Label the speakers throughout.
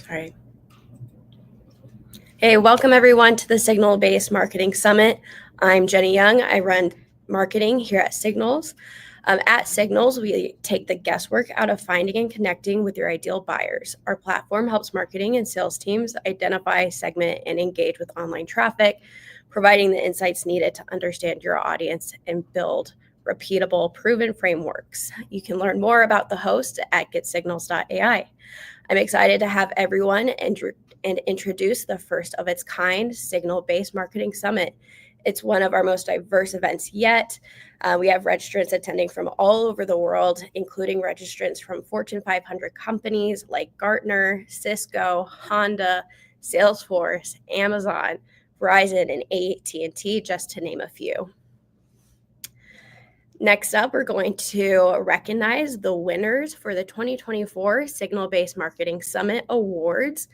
Speaker 1: All right. Hey, welcome everyone to the Signal-Based Marketing Summit. I'm Jenny Young. I run marketing here at Signals. At Signals, we take the guesswork out of finding and connecting with your ideal buyers. Our platform helps marketing and sales teams identify, segment, and engage with online traffic, providing the insights needed to understand your audience and build repeatable, proven frameworks. You can learn more about the host at getsignals.ai. I'm excited to have everyone and introduce the first of its kind Signal-Based Marketing Summit. It's one of our most diverse events yet. We have registrants attending from all over the world, including registrants from Fortune 500 companies like Gartner, Cisco, Honda, Salesforce, Amazon, Verizon, and AT&T, just to name a few. Next up, we're going to recognize the winners for the 2024 Signal-Based Marketing Summit Awards.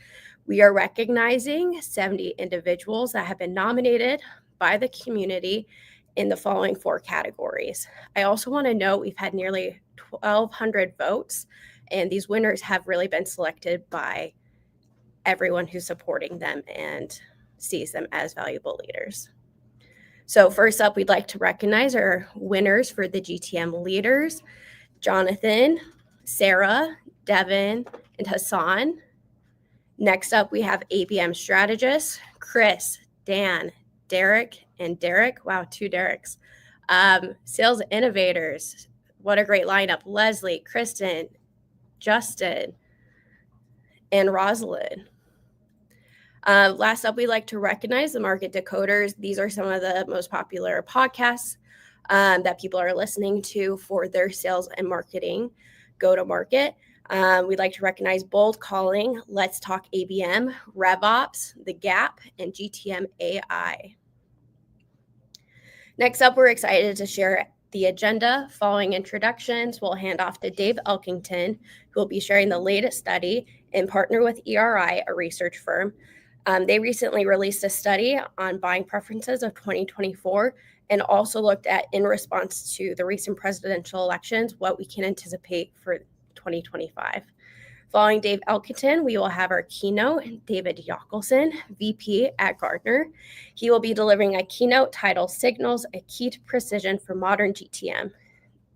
Speaker 1: We are recognizing 70 individuals that have been nominated by the community in the following 4 categories. I also want to note we've had nearly 1,200 votes, and these winners have really been selected by everyone who's supporting them and sees them as valuable leaders. So first up, we'd like to recognize our winners for the GTM leaders, Jonathan, Sarah, Devin, and Hassan. Next up, we have ABM strategists, Chris, Dan, Derek, and Derek. Wow, 2 Dereks. Sales innovators, what a great lineup. Leslie, Kristen, Justin, and Rosalind. Last up, we'd like to recognize the Market Decoders. These are some of the most popular podcasts that people are listening to for their sales and marketing go-to-market. We'd like to recognize Bold Calling, Let's Talk ABM, RevOps, The Gap, and GTM AI. Next up, we're excited to share the agenda. Following introductions, we'll hand off to Dave Elkington, who will be sharing the latest study and partner with ERI, a research firm. They recently released a study on buying preferences of 2024 and also looked at, in response to the recent presidential elections, what we can anticipate for 2025. Following Dave Elkington, we will have our keynote, David Yockelson, VP at Gartner. He will be delivering a keynote titled Signals, a Key to Precision for Modern GTM.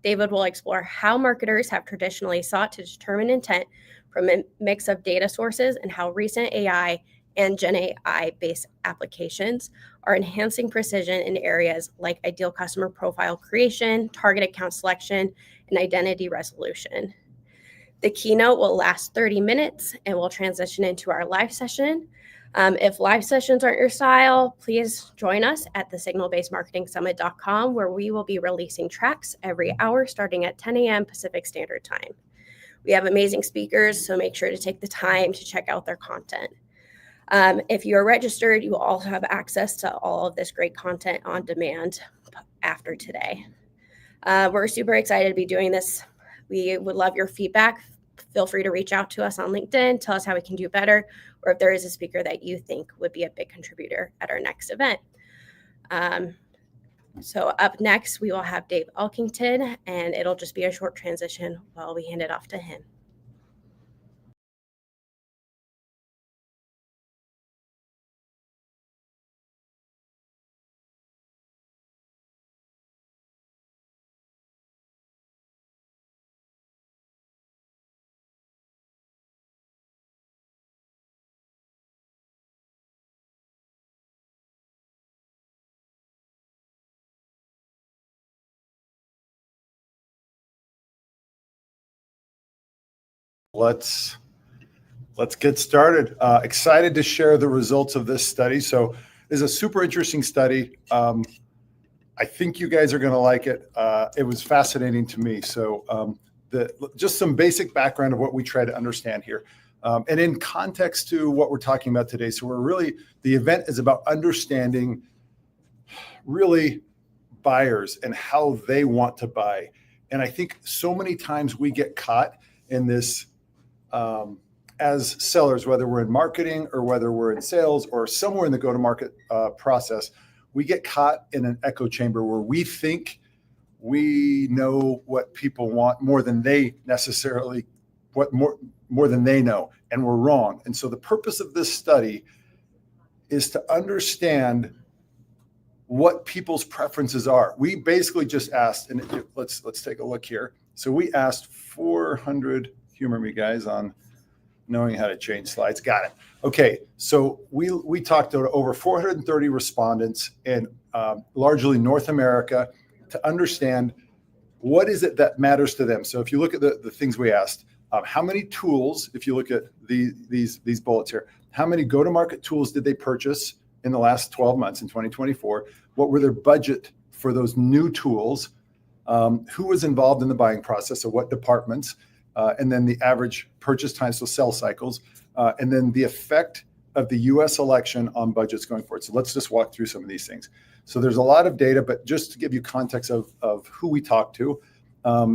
Speaker 1: David will explore how marketers have traditionally sought to determine intent from a mix of data sources and how recent AI and Gen AI-based applications are enhancing precision in areas like ideal customer profile creation, target account selection, and identity resolution. The keynote will last 30 minutes and we'll transition into our live session. If live sessions aren't your style, please join us at the signalbasedmarketingsummit.com, where we will be releasing tracks every hour starting at 10 a.m. Pacific Standard Time. We have amazing speakers, so make sure to take the time to check out their content. If you are registered, you will also have access to all of this great content on demand after today. We're super excited to be doing this. We would love your feedback. Feel free to reach out to us on LinkedIn, tell us how we can do better, or if there is a speaker that you think would be a big contributor at our next event. So up next, we will have Dave Elkington, and it'll just be a short transition while we hand it off to him.
Speaker 2: Let's get started. Excited to share the results of this study. So this is a super interesting study. I think you guys are going to like it. It was fascinating to me. So just some basic background of what we try to understand here. And in context to what we're talking about today. So the event is about understanding really buyers and how they want to buy. And I think so many times we get caught in this as sellers, whether we're in marketing or whether we're in sales or somewhere in the go-to-market process, we get caught in an echo chamber where we think we know what people want more than they necessarily, more than they know, and we're wrong. And so the purpose of this study is to understand what people's preferences are. We basically just asked, and let's take a look here. So we asked 400, humor me guys on knowing how to change slides. Got it. Okay, so we talked to over 430 respondents in largely North America to understand what is it that matters to them. So if you look at the things we asked, how many tools, if you look at these bullets here, how many go-to-market tools did they purchase in the last 12 months in 2024? What were their budget for those new tools? Who was involved in the buying process? So what departments? And then the average purchase time, so sell cycles, and then the effect of the US election on budgets going forward. So let's just walk through some of these things. So there's a lot of data, but just to give you context of who we talked to.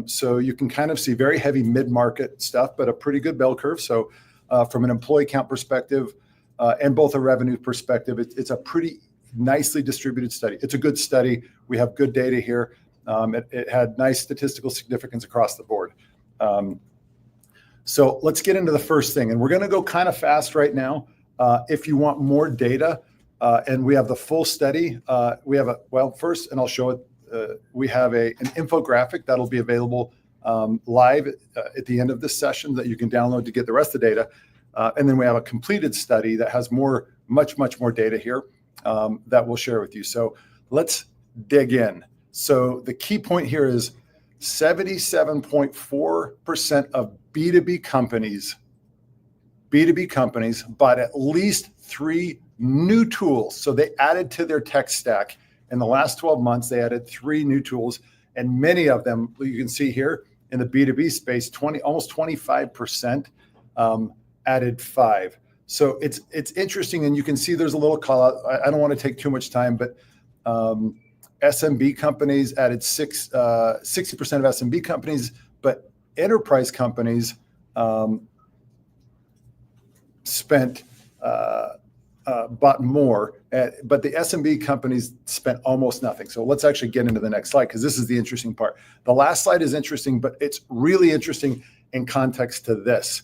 Speaker 2: So you can kind of see very heavy mid-market stuff, but a pretty good bell curve. So from an employee count perspective and both a revenue perspective, it's a pretty nicely distributed study. It's a good study. We have good data here. It had nice statistical significance across the board. So let's get into the first thing. And we're going to go kind of fast right now. If you want more data, and we have the full study, first, and I'll show it. We have an infographic that'll be available live at the end of this session that you can download to get the rest of the data. And then we have a completed study that has much more data here that we'll share with you. So let's dig in. So the key point here is 77.4% of B2B companies bought at least 3 new tools. So they added to their tech stack. In the last 12 months, they added 3 new tools, and many of them, you can see here in the B2B space, almost 25% added 5. So it's interesting, and you can see there's a little call out. I don't want to take too much time, but SMB companies added 60% of SMB companies, but enterprise companies bought more, but the SMB companies spent almost nothing. So let's actually get into the next slide, because this is the interesting part. The last slide is interesting, but it's really interesting in context to this.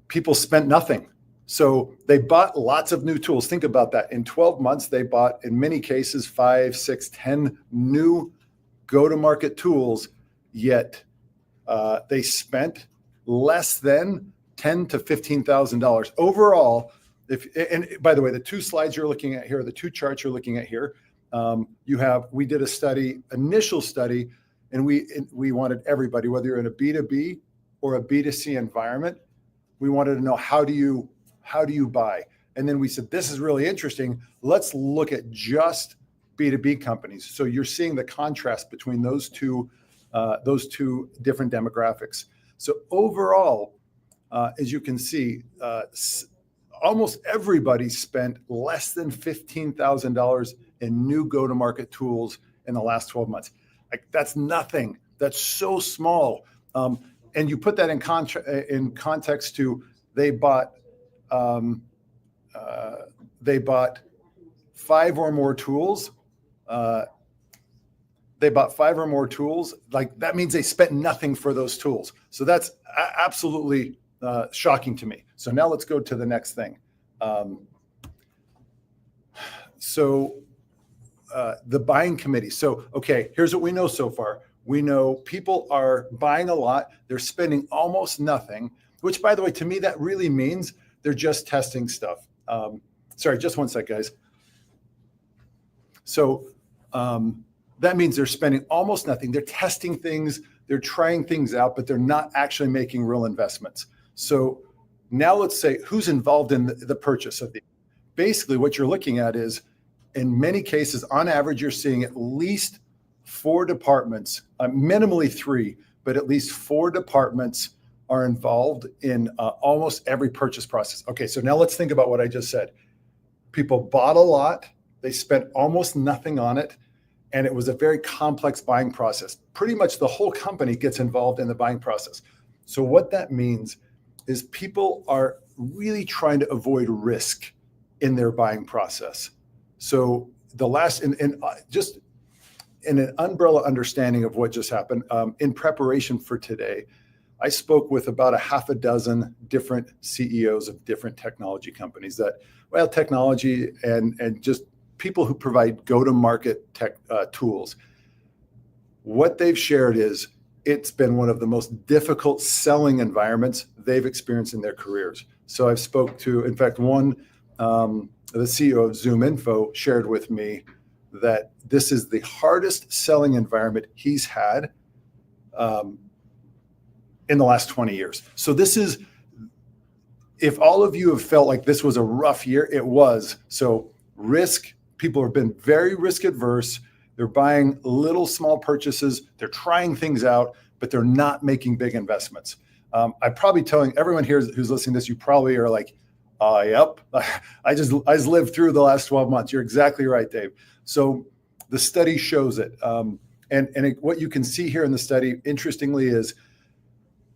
Speaker 2: People spent nothing. So they bought lots of new tools. Think about that. In 12 months, they bought, in many cases, 5, 6, 10 new go-to-market tools, yet they spent less than $10,000 to $15,000 overall. And by the way, the 2 slides you're looking at here, the 2 charts you're looking at here, we did a initial study, and we wanted everybody, whether you're in a B2B or a B2C environment, we wanted to know how do you buy? And then we said, this is really interesting. Let's look at just B2B companies. So you're seeing the contrast between those two different demographics. So overall, as you can see, almost everybody spent less than $15,000 in new go-to-market tools in the last 12 months. Like, that's nothing. That's so small. And you put that in context to they bought 5 or more tools. They bought 5 or more tools. Like, that means they spent nothing for those tools. So that's absolutely shocking to me. So now let's go to the next thing. The buying committee. So, okay, here's what we know so far. We know people are buying a lot. They're spending almost nothing, which, by the way, to me, that really means they're just testing stuff. Sorry, just one sec, guys. So that means they're spending almost nothing. They're testing things. They're trying things out, but they're not actually making real investments. So now let's say who's involved in the purchase of these. Basically, what you're looking at is, in many cases, on average, you're seeing at least 4 departments, minimally 3, but at least 4 departments are involved in almost every purchase process. Okay, so now let's think about what I just said. People bought a lot, they spent almost nothing on it, and it was a very complex buying process. Pretty much the whole company gets involved in the buying process. So what that means is people are really trying to avoid risk in their buying process. So just in an umbrella understanding of what just happened, in preparation for today, I spoke with about a half a dozen different CEOs of different technology companies technology and just people who provide go-to-market tech tools. What they've shared is it's been one of the most difficult selling environments they've experienced in their careers. So I've spoke to, in fact, the CEO of ZoomInfo shared with me that this is the hardest selling environment he's had in the last 20 years. So this is, if all of you have felt like this was a rough year, it was. So people have been very risk adverse. They're buying little small purchases. They're trying things out, but they're not making big investments. I'm probably telling everyone here who's listening to this, you probably are like, yep, I just lived through the last 12 months. You're exactly right, Dave. So the study shows it. What you can see here in the study, interestingly, is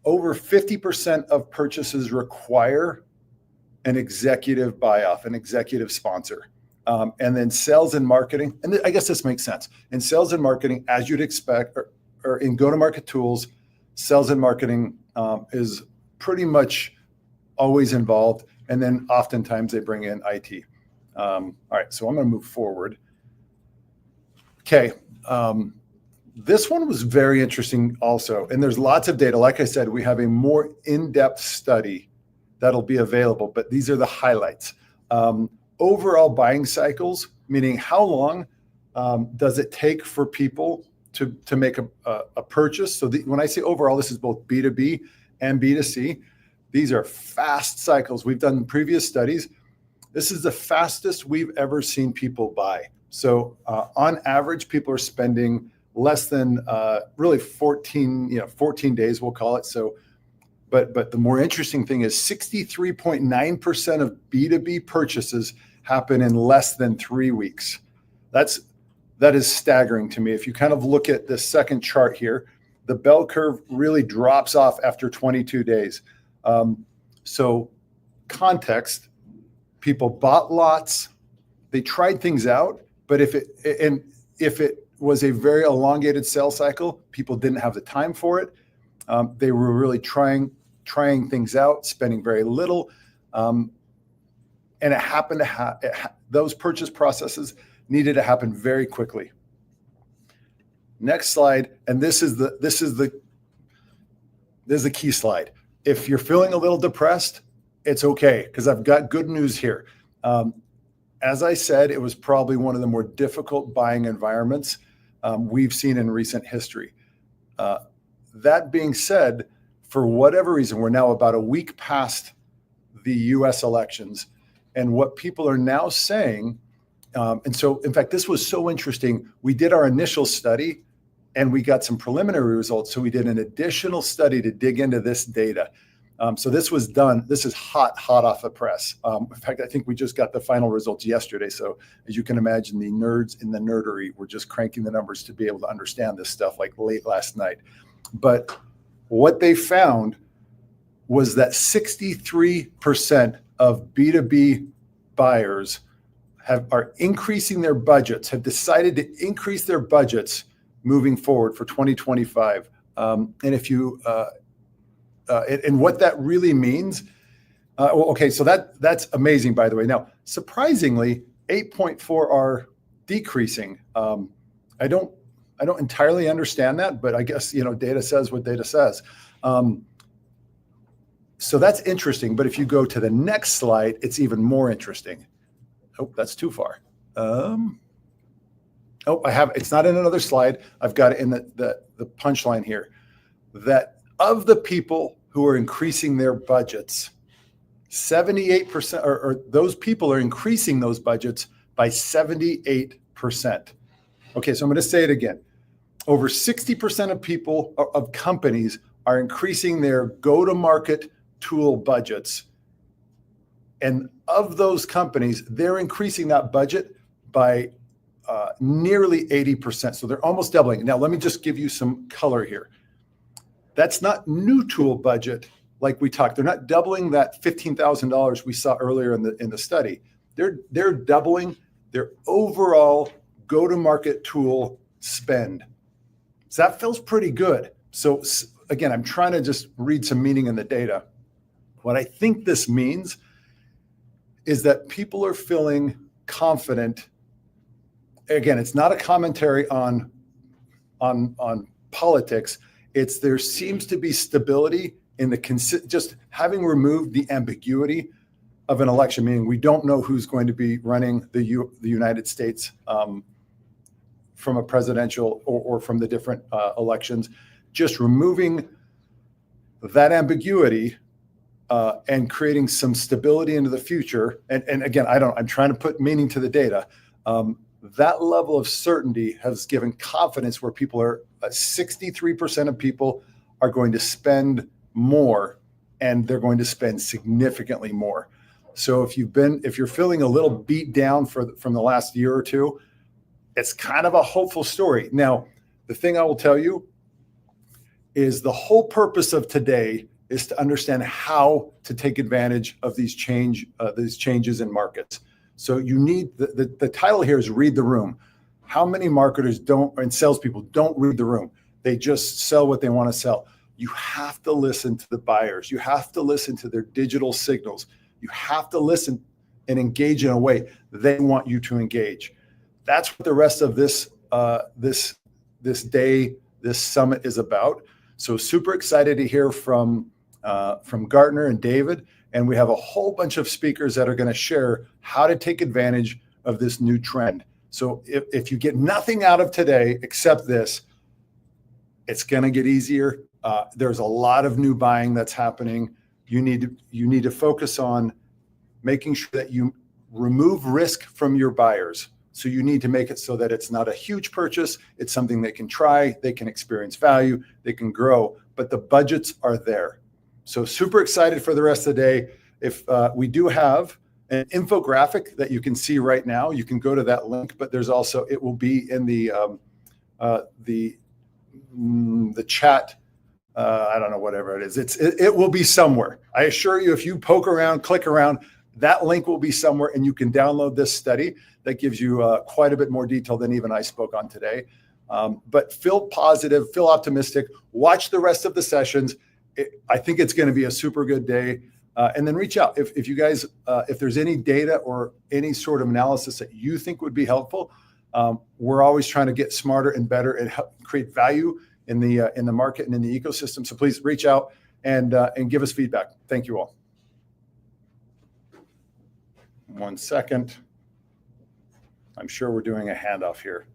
Speaker 2: over 50% of purchases require an executive buy-off, an executive sponsor. And then sales and marketing, and I guess this makes sense. In sales and marketing, as you'd expect, or in go-to-market tools, sales and marketing is pretty much always involved. And then oftentimes they bring in IT. All right, so I'm going to move forward. Okay. This one was very interesting also. And there's lots of data. Like I said, we have a more in-depth study that'll be available, but these are the highlights. Overall buying cycles, meaning how long does it take for people to make a purchase? So when I say overall, this is both B2B and B2C. These are fast cycles. We've done previous studies. This is the fastest we've ever seen people buy. So on average, people are spending less than really 14 days, we'll call it. So, but the more interesting thing is 63.9% of B2B purchases happen in less than 3 weeks. That is staggering to me. If you kind of look at the second chart here, the bell curve really drops off after 22 days. So context, people bought lots, they tried things out, but if it was a very elongated sales cycle, people didn't have the time for it. They were really trying things out, spending very little. And it happened to those purchase processes needed to happen very quickly. Next slide, and this is the key slide. If you're feeling a little depressed, it's okay, because I've got good news here. As I said, it was probably one of the more difficult buying environments we've seen in recent history. That being said, for whatever reason, we're now about a week past the US elections, and what people are now saying, and so in fact, this was so interesting. We did our initial study and we got some preliminary results. So we did an additional study to dig into this data. So this was done. This is hot off the press. In fact, I think we just got the final results yesterday. So as you can imagine, the nerds in the nerdery were just cranking the numbers to be able to understand this stuff like late last night. But what they found was that 63% of B2B buyers are increasing their budgets, have decided to increase their budgets moving forward for 2025. And if you and what that really means, okay, so that's amazing, by the way. Now, surprisingly, 8.4 are decreasing. I don't entirely understand that, but I guess data says what data says. So that's interesting. But if you go to the next slide, it's even more interesting. Oh, that's too far. It's not in another slide. I've got it in the punchline here. That of the people who are increasing their budgets, 78%, or those people are increasing those budgets by 78%. Okay, so I'm going to say it again. Over 60% of people, of companies, are increasing their go-to-market tool budgets. And of those companies, they're increasing that budget by nearly 80%. So they're almost doubling. Now, let me just give you some color here. That's not new tool budget like we talked. They're not doubling that $15,000 we saw earlier in the study. They're doubling their overall go-to-market tool spend. So that feels pretty good. So again, I'm trying to just read some meaning in the data. What I think this means is that people are feeling confident. Again, it's not a commentary on politics. It's there seems to be stability in the just having removed the ambiguity of an election, meaning we don't know who's going to be running the United States from a presidential or from the different elections. Just removing that ambiguity and creating some stability into the future. And again, I'm trying to put meaning to the data. That level of certainty has given confidence where people are 63% of people are going to spend more, and they're going to spend significantly more. So if you're feeling a little beat down from the last year or two, it's kind of a hopeful story. Now, the thing I will tell you is the whole purpose of today is to understand how to take advantage of these changes in markets. So you need the title here is read the room. How many marketers and salespeople don't read the room? They just sell what they want to sell. You have to listen to the buyers. You have to listen to their digital signals. You have to listen and engage in a way they want you to engage. That's what the rest of this day, this summit is about. So super excited to hear from Gartner and David. And we have a whole bunch of speakers that are going to share how to take advantage of this new trend. So if you get nothing out of today except this, it's going to get easier. There's a lot of new buying that's happening. You need to focus on making sure that you remove risk from your buyers. So you need to make it so that it's not a huge purchase. It's something they can try, they can experience value, they can grow, but the budgets are there. So super excited for the rest of the day. If we do have an infographic that you can see right now, you can go to that link, but there's also, it will be in the chat. I don't know, whatever it is. It will be somewhere. I assure you, if you poke around, click around, that link will be somewhere, and you can download this study that gives you quite a bit more detail than even I spoke on today. But feel positive, feel optimistic, watch the rest of the sessions. I think it's going to be a super good day. And then reach out if you guys, if there's any data or any sort of analysis that you think would be helpful. We're always trying to get smarter and better and help create value in the market and in the ecosystem. So please reach out and give us feedback. Thank you all. 1 second. I'm sure we're doing a handoff here.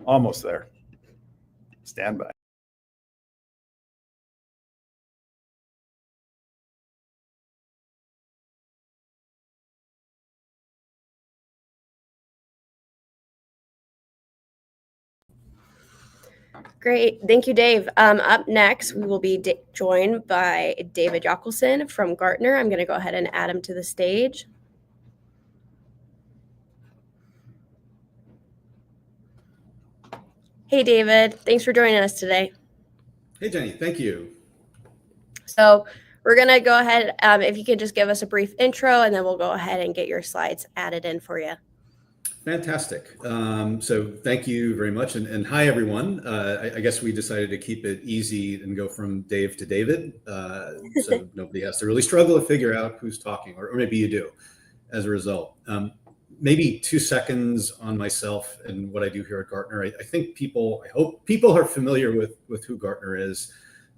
Speaker 2: Almost there. Stand by.
Speaker 1: Great. Thank you, Dave. Up next, we will be joined by David Jockelson from Gartner. I'm going to go ahead and add him to the stage. Hey, David. Thanks for joining us today.
Speaker 3: Hey, Jenny. Thank you.
Speaker 1: So we're going to go ahead, if you could just give us a brief intro, and then we'll go ahead and get your slides added in for you.
Speaker 3: Fantastic. So thank you very much. And hi, everyone. I guess we decided to keep it easy and go from Dave to David. So nobody has to really struggle to figure out who's talking, or maybe you do as a result. Maybe 2 seconds on myself and what I do here at Gartner. I think I hope people are familiar with who Gartner is.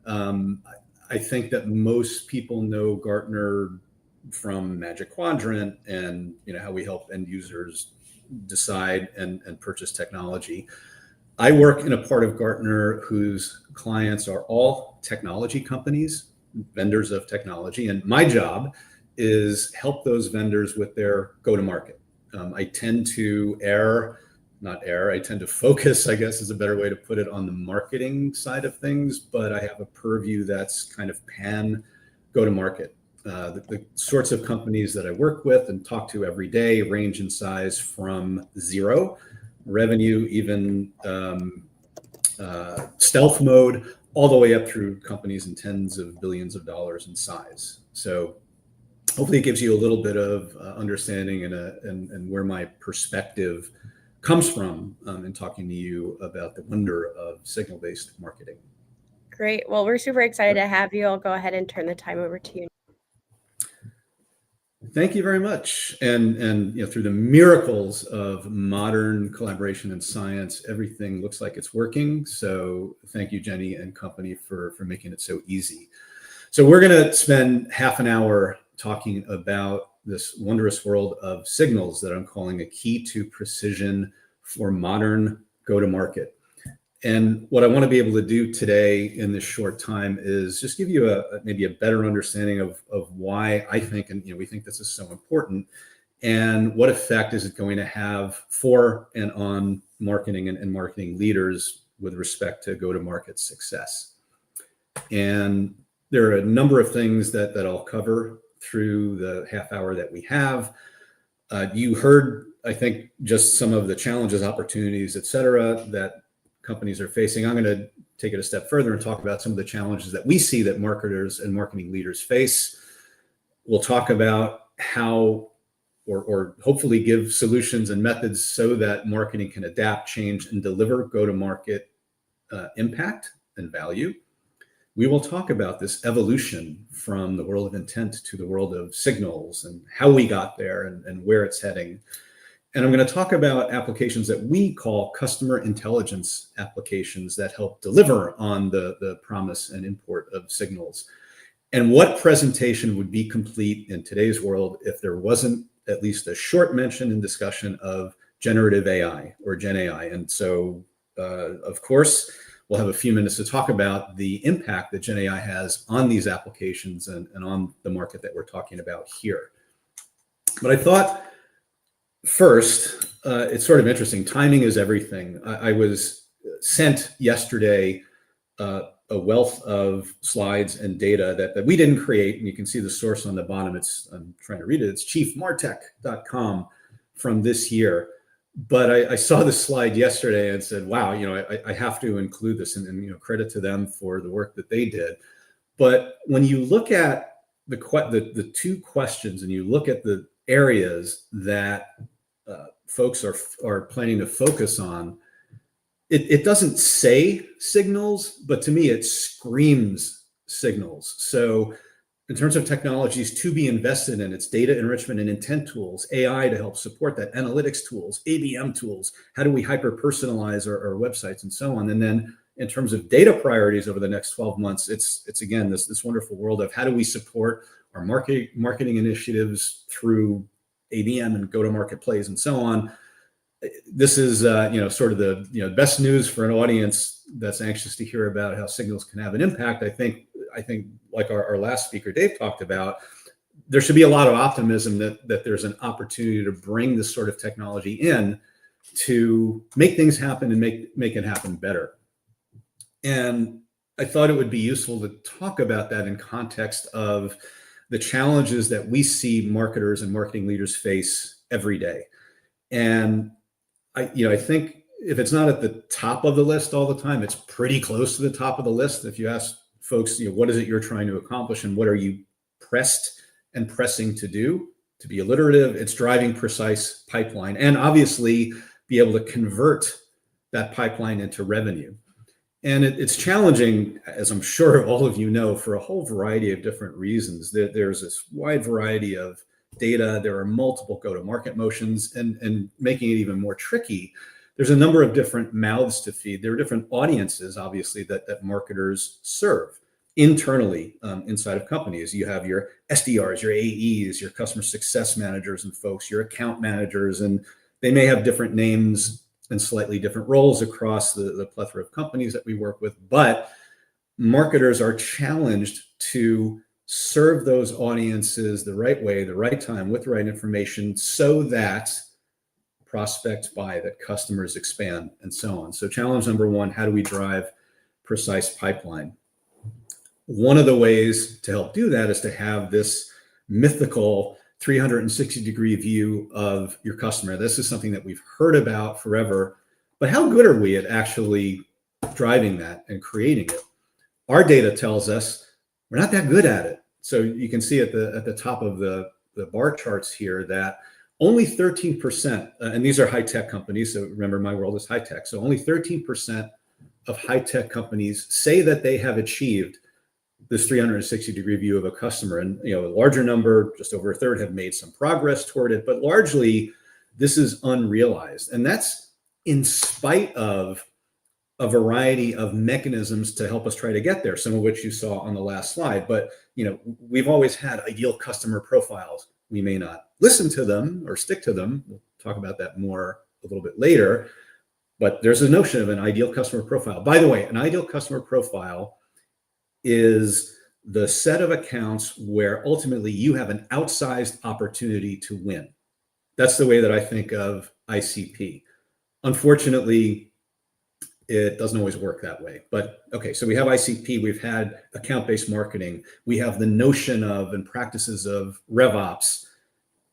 Speaker 3: I think that most people know Gartner from Magic Quadrant and how we help end users decide and purchase technology. I work in a part of Gartner whose clients are all technology companies, vendors of technology, and my job is help those vendors with their go-to-market. I tend to I tend to focus, I guess is a better way to put it, on the marketing side of things, but I have a purview that's kind of pan go-to-market. The sorts of companies that I work with and talk to every day range in size from zero revenue, even stealth mode, all the way up through companies in tens of billions of dollars in size. So hopefully it gives you a little bit of understanding and where my perspective comes from in talking to you about the wonder of signal-based marketing.
Speaker 1: Great. Well, we're super excited to have you. I'll go ahead and turn the time over to you.
Speaker 3: Thank you very much. And through the miracles of modern collaboration and science, everything looks like it's working. So thank you, Jenny and company, for making it so easy. So we're going to spend half an hour talking about this wondrous world of signals that I'm calling a key to precision for modern go-to-market. And what I want to be able to do today in this short time is just give you maybe a better understanding of why I think, and we think this is so important, and what effect is it going to have for and on marketing and marketing leaders with respect to go-to-market success. And there are a number of things that I'll cover through the half hour that we have. You heard, I think, just some of the challenges, opportunities, et cetera, that companies are facing. I'm going to take it a step further and talk about some of the challenges that we see that marketers and marketing leaders face. We'll talk about how, or hopefully give solutions and methods so that marketing can adapt, change, and deliver go-to-market impact and value. We will talk about this evolution from the world of intent to the world of signals and how we got there and where it's heading. And I'm going to talk about applications that we call customer intelligence applications that help deliver on the promise and import of signals. And what presentation would be complete in today's world if there wasn't at least a short mention and discussion of generative AI or Gen AI. And so, of course, we'll have a few minutes to talk about the impact that Gen AI has on these applications and on the market that we're talking about here. But I thought, first, it's sort of interesting. Timing is everything. I was sent yesterday a wealth of slides and data that we didn't create, and you can see the source on the bottom. I'm trying to read it. It's chiefmartech.com from this year. But I saw this slide yesterday and said, wow, I have to include this, and credit to them for the work that they did. But when you look at the two questions and you look at the areas that folks are planning to focus on, it doesn't say signals, but to me it screams signals. So in terms of technologies to be invested in, it's data enrichment and intent tools, AI to help support that, analytics tools, ABM tools, how do we hyper-personalize our websites and so on. And then in terms of data priorities over the next 12 months, it's again, this wonderful world of how do we support our marketing initiatives through ABM and go-to-market plays and so on. This is sort of the best news for an audience that's anxious to hear about how signals can have an impact. I think like our last speaker Dave talked about, there should be a lot of optimism that there's an opportunity to bring this sort of technology in to make things happen and make it happen better. And I thought it would be useful to talk about that in context of the challenges that we see marketers and marketing leaders face every day. And I think if it's not at the top of the list all the time, it's pretty close to the top of the list. If you ask folks, what is it you're trying to accomplish and what are you pressed and pressing to do? To be alliterative, it's driving precise pipeline and obviously be able to convert that pipeline into revenue. And it's challenging, as I'm sure all of you know, for a whole variety of different reasons. There's this wide variety of data. There are multiple go-to-market motions, and making it even more tricky, there's a number of different mouths to feed. There are different audiences, obviously, that marketers serve internally inside of companies. You have your SDRs, your AEs, your customer success managers and folks, your account managers, and they may have different names and slightly different roles across the plethora of companies that we work with. But marketers are challenged to serve those audiences the right way, the right time, with the right information, so that prospects buy, that customers expand, and so on. So challenge number one, how do we drive precise pipeline? One of the ways to help do that is to have this mythical 360-degree view of your customer. This is something that we've heard about forever, but how good are we at actually driving that and creating it? Our data tells us we're not that good at it. So you can see at the top of the bar charts here that only 13%, and these are high-tech companies, so remember my world is high-tech, so only 13% of high-tech companies say that they have achieved this 360-degree view of a customer. And a larger number, just over a third, have made some progress toward it, but largely this is unrealized. And that's in spite of a variety of mechanisms to help us try to get there, some of which you saw on the last slide. But we've always had ideal customer profiles. We may not listen to them or stick to them. We'll talk about that more a little bit later. But there's a notion of an ideal customer profile. By the way, an ideal customer profile is the set of accounts where ultimately you have an outsized opportunity to win. That's the way that I think of ICP. Unfortunately, it doesn't always work that way. But okay, so we have ICP, we've had account-based marketing, we have the notion of and practices of RevOps,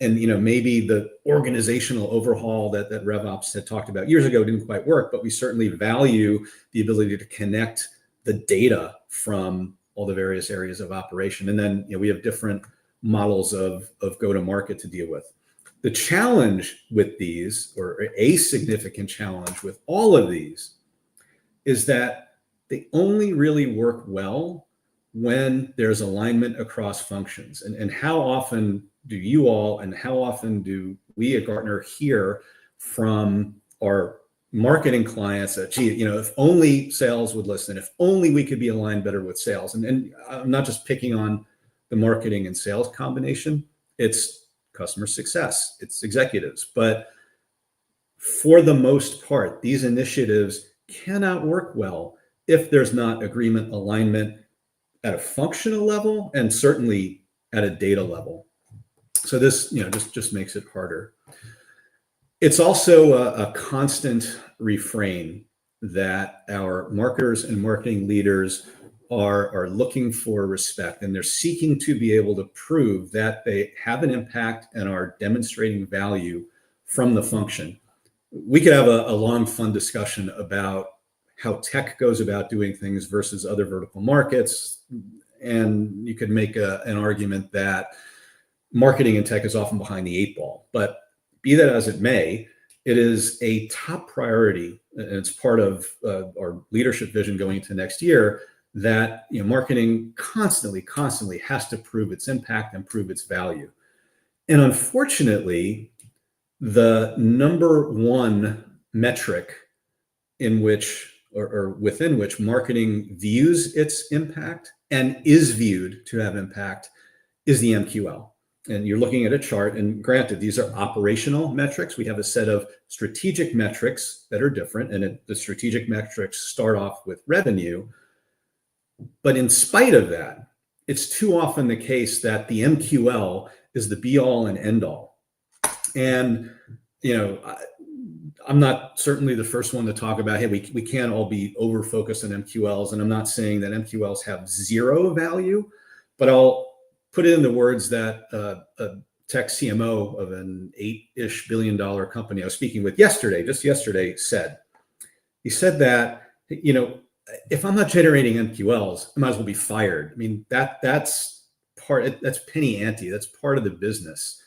Speaker 3: and maybe the organizational overhaul that RevOps had talked about years ago didn't quite work, but we certainly value the ability to connect the data from all the various areas of operation. And then we have different models of go-to-market to deal with. The challenge with these, or a significant challenge with all of these, is that they only really work well when there's alignment across functions. And how often do you all, and how often do we at Gartner hear from our marketing clients that, gee, if only sales would listen, if only we could be aligned better with sales. And I'm not just picking on the marketing and sales combination, it's customer success, it's executives. But for the most part, these initiatives cannot work well if there's not agreement, alignment at a functional level, and certainly at a data level. So this, just makes it harder. It's also a constant refrain that our marketers and marketing leaders are looking for respect, and they're seeking to be able to prove that they have an impact and are demonstrating value from the function. We could have a long, fun discussion about how tech goes about doing things versus other vertical markets. And you could make an argument that marketing and tech is often behind the 8 ball. But be that as it may, it is a top priority, and it's part of our leadership vision going into next year, that marketing constantly has to prove its impact and prove its value. And unfortunately, the number one metric in which or within which marketing views its impact and is viewed to have impact is the MQL. And you're looking at a chart, and granted, these are operational metrics. We have a set of strategic metrics that are different, and the strategic metrics start off with revenue. But in spite of that, it's too often the case that the MQL is the be all and end all. And, I'm not certainly the first one to talk about, hey, we can't all be over focused on MQLs. And I'm not saying that MQLs have zero value, but I'll put it in the words that a tech CMO of an $8-ish billion company I was speaking with just yesterday said. He said that, if I'm not generating MQLs, I might as well be fired. I mean, that's penny ante. That's part of the business.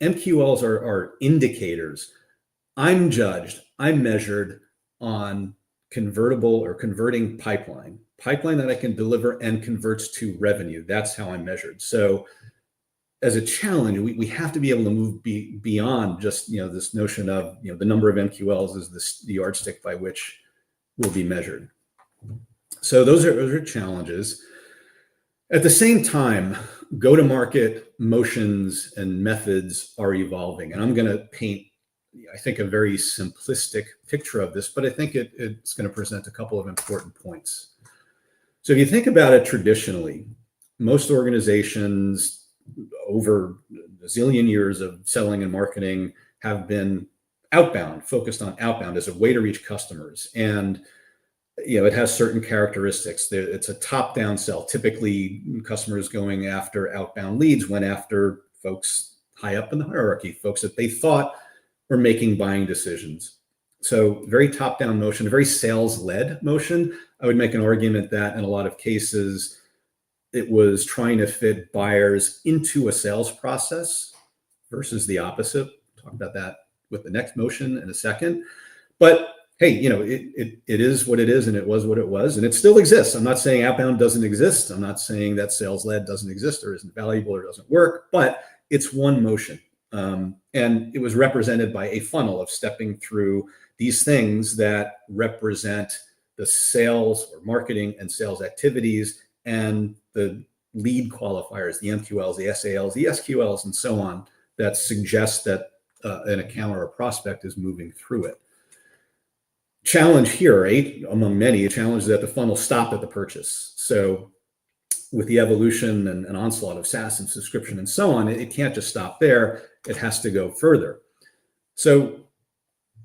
Speaker 3: MQLs are indicators. I'm measured on converting pipeline that I can deliver and converts to revenue. That's how I'm measured. So as a challenge, we have to be able to move beyond just, this notion of, the number of MQLs is the yardstick by which we'll be measured. So those are challenges. At the same time, go-to-market motions and methods are evolving. And I'm going to paint, I think, a very simplistic picture of this, but I think it's going to present a couple of important points. So if you think about it traditionally, most organizations over a zillion years of selling and marketing have been outbound, focused on outbound as a way to reach customers. And it has certain characteristics. It's a top-down sell. Typically, customers going after outbound leads went after folks high up in the hierarchy, folks that they thought were making buying decisions. So very top-down motion, a very sales-led motion. I would make an argument that in a lot of cases, it was trying to fit buyers into a sales process versus the opposite, talk about that with the next motion in a second. But hey, it is what it is, and it was what it was, and it still exists. I'm not saying outbound doesn't exist. I'm not saying that sales-led doesn't exist or isn't valuable or doesn't work, but it's one motion. And it was represented by a funnel of stepping through these things that represent the sales or marketing and sales activities and the lead qualifiers, the MQLs, the SALs, the SQLs, and so on, that suggest that an account or a prospect is moving through it. Challenge here, right, among many, a challenge is that the funnel stopped at the purchase. So with the evolution and onslaught of SaaS and subscription and so on, it can't just stop there. It has to go further. So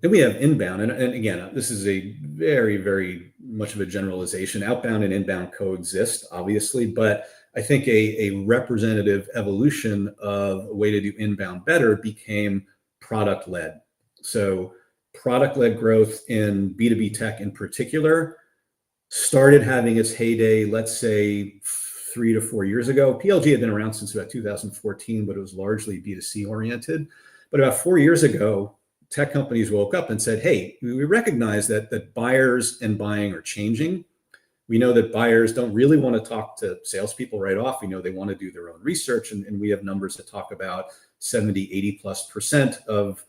Speaker 3: then we have inbound. And again, this is a very, very much of a generalization. Outbound and inbound coexist, obviously, but I think a representative evolution of a way to do inbound better became product-led. So product-led growth in B2B tech in particular started having its heyday, let's say 3 to 4 years ago. PLG had been around since about 2014, but it was largely B2C oriented. But about 4 years ago, tech companies woke up and said, hey, we recognize that buyers and buying are changing. We know that buyers don't really want to talk to salespeople right off. We know they want to do their own research. And we have numbers that talk about 70, 80+% of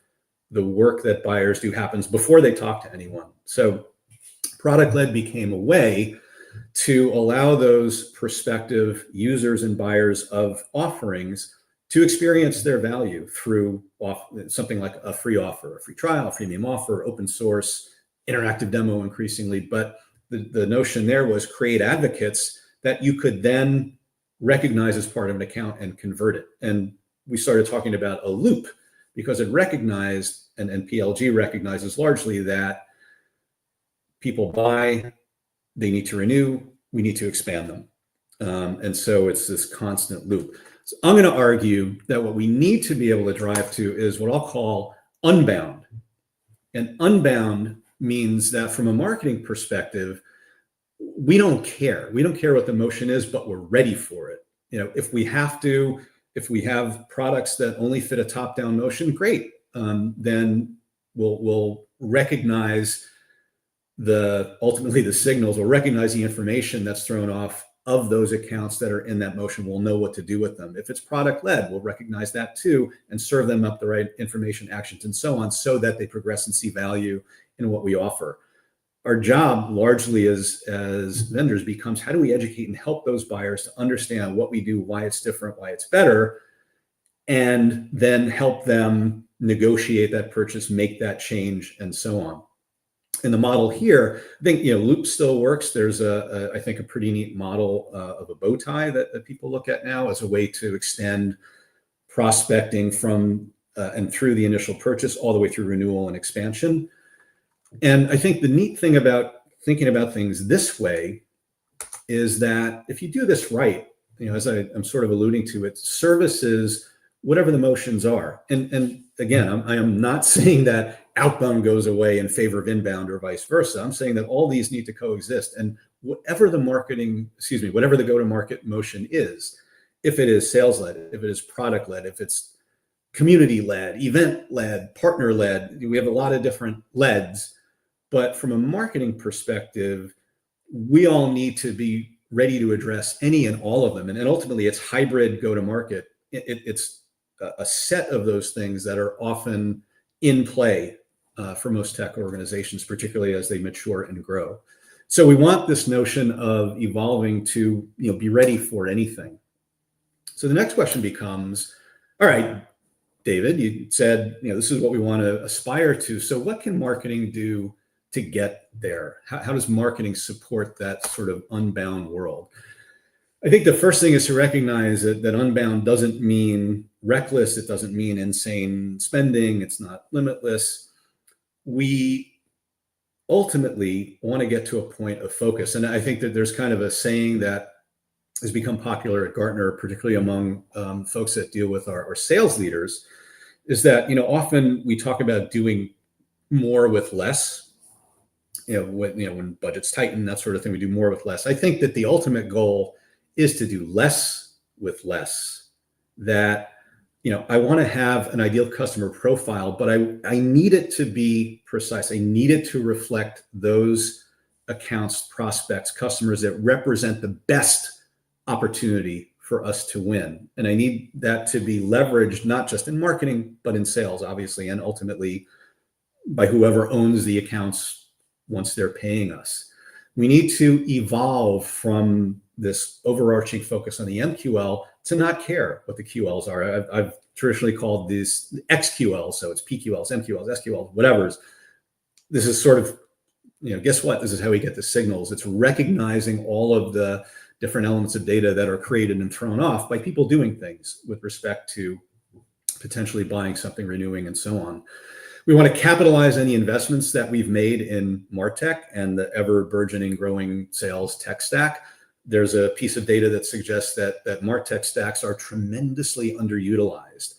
Speaker 3: the work that buyers do happens before they talk to anyone. So product-led became a way to allow those prospective users and buyers of offerings to experience their value through something like a free offer, a free trial, a freemium offer, open source, interactive demo increasingly. But the notion there was create advocates that you could then recognize as part of an account and convert it. And we started talking about a loop because it recognized, and PLG recognizes largely, that people buy, they need to renew, we need to expand them. And so it's this constant loop. So I'm going to argue that what we need to be able to drive to is what I'll call unbound. And unbound means that from a marketing perspective, we don't care. We don't care what the motion is, but we're ready for it. If we have products that only fit a top-down motion, great. Then we'll recognize ultimately the signals. We'll recognize the information that's thrown off of those accounts that are in that motion. We'll know what to do with them. If it's product-led, we'll recognize that too and serve them up the right information, actions, and so on, so that they progress and see value in what we offer. Our job largely as vendors becomes, how do we educate and help those buyers to understand what we do, why it's different, why it's better, and then help them negotiate that purchase, make that change, and so on. In the model here, I think Loop still works. There's I think a pretty neat model of a bow tie that people look at now as a way to extend prospecting from and through the initial purchase all the way through renewal and expansion. And I think the neat thing about thinking about things this way is that if you do this right, as I'm sort of alluding to, it services whatever the motions are. And again, I am not saying that outbound goes away in favor of inbound or vice versa. I'm saying that all these need to coexist, and whatever the go-to-market motion is, if it is sales-led, if it is product-led, if it's community-led, event-led, partner-led, we have a lot of different leads. But from a marketing perspective, we all need to be ready to address any and all of them. And ultimately, it's hybrid go-to-market. It's a set of those things that are often in play for most tech organizations, particularly as they mature and grow. So we want this notion of evolving to be ready for anything. So the next question becomes, all right, David, you said this is what we want to aspire to. So what can marketing do to get there? How does marketing support that sort of unbound world? I think the first thing is to recognize that unbound doesn't mean reckless. It doesn't mean insane spending. It's not limitless. We ultimately want to get to a point of focus. And I think that there's kind of a saying that has become popular at Gartner, particularly among folks that deal with our sales leaders, is that often we talk about doing more with less. When budgets tighten, that sort of thing, we do more with less. I think that the ultimate goal is to do less with less. That I want to have an ideal customer profile, but I need it to be precise. I need it to reflect those accounts, prospects, customers that represent the best opportunity for us to win. And I need that to be leveraged, not just in marketing, but in sales, obviously, and ultimately by whoever owns the accounts once they're paying us. We need to evolve from this overarching focus on the MQL to not care what the QLs are. I've traditionally called these XQL, so it's PQLs, MQLs, SQLs, whatever's. This is sort of, guess what? This is how we get the signals. It's recognizing all of the different elements of data that are created and thrown off by people doing things with respect to potentially buying something, renewing, and so on. We want to capitalize on the investments that we've made in MarTech and the ever burgeoning, growing sales tech stack. There's a piece of data that suggests that MarTech stacks are tremendously underutilized.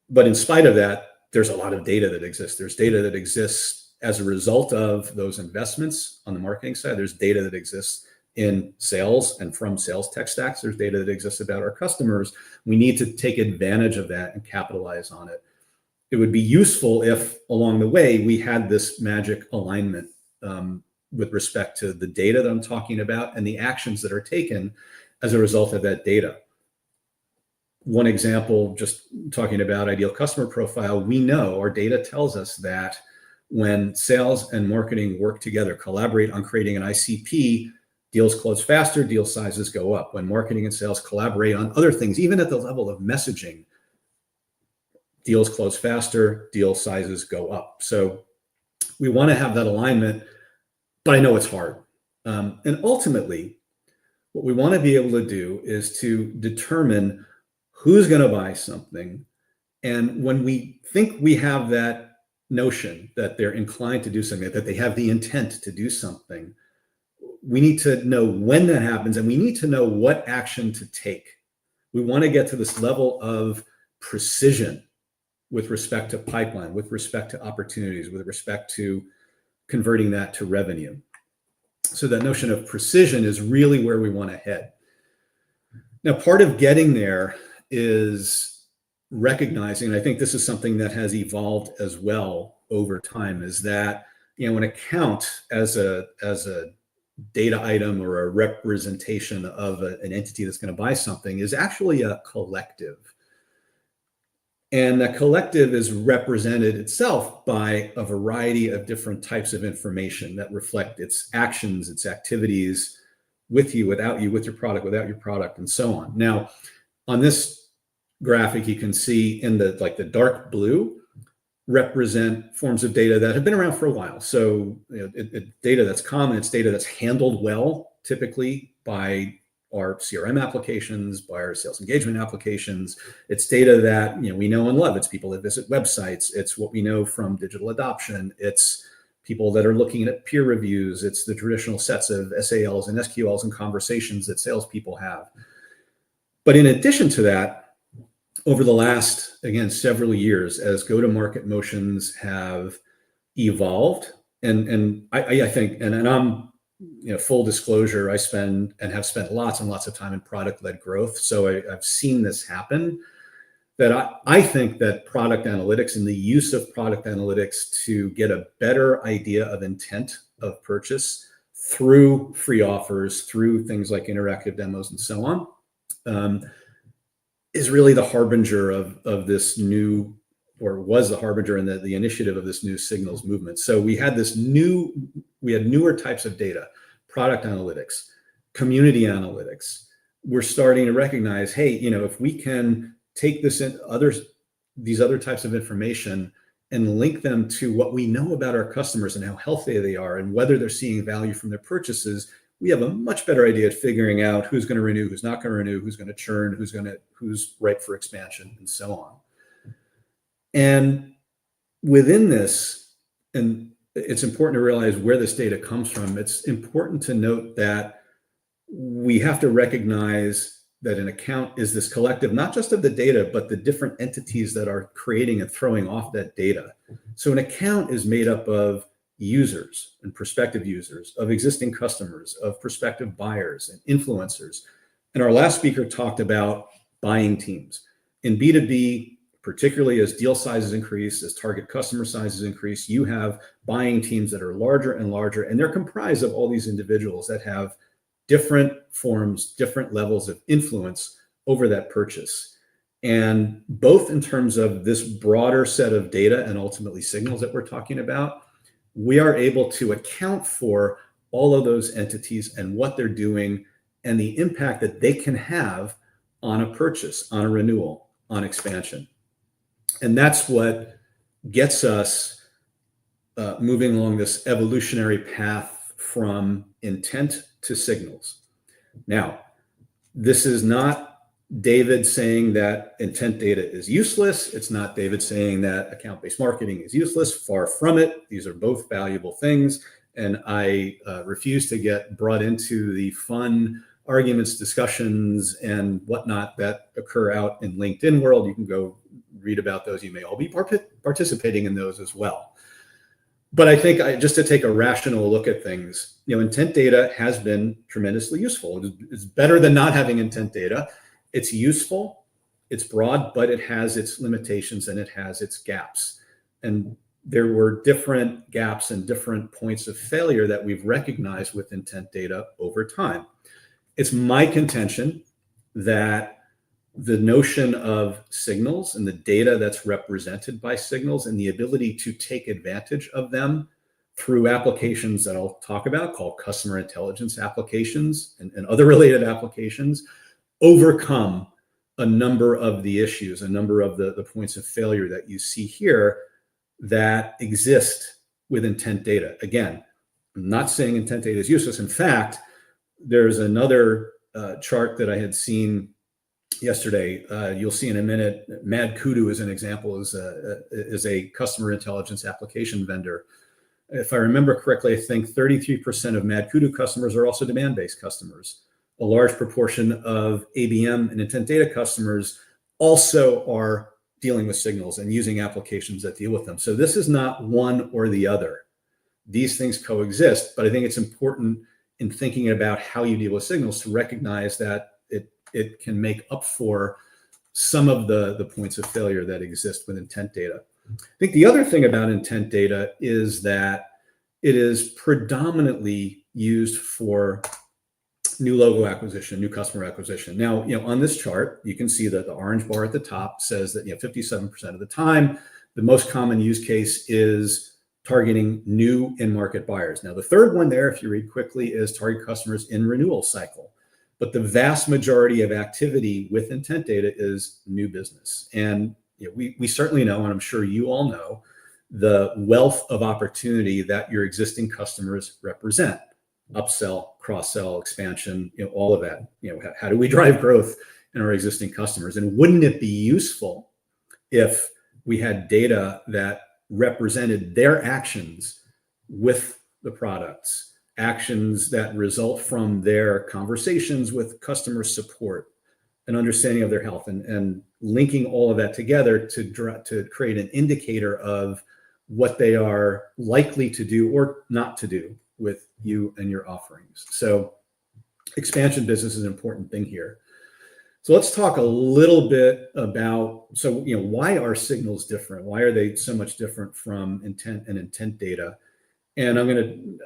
Speaker 3: But in spite of that, there's a lot of data that exists. There's data that exists as a result of those investments on the marketing side. There's data that exists in sales and from sales tech stacks. There's data that exists about our customers. We need to take advantage of that and capitalize on it. It would be useful if along the way we had this magic alignment with respect to the data that I'm talking about and the actions that are taken as a result of that data. One example, just talking about ideal customer profile, we know our data tells us that when sales and marketing work together, collaborate on creating an ICP, deals close faster, deal sizes go up. When marketing and sales collaborate on other things, even at the level of messaging, deals close faster, deal sizes go up. So we want to have that alignment, but I know it's hard. And ultimately, what we want to be able to do is to determine who's going to buy something. And when we think we have that notion that they're inclined to do something, that they have the intent to do something, we need to know when that happens, and we need to know what action to take. We want to get to this level of precision with respect to pipeline, with respect to opportunities, with respect to converting that to revenue. So that notion of precision is really where we want to head. Now, part of getting there is recognizing, and I think this is something that has evolved as well over time, is that an account as a data item or a representation of an entity that's going to buy something is actually a collective. And that collective is represented itself by a variety of different types of information that reflect its actions, its activities, with you, without you, with your product, without your product, and so on. Now, on this graphic, you can see in the dark blue represent forms of data that have been around for a while. So data that's common, it's data that's handled well, typically by our CRM applications, by our sales engagement applications. It's data that we know and love. It's people that visit websites. It's what we know from digital adoption. It's people that are looking at peer reviews. It's the traditional sets of SALs and SQLs and conversations that salespeople have. But in addition to that, over the last, again, several years, as go-to-market motions have evolved, and I think, and I'm, full disclosure, I spend and have spent lots and lots of time in product-led growth. So I've seen this happen, that I think that product analytics and the use of product analytics to get a better idea of intent of purchase through free offers, through things like interactive demos and so on, is really the harbinger of this new, or was the harbinger and the initiative of this new signals movement. So we had newer types of data, product analytics, community analytics. We're starting to recognize, hey, if we can take these other types of information and link them to what we know about our customers and how healthy they are and whether they're seeing value from their purchases, we have a much better idea at figuring out who's going to renew, who's not going to renew, who's going to churn, who's ripe for expansion, and so on. And within this, and it's important to realize where this data comes from, it's important to note that we have to recognize that an account is this collective, not just of the data, but the different entities that are creating and throwing off that data. So an account is made up of users and prospective users, of existing customers, of prospective buyers and influencers. And our last speaker talked about buying teams. in B2B, particularly as deal sizes increase, as target customer sizes increase, you have buying teams that are larger and larger, and they're comprised of all these individuals that have different forms, different levels of influence over that purchase. And both in terms of this broader set of data and ultimately signals that we're talking about, we are able to account for all of those entities and what they're doing and the impact that they can have on a purchase, on a renewal, on expansion. And that's what gets us moving along this evolutionary path from intent to signals. Now, this is not David saying that intent data is useless. It's not David saying that account-based marketing is useless. Far from it. These are both valuable things. And I refuse to get brought into the fun arguments, discussions, and whatnot that occur out in LinkedIn world. You can go read about those. You may all be participating in those as well. But I think just to take a rational look at things, intent data has been tremendously useful. It's better than not having intent data. It's useful, it's broad, but it has its limitations and it has its gaps. And there were different gaps and different points of failure that we've recognized with intent data over time. It's my contention that the notion of signals and the data that's represented by signals and the ability to take advantage of them through applications that I'll talk about called customer intelligence applications and other related applications overcome a number of the issues, a number of the points of failure that you see here that exist with intent data. Again, I'm not saying intent data is useless. In fact, there's another chart that I had seen yesterday. You'll see in a minute. Mad Kudu is an example, is a customer intelligence application vendor. If I remember correctly, I think 33% of Mad Kudu customers are also demand-based customers. A large proportion of ABM and intent data customers also are dealing with signals and using applications that deal with them. So this is not one or the other. These things coexist, but I think it's important in thinking about how you deal with signals to recognize that it can make up for some of the points of failure that exist with intent data. I think the other thing about intent data is that it is predominantly used for new logo acquisition, new customer acquisition. Now, on this chart, you can see that the orange bar at the top says that 57% of the time, the most common use case is targeting new in-market buyers. Now, the third one there, if you read quickly, is target customers in renewal cycle. But the vast majority of activity with intent data is new business. And we certainly know, and I'm sure you all know, the wealth of opportunity that your existing customers represent. Upsell, cross-sell, expansion, all of that. How do we drive growth in our existing customers? And wouldn't it be useful if we had data that represented their actions with the products, actions that result from their conversations with customer support, an understanding of their health, and linking all of that together to create an indicator of what they are likely to do or not to do with you and your offerings. So expansion business is an important thing here. So let's talk a little bit about, why are signals different? Why are they so much different from intent and intent data? And I'm going to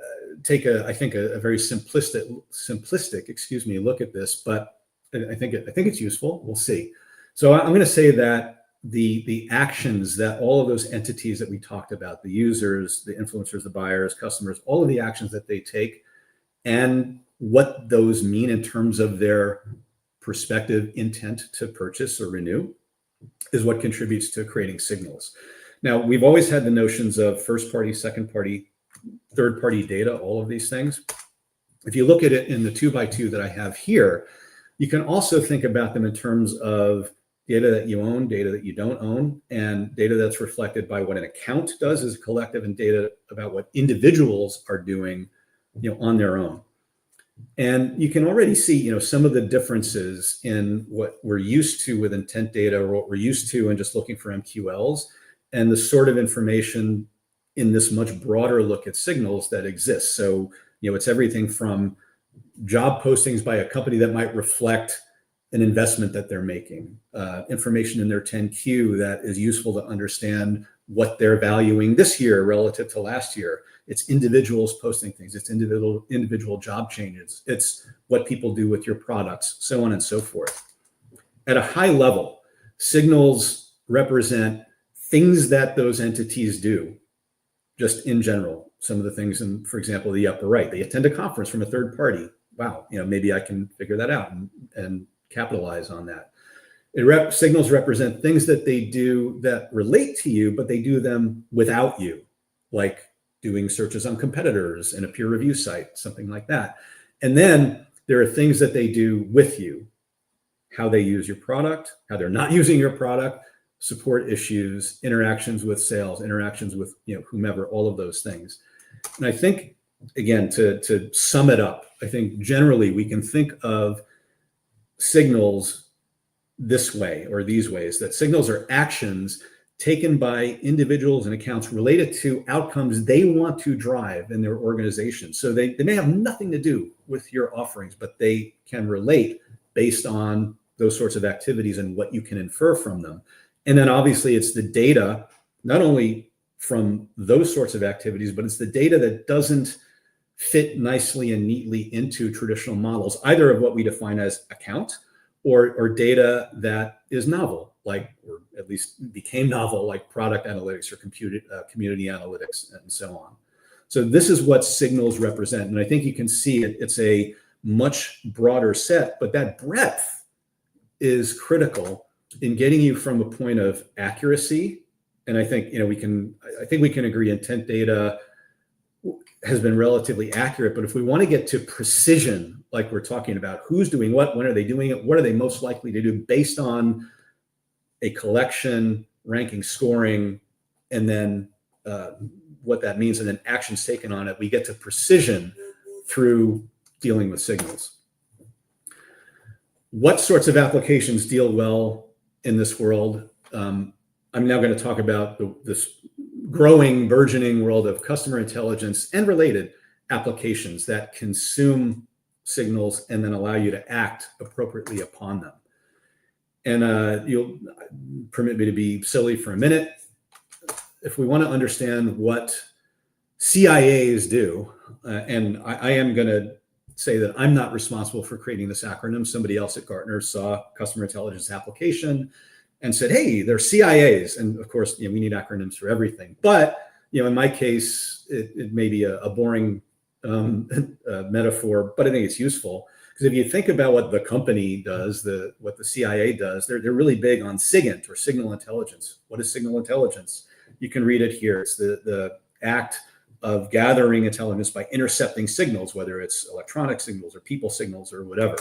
Speaker 3: take a very simplistic, look at this, but I think it's useful. We'll see. So I'm going to say that the actions that all of those entities that we talked about, the users, the influencers, the buyers, customers, all of the actions that they take and what those mean in terms of their prospective intent to purchase or renew is what contributes to creating signals. Now, we've always had the notions of first party, second party, third party data, all of these things. If you look at it in the 2x2 that I have here, you can also think about them in terms of data that you own, data that you don't own, and data that's reflected by what an account does as a collective, and data about what individuals are doing, on their own. And you can already see, some of the differences in what we're used to with intent data or what we're used to in just looking for MQLs and the sort of information in this much broader look at signals that exists. So, it's everything from job postings by a company that might reflect an investment that they're making, information in their 10Q that is useful to understand what they're valuing this year relative to last year. It's individuals posting things, it's individual job changes, it's what people do with your products, so on and so forth. At a high level, signals represent things that those entities do, just in general. Some of the things in, for example, the upper right, they attend a conference from a third party. Wow, maybe I can figure that out and capitalize on that. Signals represent things that they do that relate to you, but they do them without you, like doing searches on competitors in a peer review site, something like that. And then there are things that they do with you, how they use your product, how they're not using your product, support issues, interactions with sales, interactions with whomever, all of those things. And I think, again, to sum it up, I think generally we can think of signals this way or these ways, that signals are actions taken by individuals and accounts related to outcomes they want to drive in their organization. So they may have nothing to do with your offerings, but they can relate based on those sorts of activities and what you can infer from them. And then obviously it's the data, not only from those sorts of activities, but it's the data that doesn't fit nicely and neatly into traditional models, either of what we define as account or data that is novel, like, or at least became novel, like product analytics or community analytics and so on. So this is what signals represent. And I think you can see it's a much broader set, but that breadth is critical in getting you from a point of accuracy. And I think, we can agree intent data has been relatively accurate, but if we want to get to precision, like we're talking about, who's doing what, when are they doing it, what are they most likely to do based on a collection, ranking, scoring, and then what that means, and then actions taken on it, we get to precision through dealing with signals. What sorts of applications deal well in this world? I'm now going to talk about this growing, burgeoning world of customer intelligence and related applications that consume signals and then allow you to act appropriately upon them. And you'll permit me to be silly for a minute. If we want to understand what CIAs do, and I am going to say that I'm not responsible for creating this acronym. Somebody else at Gartner saw customer intelligence application and said, hey, they're CIAs. And of course, we need acronyms for everything. But, in my case, it may be a boring metaphor, but I think it's useful. Because if you think about what the company does, what the CIA does, they're really big on SIGINT, or signal intelligence. What is signal intelligence? You can read it here. It's the act of gathering intelligence by intercepting signals, whether it's electronic signals or people signals or whatever.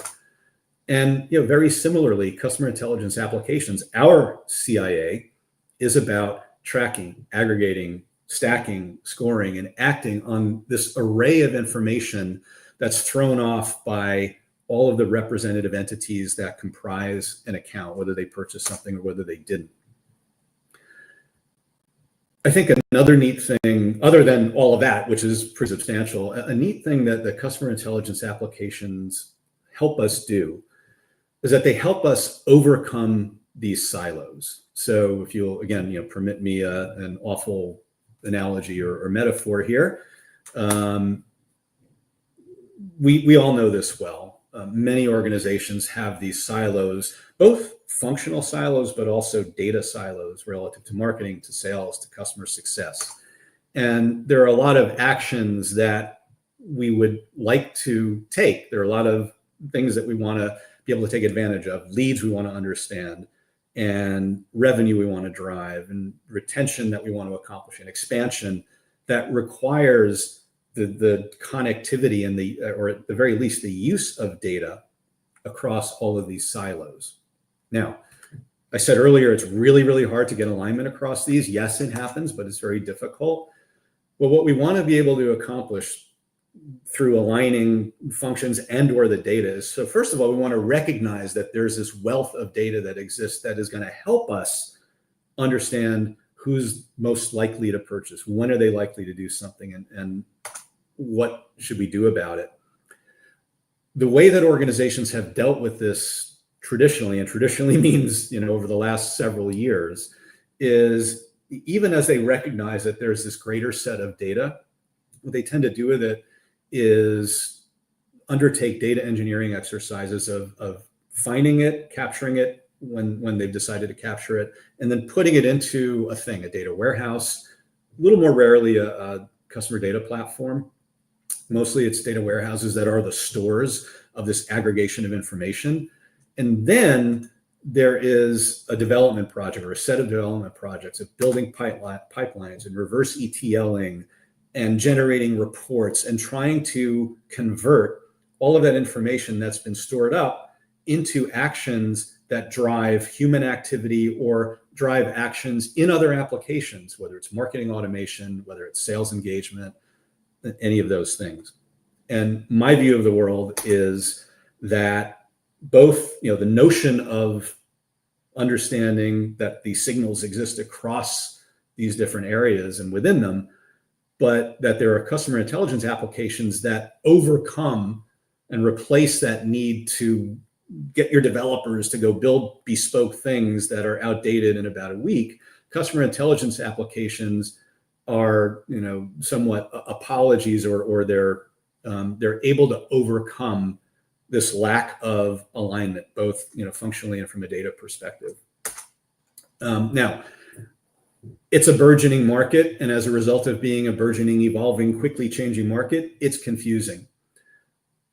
Speaker 3: And very similarly, customer intelligence applications, our CIA is about tracking, aggregating, stacking, scoring, and acting on this array of information that's thrown off by all of the representative entities that comprise an account, whether they purchased something or whether they didn't. I think another neat thing, other than all of that, which is pretty substantial, a neat thing that the customer intelligence applications help us do is that they help us overcome these silos. So if you'll, again, permit me an awful analogy or metaphor here, we all know this well. Many organizations have these silos, both functional silos, but also data silos relative to marketing, to sales, to customer success. And there are a lot of actions that we would like to take. There are a lot of things that we want to be able to take advantage of, leads we want to understand, and revenue we want to drive, and retention that we want to accomplish, and expansion that requires the connectivity and or at the very least, the use of data across all of these silos. Now, I said earlier, it's really, really hard to get alignment across these. Yes, it happens, but it's very difficult. Well, what we want to be able to accomplish through aligning functions and or the data is, so first of all, we want to recognize that there's this wealth of data that exists that is going to help us understand who's most likely to purchase, when are they likely to do something, and what should we do about it. The way that organizations have dealt with this traditionally, and traditionally means, over the last several years, is even as they recognize that there's this greater set of data, what they tend to do with it is undertake data engineering exercises of finding it, capturing it when they've decided to capture it, and then putting it into a data warehouse, a little more rarely a customer data platform. Mostly it's data warehouses that are the stores of this aggregation of information. And then there is a development project or a set of development projects of building pipelines and reverse ETLing and generating reports and trying to convert all of that information that's been stored up into actions that drive human activity or drive actions in other applications, whether it's marketing automation, whether it's sales engagement, any of those things. And my view of the world is that both, the notion of understanding that these signals exist across these different areas and within them, but that there are customer intelligence applications that overcome and replace that need to get your developers to go build bespoke things that are outdated in about a week. Customer intelligence applications are, somewhat apologies, or they're able to overcome this lack of alignment, both, functionally and from a data perspective. Now, it's a burgeoning market, and as a result of being a burgeoning, evolving, quickly changing market, it's confusing.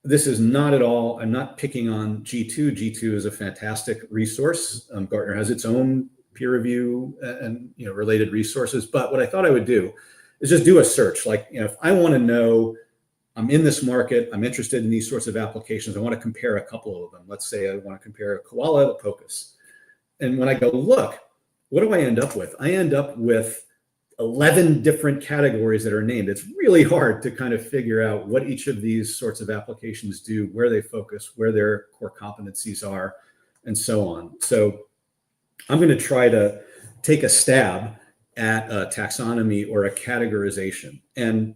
Speaker 3: This is not at all, I'm not picking on G2. G2 is a fantastic resource. Gartner has its own peer review and related resources. But what I thought I would do is just do a search. Like, if I want to know, I'm in this market, I'm interested in these sorts of applications, I want to compare a couple of them. Let's say I want to compare Koala to POCUS. And when I go look, what do I end up with? I end up with 11 different categories that are named. It's really hard to kind of figure out what each of these sorts of applications do, where they focus, where their core competencies are, and so on. So I'm going to try to take a stab at a taxonomy or a categorization. And,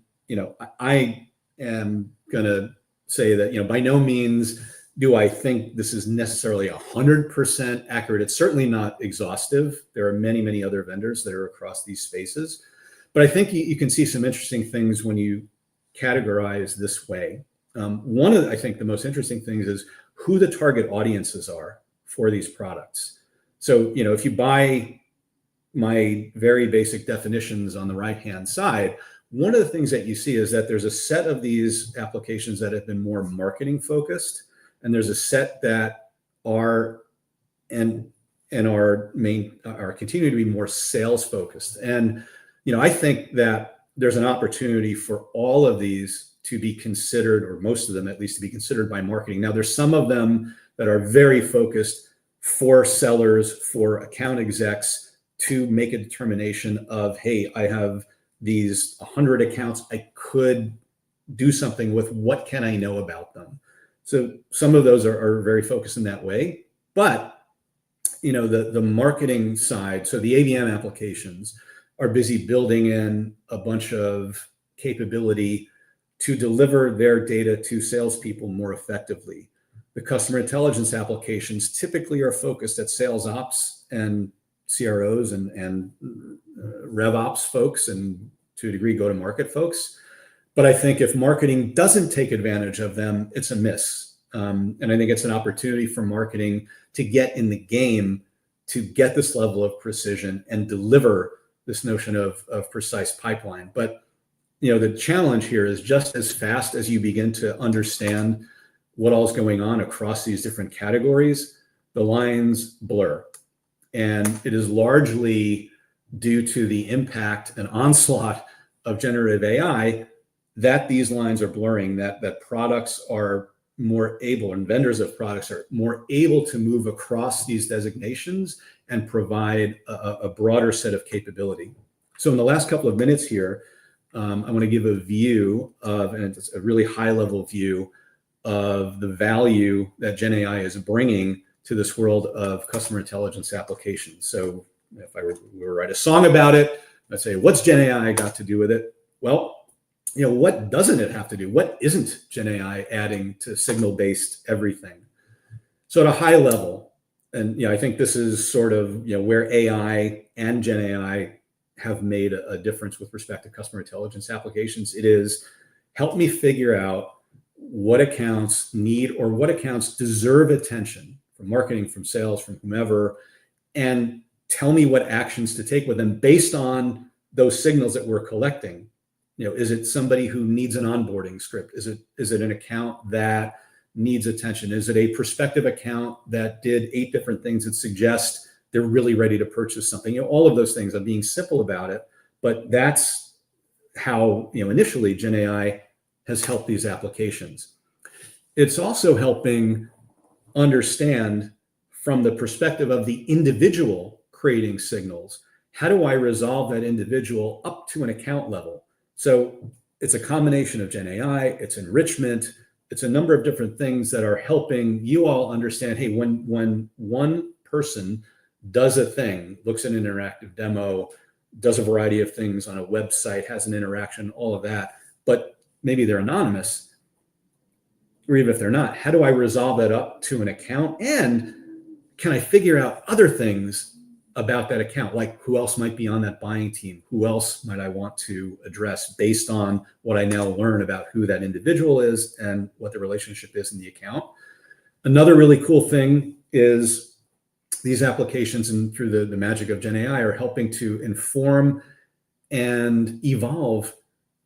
Speaker 3: I am going to say that, by no means do I think this is necessarily 100% accurate. It's certainly not exhaustive. There are many, many other vendors that are across these spaces. But I think you can see some interesting things when you categorize this way. One of, I think, the most interesting things is who the target audiences are for these products. So, if you buy my very basic definitions on the right-hand side, one of the things that you see is that there's a set of these applications that have been more marketing focused, and there's a set that are and are continuing to be more sales focused. And I think that there's an opportunity for all of these to be considered, or most of them at least, to be considered by marketing. Now, there's some of them that are very focused for sellers, for account execs to make a determination of, hey, I have these 100 accounts, I could do something with. What can I know about them? So some of those are very focused in that way. But, the marketing side, so the ABM applications are busy building in a bunch of capability to deliver their data to salespeople more effectively. The customer intelligence applications typically are focused at sales ops and CROs and rev ops folks, and to a degree go-to-market folks. But I think if marketing doesn't take advantage of them, it's a miss. And I think it's an opportunity for marketing to get in the game, to get this level of precision and deliver this notion of precise pipeline. But the challenge here is, just as fast as you begin to understand what all's going on across these different categories, the lines blur. And it is largely due to the impact and onslaught of generative AI that these lines are blurring, that products are more able, and vendors of products are more able to move across these designations and provide a broader set of capability. So in the last couple of minutes here, I want to give a view of, and it's a really high level view of the value that Gen AI is bringing to this world of customer intelligence applications. So if I were to write a song about it, I'd say, what's Gen AI got to do with it? Well, what doesn't it have to do? What isn't Gen AI adding to signal-based everything? So at a high level, and I think this is sort of where AI and Gen AI have made a difference with respect to customer intelligence applications. It is help me figure out what accounts need or what accounts deserve attention from marketing, from sales, from whomever, and tell me what actions to take with them based on those signals that we're collecting. Is it somebody who needs an onboarding script? Is it an account that needs attention? Is it a prospective account that did 8 different things that suggest they're really ready to purchase something? All of those things. I'm being simple about it, but that's how initially Gen AI has helped these applications. It's also helping understand from the perspective of the individual creating signals, how do I resolve that individual up to an account level? So it's a combination of Gen AI, it's enrichment, it's a number of different things that are helping you all understand, hey, when one person does a thing, looks at an interactive demo, does a variety of things on a website, has an interaction, all of that, but maybe they're anonymous, or even if they're not, how do I resolve that up to an account? And can I figure out other things about that account, like who else might be on that buying team? Who else might I want to address based on what I now learn about who that individual is and what the relationship is in the account? Another really cool thing is these applications, and through the magic of Gen AI, are helping to inform and evolve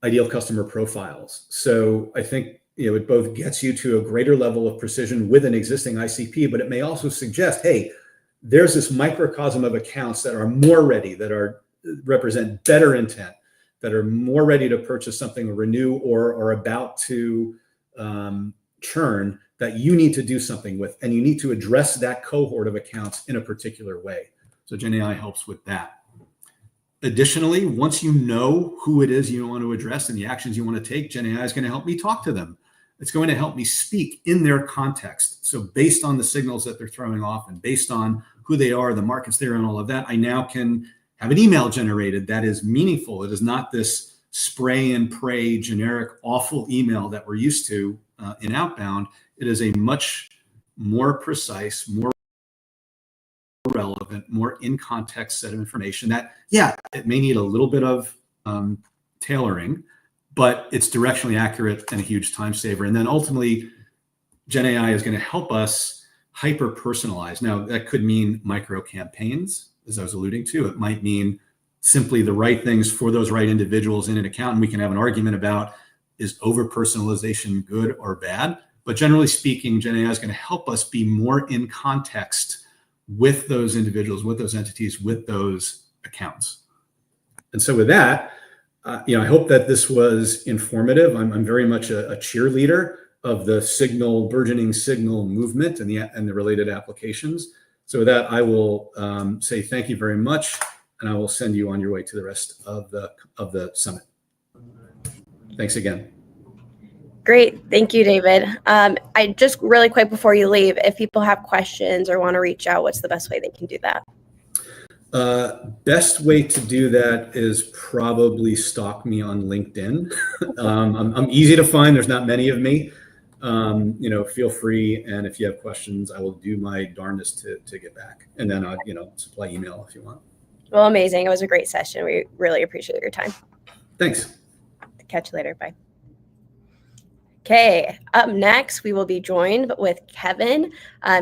Speaker 3: ideal customer profiles. So I think it both gets you to a greater level of precision with an existing ICP, but it may also suggest, hey, there's this microcosm of accounts that are more ready, that represent better intent, that are more ready to purchase something, renew, or are about to churn, that you need to do something with, and you need to address that cohort of accounts in a particular way. So Gen AI helps with that. Additionally, once you know who it is you want to address and the actions you want to take, Gen AI is going to help me talk to them. It's going to help me speak in their context. So based on the signals that they're throwing off and based on who they are, the markets they're in, all of that, I now can have an email generated that is meaningful. It is not this spray and pray generic awful email that we're used to in outbound. It is a much more precise, more relevant, more in context set of information that, it may need a little bit of tailoring, but it's directionally accurate and a huge time saver. And then ultimately, Gen AI is going to help us hyper personalize. Now, that could mean micro campaigns, as I was alluding to. It might mean simply the right things for those right individuals in an account. And we can have an argument about, is over personalization good or bad? But generally speaking, Gen AI is going to help us be more in context with those individuals, with those entities, with those accounts. And so with that, I hope that this was informative. I'm very much a cheerleader of the burgeoning signal movement and the related applications. So with that, I will say thank you very much, and I will send you on your way to the rest of the summit. Thanks again.
Speaker 1: Great. Thank you, David. I just really quick before you leave, if people have questions or want to reach out, what's the best way they can do that?
Speaker 3: Best way to do that is probably stalk me on LinkedIn. I'm easy to find. There's not many of me. Feel free. And if you have questions, I will do my darndest to get back. And then I'll supply email if you want.
Speaker 1: Well, amazing. It was a great session. We really appreciate your time.
Speaker 3: Thanks.
Speaker 1: Catch you later. Bye. Okay, up next, we will be joined with Kevin.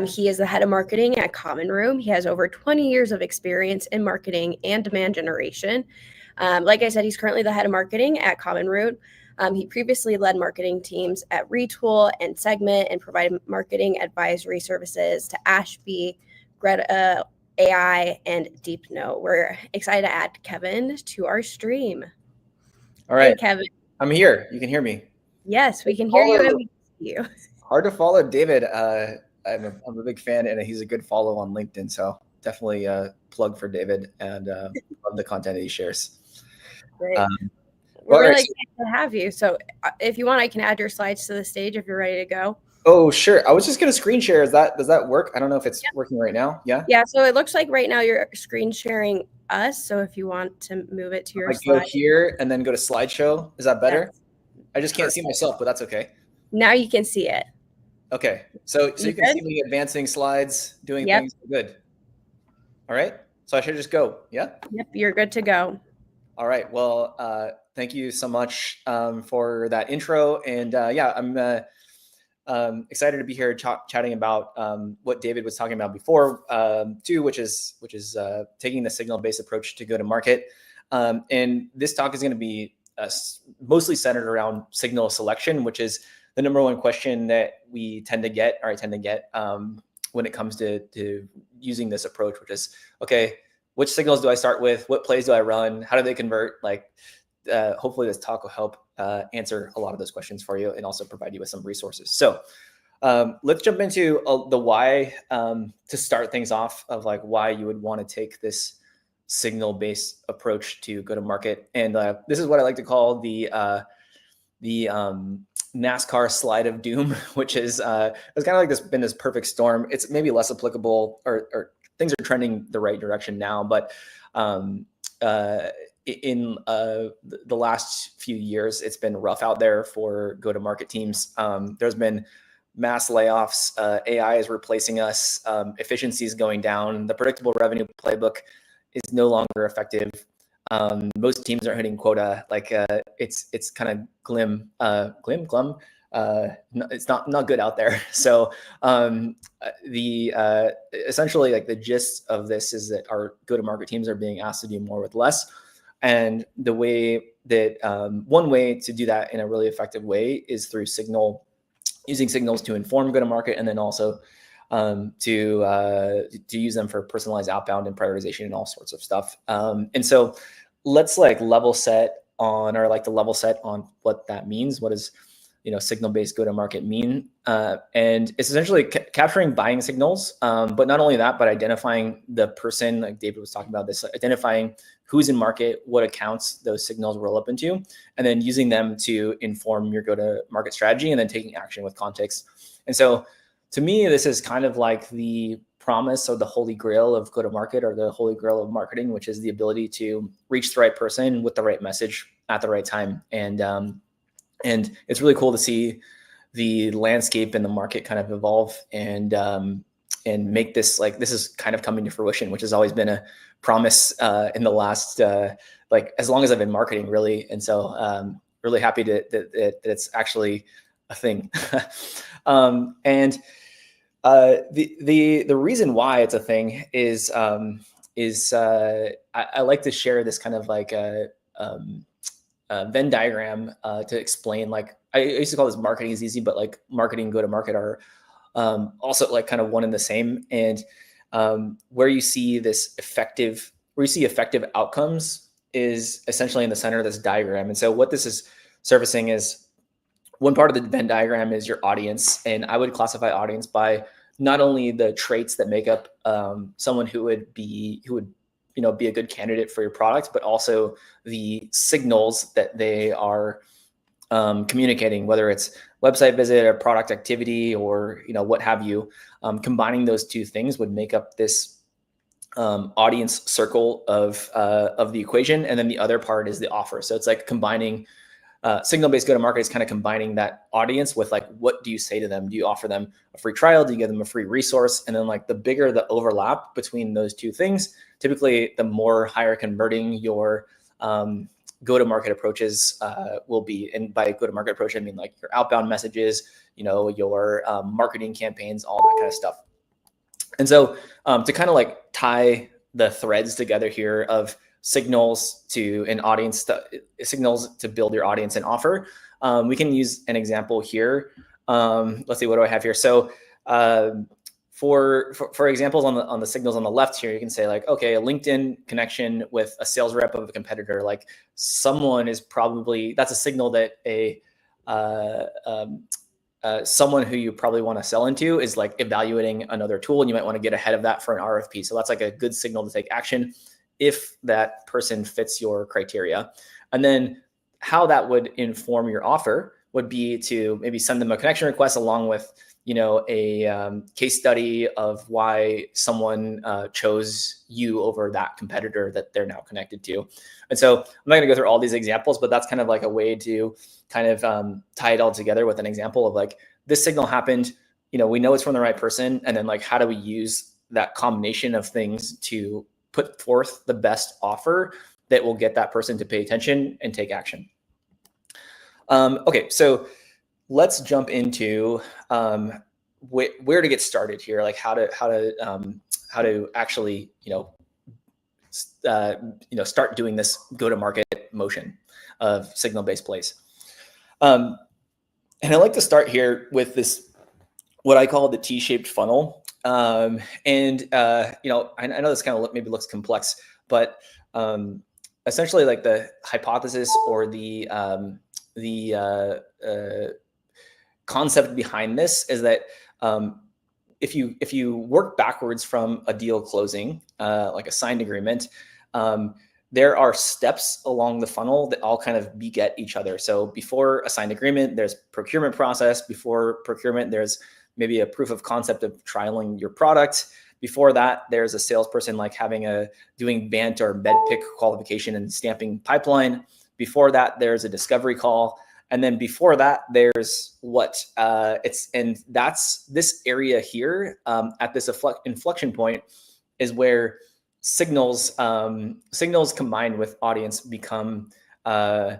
Speaker 1: He is the head of marketing at Common Room. He has over 20 years of experience in marketing and demand generation. Like I said, he's currently the head of marketing at Common Room. He previously led marketing teams at Retool and Segment and provided marketing advisory services to Ashby, Greta AI, and DeepNote. We're excited to add Kevin to our stream.
Speaker 4: All right,
Speaker 1: hey, Kevin.
Speaker 4: I'm here. You can hear me.
Speaker 1: Yes, we can hear you and we can see you.
Speaker 4: Hard to follow David. I'm a big fan, and he's a good follow on LinkedIn. So definitely plug for David, and love the content that he shares.
Speaker 1: Great. We're really excited to have you. So if you want, I can add your slides to the stage if you're ready to go.
Speaker 4: Oh, sure. I was just going to screen share. Does that work? I don't know if it's working right now. Yeah.
Speaker 1: Yeah. So it looks like right now you're screen sharing us. So if you want to move it to your slide.
Speaker 4: Go here and then go to slideshow. Is that better? Yes. I just can't see myself, but that's okay.
Speaker 1: Now you can see it.
Speaker 4: Okay. So you
Speaker 1: You
Speaker 4: can see
Speaker 1: good?
Speaker 4: me advancing slides, doing
Speaker 1: Yep.
Speaker 4: things. Good. All right. So I should just go. Yeah.
Speaker 1: Yep, you're good to go.
Speaker 4: All right. Well, thank you so much for that intro. And yeah, I'm excited to be here chatting about what David was talking about before, too, which is taking the signal-based approach to go to market. And this talk is going to be mostly centered around signal selection, which is the number one question that I tend to get when it comes to using this approach, which is, okay, which signals do I start with? What plays do I run? How do they convert? Hopefully this talk will help answer a lot of those questions for you and also provide you with some resources. So let's jump into the why to start things off of why you would want to take this signal-based approach to go to market. And this is what I like to call the NASCAR slide of doom, which is it's kind of like been this perfect storm. It's maybe less applicable or things are trending the right direction now, but in the last few years, it's been rough out there for go-to-market teams. There's been mass layoffs. AI is replacing us. Efficiency is going down. The predictable revenue playbook is no longer effective. Most teams aren't hitting quota. It's kind of glum. It's not good out there. So essentially the gist of this is that our go-to-market teams are being asked to do more with less. And the way that one way to do that in a really effective way is through using signals to inform go-to-market, and then also to use them for personalized outbound and prioritization and all sorts of stuff. And so let's level set on what that means. What does signal-based go-to-market mean? And it's essentially capturing buying signals, but not only that, but identifying the person, like David was talking about this, identifying who's in market, what accounts those signals roll up into, and then using them to inform your go-to-market strategy, and then taking action with context. And so to me, this is kind of like the promise of the holy grail of go-to-market, or the holy grail of marketing, which is the ability to reach the right person with the right message at the right time. And it's really cool to see the landscape and the market kind of evolve and make this this is kind of coming to fruition, which has always been a promise in the last as long as I've been marketing, really. And so really happy that it's actually a thing. And the reason why it's a thing is I like to share this kind of Venn diagram to explain. I used to call this marketing is easy, but marketing and go to market are also kind of one and the same. And where you see effective outcomes is essentially in the center of this diagram. And so what this is surfacing is, one part of the Venn diagram is your audience. And I would classify audience by not only the traits that make up someone who would be a good candidate for your product, but also the signals that they are communicating, whether it's website visit or product activity or what have you. Combining those two things would make up this audience circle of the equation. And then the other part is the offer. So it's combining signal-based go-to-market is kind of combining that audience with what do you say to them? Do you offer them a free trial? Do you give them a free resource? And then the bigger the overlap between those two things, typically the more higher converting your go-to-market approaches will be. And by go-to-market approach, I mean your outbound messages, your marketing campaigns, all that kind of stuff. And so to kind of tie the threads together here of signals to an audience, signals to build your audience and offer, we can use an example here. Let's see, what do I have here? So for examples on the signals on the left here, you can say okay, a LinkedIn connection with a sales rep of a competitor, someone is probably, that's a signal that someone who you probably want to sell into is evaluating another tool, and you might want to get ahead of that for an RFP. So that's a good signal to take action if that person fits your criteria. And then how that would inform your offer would be to maybe send them a connection request along with a case study of why someone chose you over that competitor that they're now connected to. And so I'm not going to go through all these examples, but that's kind of a way to kind of tie it all together with an example of this signal happened. we know it's from the right person, and then like how do we use that combination of things to put forth the best offer that will get that person to pay attention and take action. Okay, so let's jump into where to get started here, like how to actually start doing this go-to-market motion of signal-based plays. And I like to start here with this, what I call the T-shaped funnel. I know this kind of maybe looks complex, but essentially like the hypothesis or the concept behind this is that if you work backwards from a deal closing, like a signed agreement, there are steps along the funnel that all kind of beget each other. So before a signed agreement, there's procurement process. Before procurement, there's maybe a proof of concept of trialing your product. Before that, there's a salesperson like doing BANT or BEDPIC qualification and stamping pipeline. Before that, there's a discovery call. And then before that, there's that's this area here at this inflection point is where signals combined with audience become a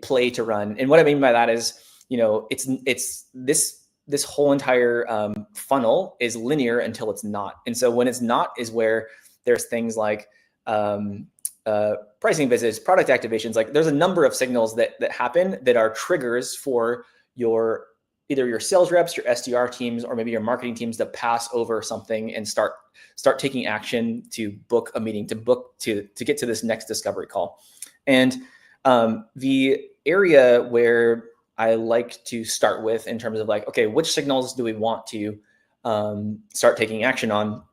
Speaker 4: play to run. And what I mean by that is, it's this whole entire funnel is linear until it's not. And so when it's not is where there's things like pricing visits, product activations. Like there's a number of signals that happen that are triggers for either your sales reps, your SDR teams, or maybe your marketing teams to pass over something and start taking action to book a meeting, to get to this next discovery call. And the area where I like to start with in terms of like, okay, which signals do we want to start taking action on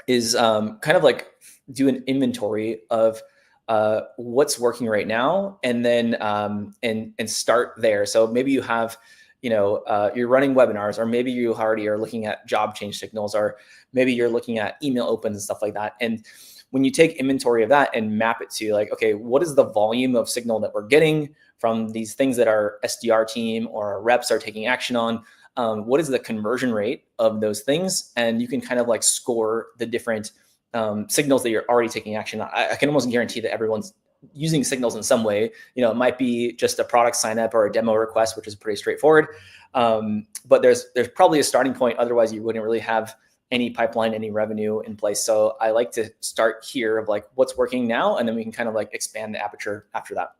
Speaker 4: is kind of like do an inventory of what's working right now, and then and start there. So maybe you have, you're running webinars, or maybe you already are looking at job change signals, or maybe you're looking at email opens and stuff like that. And when you take inventory of that and map it to like, okay, what is the volume of signal that we're getting from these things that our SDR team or our reps are taking action on? What is the conversion rate of those things? And you can kind of like score the different signals that you're already taking action on. I can almost guarantee that everyone's using signals in some way. It might be just a product sign up or a demo request, which is pretty straightforward. But there's probably a starting point. Otherwise, you wouldn't really have any pipeline, any revenue in place. So I like to start here of like what's working now, and then we can kind of like expand the aperture after that.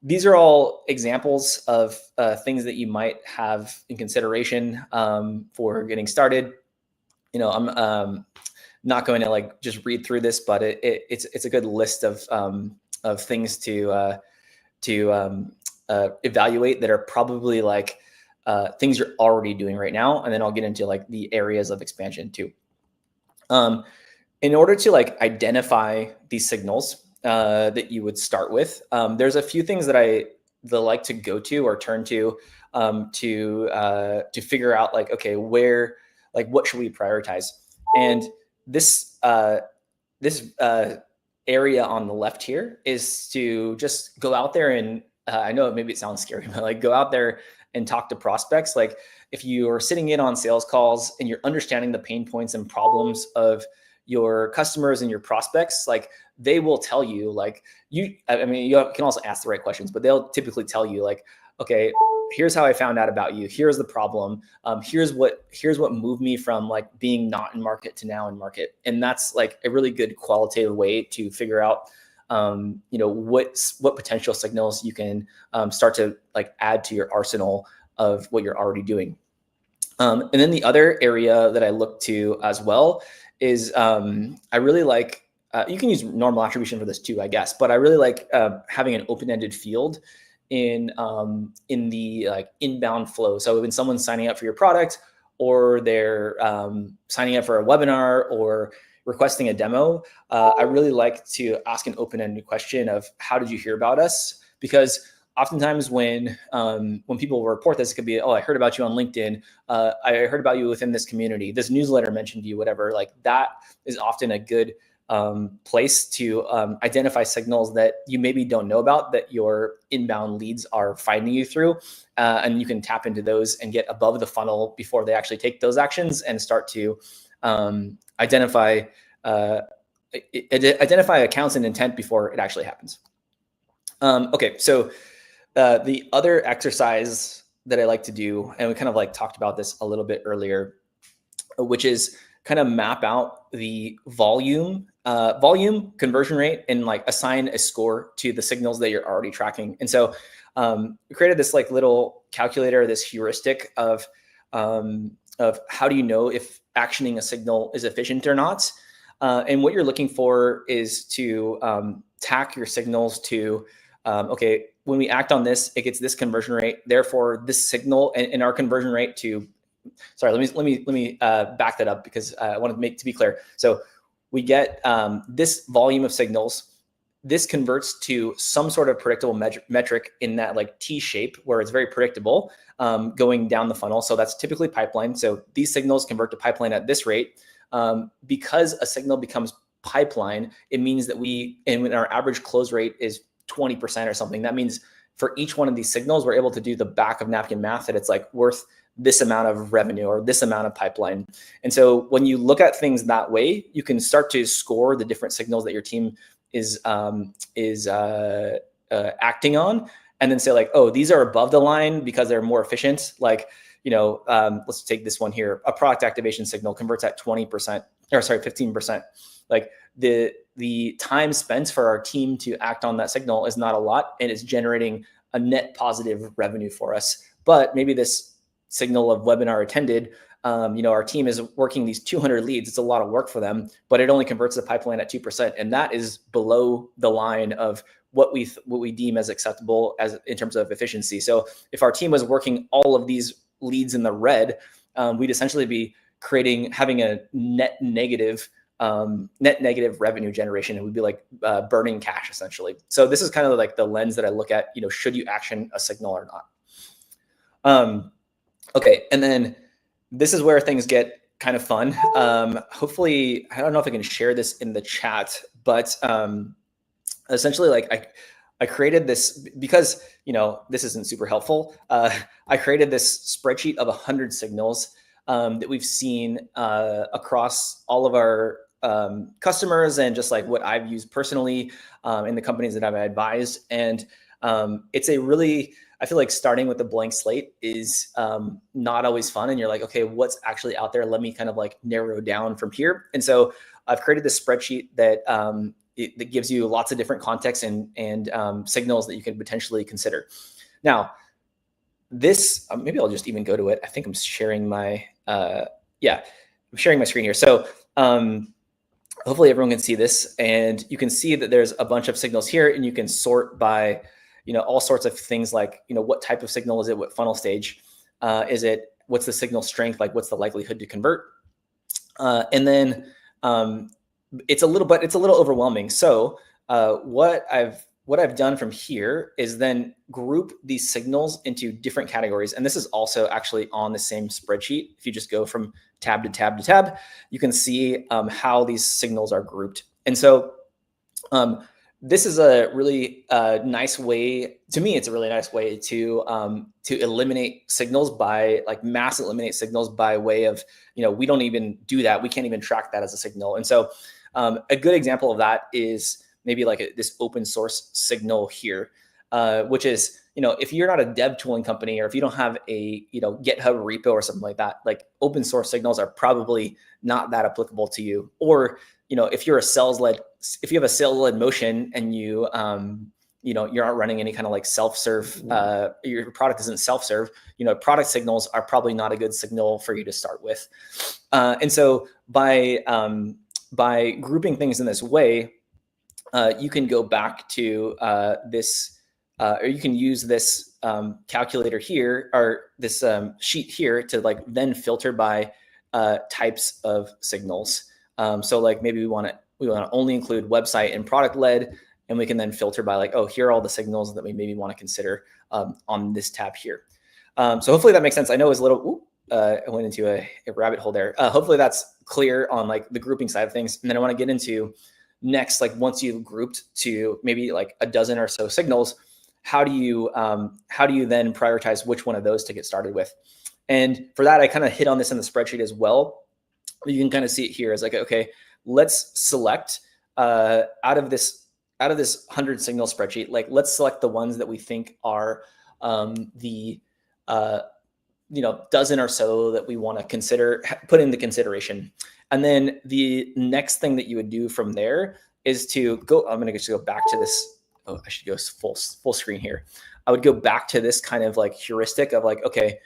Speaker 4: These are all examples of things that you might have in consideration for getting started. I'm not going to like just read through this, but it's a good list of things to evaluate that are probably like things you're already doing right now. And then I'll get into like the areas of expansion too. In order to like identify these signals that you would start with, there's a few things that I like to go to or turn to figure out like, okay, what should we prioritize? And this area on the left here is to just go out there and I know maybe it sounds scary, but like go out there and talk to prospects. Like if you are sitting in on sales calls and you're understanding the pain points and problems of your customers and your prospects, like they will tell you like you can also ask the right questions, but they'll typically tell you like, okay, here's how I found out about you. Here's the problem. Here's what moved me from like being not in market to now in market. And that's like a really good qualitative way to figure out, what potential signals you can start to like add to your arsenal of what you're already doing. And then the other area that I look to as well is I really like, you can use normal attribution for this too, I guess, but I really like having an open-ended field in the like inbound flow. So when someone's signing up for your product, or they're signing up for a webinar or requesting a demo, I really like to ask an open-ended question of how did you hear about us? Because oftentimes when people report this, it could be, oh, I heard about you on LinkedIn. I heard about you within this community. This newsletter mentioned you, whatever. Like that is often a good place to identify signals that you maybe don't know about that your inbound leads are finding you through. And you can tap into those and get above the funnel before they actually take those actions and start to identify accounts and intent before it actually happens. Okay, so the other exercise that I like to do, and we kind of like talked about this a little bit earlier, which is kind of map out the volume conversion rate and like assign a score to the signals that you're already tracking. And so we created this like little calculator, this heuristic of how do you know if actioning a signal is efficient or not. And what you're looking for is to tack your signals to, okay, when we act on this, it gets this conversion rate. Therefore, this signal and our conversion rate to, sorry, let me back that up because I want to be clear. So we get this volume of signals. This converts to some sort of predictable metric in that like T shape where it's very predictable going down the funnel. So that's typically pipeline. So these signals convert to pipeline at this rate. Because a signal becomes pipeline, it means that when our average close rate is 20% or something, that means for each one of these signals, we're able to do the back of napkin math that it's like worth this amount of revenue or this amount of pipeline. And so when you look at things that way, you can start to score the different signals that your team is acting on, and then say like, oh, these are above the line because they're more efficient. Like, let's take this one here. A product activation signal converts at 15%. Like the time spent for our team to act on that signal is not a lot, and it's generating a net positive revenue for us. But maybe this signal of webinar attended, our team is working these 200 leads. It's a lot of work for them, but it only converts the pipeline at 2%. And that is below the line of what we deem as acceptable as in terms of efficiency. So if our team was working all of these leads in the red, we'd essentially be having a net negative revenue generation, and we'd be like burning cash essentially. So this is kind of like the lens that I look at, should you action a signal or not? Okay. And then this is where things get kind of fun. Hopefully, I don't know if I can share this in the chat, but essentially like I created this because, this isn't super helpful. I created this spreadsheet of 100 signals that we've seen across all of our customers and just like what I've used personally in the companies that I've advised. And it's I feel like starting with a blank slate is not always fun. And you're like, okay, what's actually out there? Let me kind of like narrow down from here. And so I've created this spreadsheet that that gives you lots of different contexts and signals that you can potentially consider. Now, this, maybe I'll just even go to it. I think I'm sharing my, I'm sharing my screen here. So hopefully everyone can see this, and you can see that there's a bunch of signals here, and you can sort by, all sorts of things like, what type of signal is it? What funnel stage is it? What's the signal strength? Like, what's the likelihood to convert? And then it's a little overwhelming. So what I've done from here is then group these signals into different categories. And this is also actually on the same spreadsheet. If you just go from tab to tab to tab, you can see how these signals are grouped. And so this is a really nice way, to me, it's a really nice way to eliminate signals mass eliminate signals by way of, we don't even do that. We can't even track that as a signal. And so a good example of that is maybe like this open source signal here, which is, if you're not a dev tooling company, or if you don't have a, GitHub repo or something like that, like open source signals are probably not that applicable to you. Or, if you're if you have a sales-led motion and you're not running any kind of like self-serve, your product isn't self-serve, product signals are probably not a good signal for you to start with. And so by grouping things in this way, you can go back to this, or you can use this calculator here, or this sheet here to like then filter by types of signals. So like maybe we want to only include website and product led, and we can then filter by like, oh, here are all the signals that we maybe want to consider on this tab here. So hopefully that makes sense. I know it's a little, I went into a rabbit hole there. Hopefully that's clear on like the grouping side of things. And then I want to get into next, like once you've grouped to maybe like a dozen or so signals, how do you then prioritize which one of those to get started with? And for that, I kind of hit on this in the spreadsheet as well. You can kind of see it here as like, okay, let's select out of this 100 signal spreadsheet, like let's select the ones that we think are the dozen or so that we want to put into consideration. And then the next thing that you would do from there is to go, I'm going to just go back to this. Oh, I should go full screen here. I would go back to this kind of like heuristic of like, okay,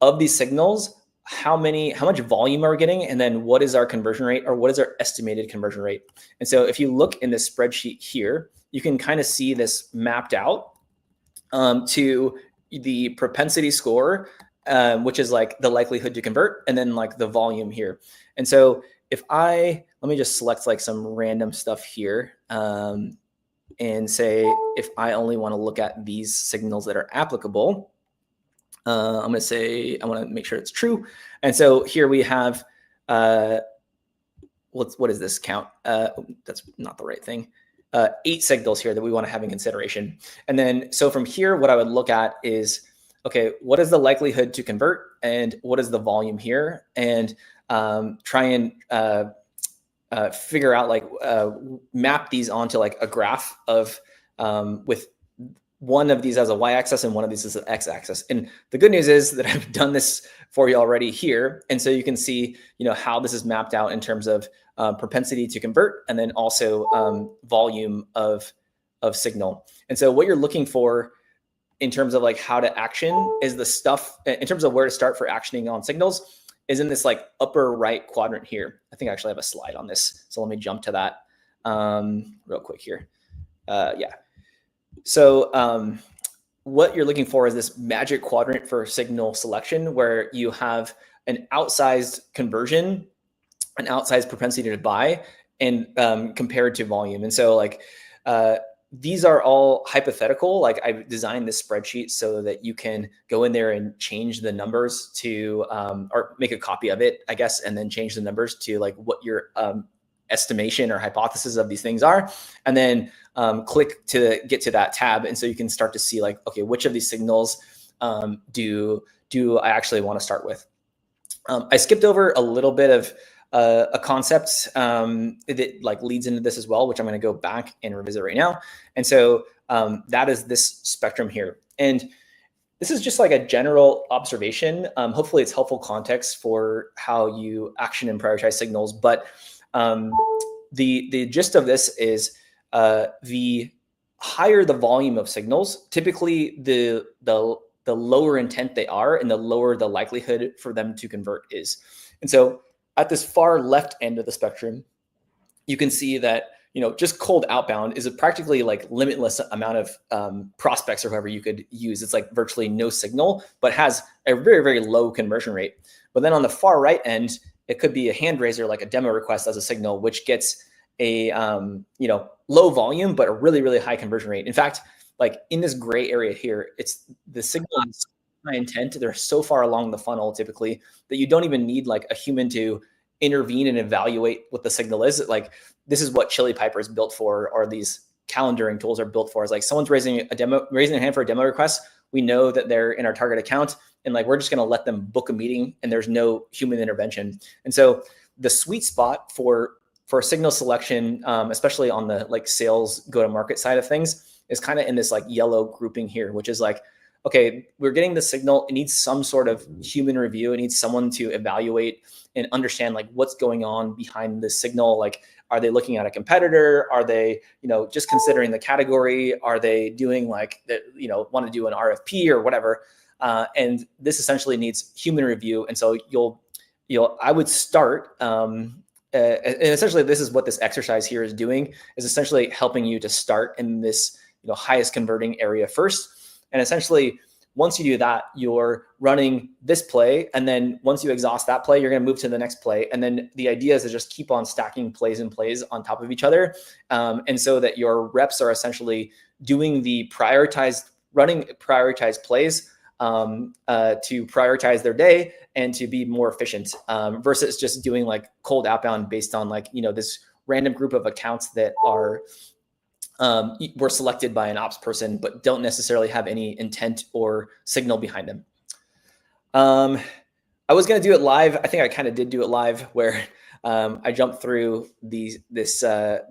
Speaker 4: of these signals, how much volume are we getting? And then what is our conversion rate, or what is our estimated conversion rate? And so if you look in this spreadsheet here, you can kind of see this mapped out to the propensity score, which is like the likelihood to convert, and then like the volume here. And so let me just select like some random stuff here and say, if I only want to look at these signals that are applicable, I'm going to say, I want to make sure it's true. And so here we have, what is this count? That's not the right thing. 8 signals here that we want to have in consideration. And then, so from here, what I would look at is, okay, what is the likelihood to convert, and what is the volume here? And try and figure out like, map these onto like a graph of, with one of these as a y-axis and one of these as an x-axis. And the good news is that I've done this for you already here. And so you can see, how this is mapped out in terms of propensity to convert, and then also volume of signal. And so what you're looking for in terms of like how to action is the stuff, in terms of where to start for actioning on signals, is in this like upper right quadrant here. I think I actually have a slide on this. So let me jump to that real quick here. Yeah. So what you're looking for is this magic quadrant for signal selection, where you have an outsized conversion, an outsized propensity to buy, and compared to volume. And so like these are all hypothetical. Like I designed this spreadsheet so that you can go in there and change the numbers to, or make a copy of it, I guess, and then change the numbers to like what your estimation or hypothesis of these things are, and then click to get to that tab. And so you can start to see like, okay, which of these signals do I actually want to start with? I skipped over a little bit of a concept that like leads into this as well, which I'm going to go back and revisit right now. And so that is this spectrum here. And this is just like a general observation. Hopefully it's helpful context for how you action and prioritize signals. But the gist of this is the higher the volume of signals, typically the lower intent they are, and the lower the likelihood for them to convert is. And so at this far left end of the spectrum, you can see that, just cold outbound is a practically like limitless amount of prospects or whoever you could use. It's like virtually no signal, but has a very, very low conversion rate. But then on the far right end, it could be a hand raiser, like a demo request as a signal, which gets a low volume, but a really, really high conversion rate. In fact, like in this gray area here, it's the signal is high intent. They're so far along the funnel typically that you don't even need like a human to intervene and evaluate what the signal is. Like this is what Chili Piper is built for, or these calendaring tools are built for. Is like someone's raising a hand for a demo request. We know that they're in our target account, and like we're just going to let them book a meeting, and there's no human intervention. And so the sweet spot for signal selection, especially on the like sales go-to-market side of things, is kind of in this like yellow grouping here, which is like, okay, we're getting the signal. It needs some sort of human review. It needs someone to evaluate and understand like what's going on behind the signal. Like, are they looking at a competitor? Are they, just considering the category? Are they doing like, want to do an RFP or whatever? And this essentially needs human review. And so I would start, and essentially this is what this exercise here is doing, is essentially helping you to start in this, highest converting area first. And essentially, once you do that, you're running this play. And then once you exhaust that play, you're going to move to the next play. And then the idea is to just keep on stacking plays and plays on top of each other. And so that your reps are essentially doing the prioritized plays to prioritize their day and to be more efficient, versus just doing like cold outbound based on like, this random group of accounts that are were selected by an ops person, but don't necessarily have any intent or signal behind them. I was going to do it live. I think I kind of did do it live where I jumped through the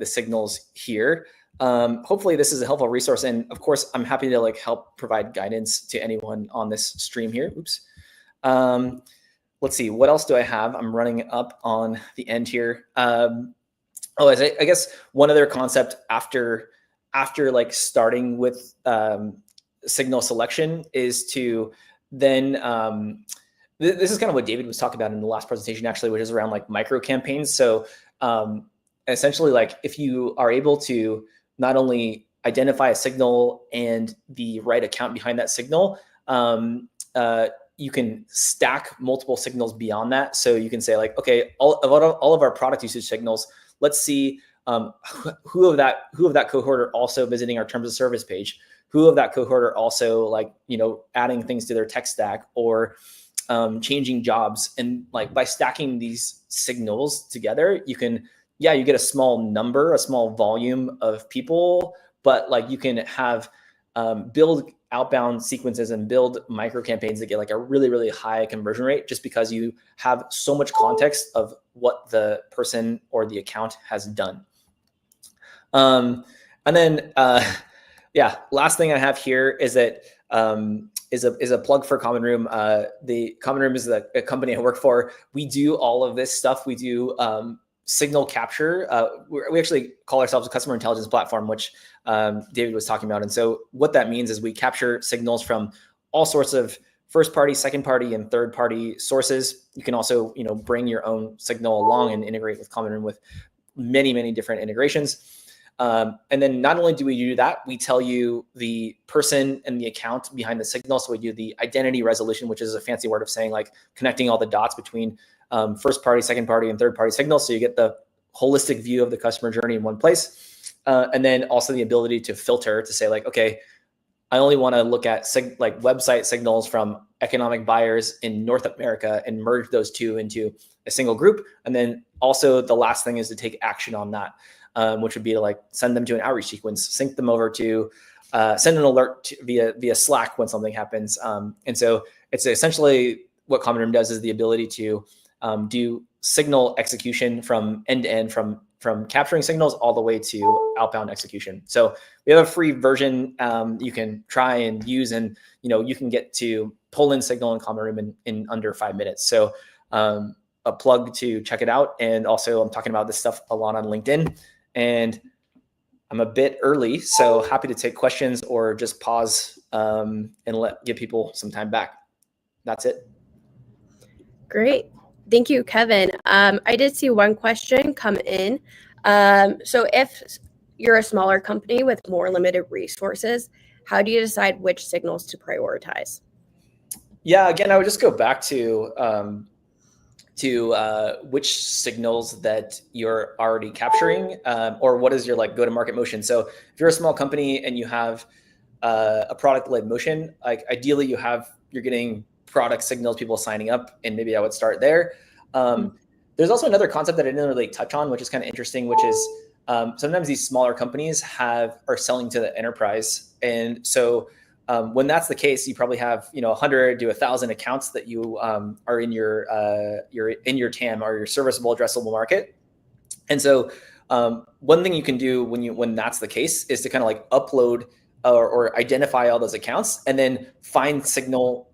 Speaker 4: signals here. Hopefully this is a helpful resource. And of course, I'm happy to like help provide guidance to anyone on this stream here. Oops. Let's see, what else do I have? I'm running up on the end here. I guess one other concept after like starting with signal selection is to then, this is kind of what David was talking about in the last presentation, actually, which is around like micro campaigns. So essentially, like if you are able to not only identify a signal and the right account behind that signal, you can stack multiple signals beyond that. So you can say like, okay, all of our product usage signals, let's see who of that cohort are also visiting our terms of service page, who of that cohort are also like, adding things to their tech stack or changing jobs. And like by stacking these signals together, you can, you get a small number, a small volume of people, but like you can have build outbound sequences and build micro campaigns that get like a really, really high conversion rate just because you have so much context of what the person or the account has done. And then, last thing I have here is that is a plug for Common Room. The Common Room is a company I work for. We do all of this stuff. We do signal capture. We actually call ourselves a customer intelligence platform, which David was talking about. And so what that means is we capture signals from all sorts of first party, second party, and third party sources. You can also, bring your own signal along and integrate with Common Room with many, many different integrations. And then not only do we do that, we tell you the person and the account behind the signal. So we do the identity resolution, which is a fancy word of saying like connecting all the dots between first party, second party, and third party signals. So you get the holistic view of the customer journey in one place. And then also the ability to filter to say like, okay, I only want to look at like website signals from economic buyers in North America and merge those two into a single group. And then also the last thing is to take action on that. Which would be to like send them to an outreach sequence, sync them over to send an alert via Slack when something happens. And so it's essentially what Common Room does is the ability to do signal execution from end to end, from capturing signals all the way to outbound execution. So we have a free version you can try and use, and you can get to pull in signal in Common Room in under 5 minutes. So a plug to check it out. And also I'm talking about this stuff a lot on LinkedIn. And I'm a bit early, so happy to take questions or just pause and give people some time back. That's it.
Speaker 1: Great. Thank you, Kevin. I did see one question come in. So if you're a smaller company with more limited resources, how do you decide which signals to prioritize?
Speaker 4: Yeah, again, I would just go back to which signals that you're already capturing, or what is your like go-to-market motion. So if you're a small company and you have a product-led motion, like ideally you're getting product signals, people signing up, and maybe I would start there. There's also another concept that I didn't really touch on, which is kind of interesting, which is sometimes these smaller companies are selling to the enterprise, and so when that's the case, you probably have 100 to 1,000 accounts that you are in your TAM or your serviceable addressable market. And so one thing you can do when that's the case is to kind of like upload or identify all those accounts, and then find signal,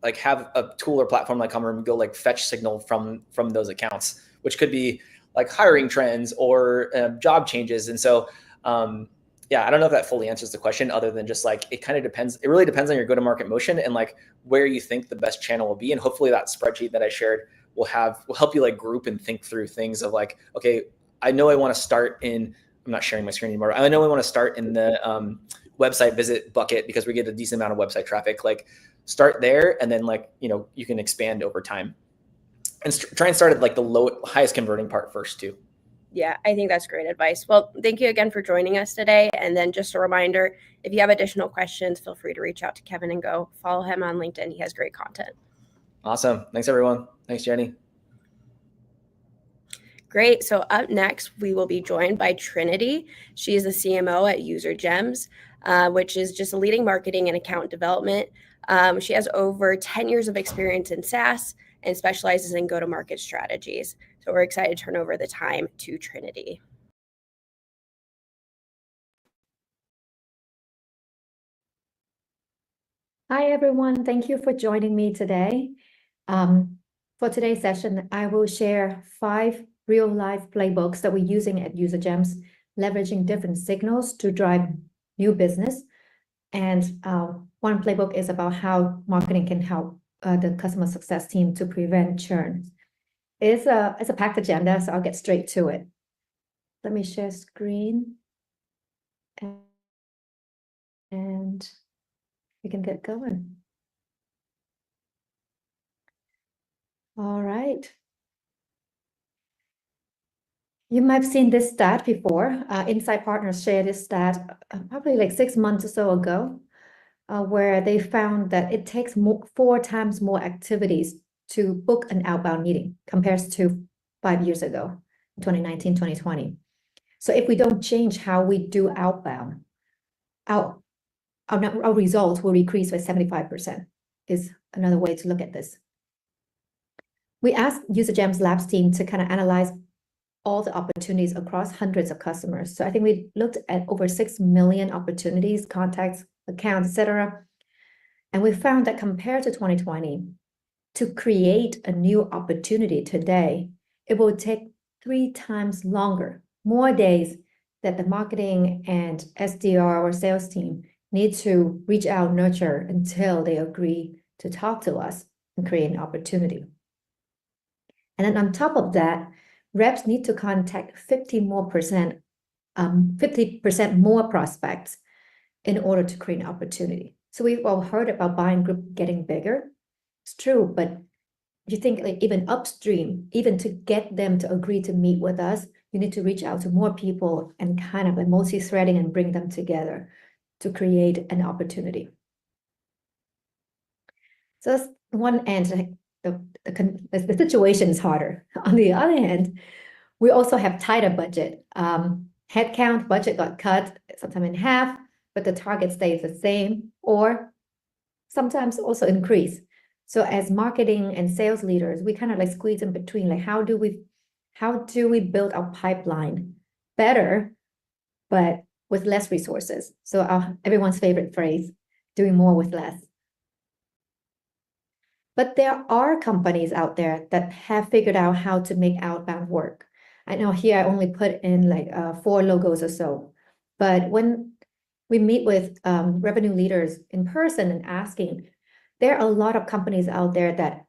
Speaker 4: like have a tool or platform like Common Room go like fetch signal from those accounts, which could be like hiring trends or job changes. And so I don't know if that fully answers the question, other than just like, it kind of depends. It really depends on your go-to-market motion and like where you think the best channel will be. And hopefully that spreadsheet that I shared will help you like group and think through things of like, okay, I know I want to start in, I'm not sharing my screen anymore. I know I want to start in the website visit bucket because we get a decent amount of website traffic. Like start there, and then like, you can expand over time, and try and start at like the highest converting part first too.
Speaker 1: Yeah, I think that's great advice. Well, thank you again for joining us today. And then just a reminder, if you have additional questions, feel free to reach out to Kevin and go follow him on LinkedIn. He has great content.
Speaker 4: Awesome. Thanks, everyone. Thanks, Jenny.
Speaker 1: Great. So up next, we will be joined by Trinity. She is the CMO at UserGems, which is just a leading marketing and account development. She has over 10 years of experience in SaaS and specializes in go-to-market strategies. So we're excited to turn over the time to Trinity.
Speaker 5: Hi, everyone. Thank you for joining me today. For today's session, I will share 5 real-life playbooks that we're using at UserGems, leveraging different signals to drive new business. And one playbook is about how marketing can help the customer success team to prevent churn. It's a packed agenda, so I'll get straight to it. Let me share screen. And we can get going. All right. You might have seen this stat before. Insight Partners shared this stat probably like 6 months or so ago, where they found that it takes 4 times more activities to book an outbound meeting compared to 5 years ago, 2019, 2020. So if we don't change how we do outbound, our results will decrease by 75%, is another way to look at this. We asked UserGems Labs team to kind of analyze all the opportunities across hundreds of customers. So I think we looked at over 6 million opportunities, contacts, accounts, etc. And we found that compared to 2020, to create a new opportunity today, it will take 3 times longer, more days that the marketing and SDR or sales team need to reach out, nurture until they agree to talk to us and create an opportunity. And then on top of that, reps need to contact 50% more prospects in order to create an opportunity. So we've all heard about buying group getting bigger. It's true, but if you think like even upstream, even to get them to agree to meet with us, you need to reach out to more people and kind of like multi-threading and bring them together to create an opportunity. So that's one end. The situation is harder. On the other hand, we also have tighter budget. Headcount budget got cut sometime in half, but the target stays the same or sometimes also increase. So as marketing and sales leaders, we kind of like squeeze in between, like how do we build our pipeline better, but with less resources? So everyone's favorite phrase, doing more with less. But there are companies out there that have figured out how to make outbound work. I know here I only put in like 4 logos or so, but when we meet with revenue leaders in person and asking, there are a lot of companies out there that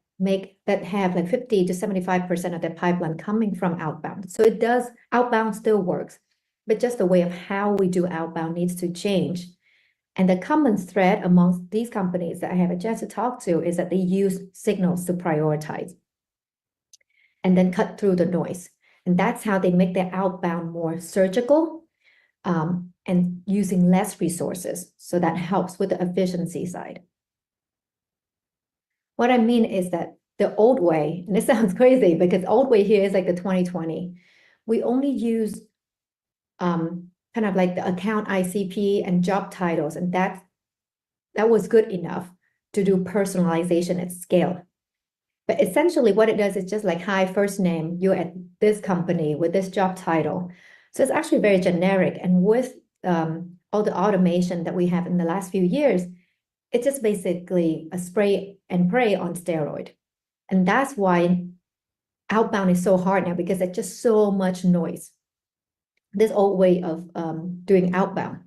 Speaker 5: have like 50 to 75% of their pipeline coming from outbound. So outbound still works, but just the way of how we do outbound needs to change. And the common thread amongst these companies that I have a chance to talk to is that they use signals to prioritize and then cut through the noise. And that's how they make their outbound more surgical and using less resources. So that helps with the efficiency side. What I mean is that the old way, and this sounds crazy because old way here is like the 2020, we only use kind of like the account ICP and job titles, and that was good enough to do personalization at scale. But essentially what it does is just like, hi, first name, you're at this company with this job title. So it's actually very generic. And with all the automation that we have in the last few years, it's just basically a spray and pray on steroid. And that's why outbound is so hard now, because there's just so much noise. This old way of doing outbound.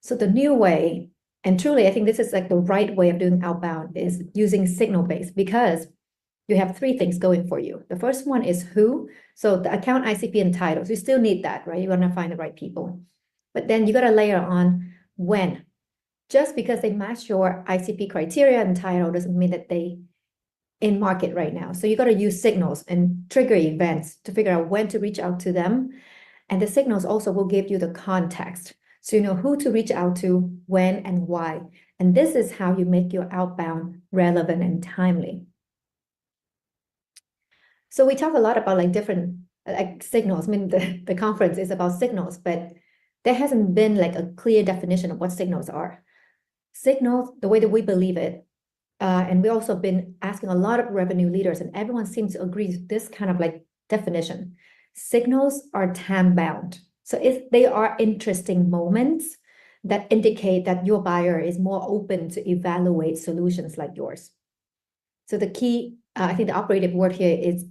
Speaker 5: So the new way, and truly I think this is like the right way of doing outbound, is using signal-based, because you have 3 things going for you. The first one is who. So the account ICP and titles, you still need that, right? You want to find the right people. But then you got to layer on when. Just because they match your ICP criteria and title doesn't mean that they in market right now. So you got to use signals and trigger events to figure out when to reach out to them. And the signals also will give you the context. So you know who to reach out to, when, and why. And this is how you make your outbound relevant and timely. So we talk a lot about like different like signals. I mean, the conference is about signals, but there hasn't been like a clear definition of what signals are. Signals, the way that we believe it, and we also been asking a lot of revenue leaders, and everyone seems to agree with this kind of like definition. Signals are time bound. So if they are interesting moments that indicate that your buyer is more open to evaluate solutions like yours. So the key, I think the operative word here is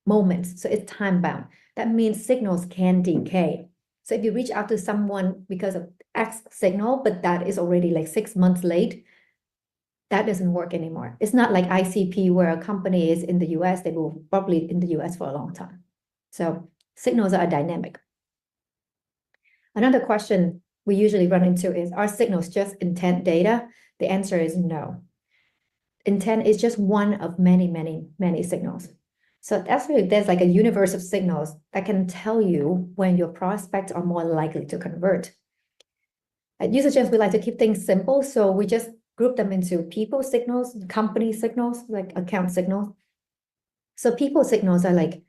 Speaker 5: moments. So it's time bound. That means signals can decay. So if you reach out to someone because of X signal, but that is already like 6 months late, that doesn't work anymore. It's not like ICP where a company is in the US, they will probably in the US for a long time. So signals are dynamic. Another question we usually run into is, are signals just intent data? The answer is no. Intent is just one of many, many, many signals. So that's really, there's like a universe of signals that can tell you when your prospects are more likely to convert. At UserGems, we like to keep things simple. So we just group them into people signals, company signals, like account signals. So people signals are like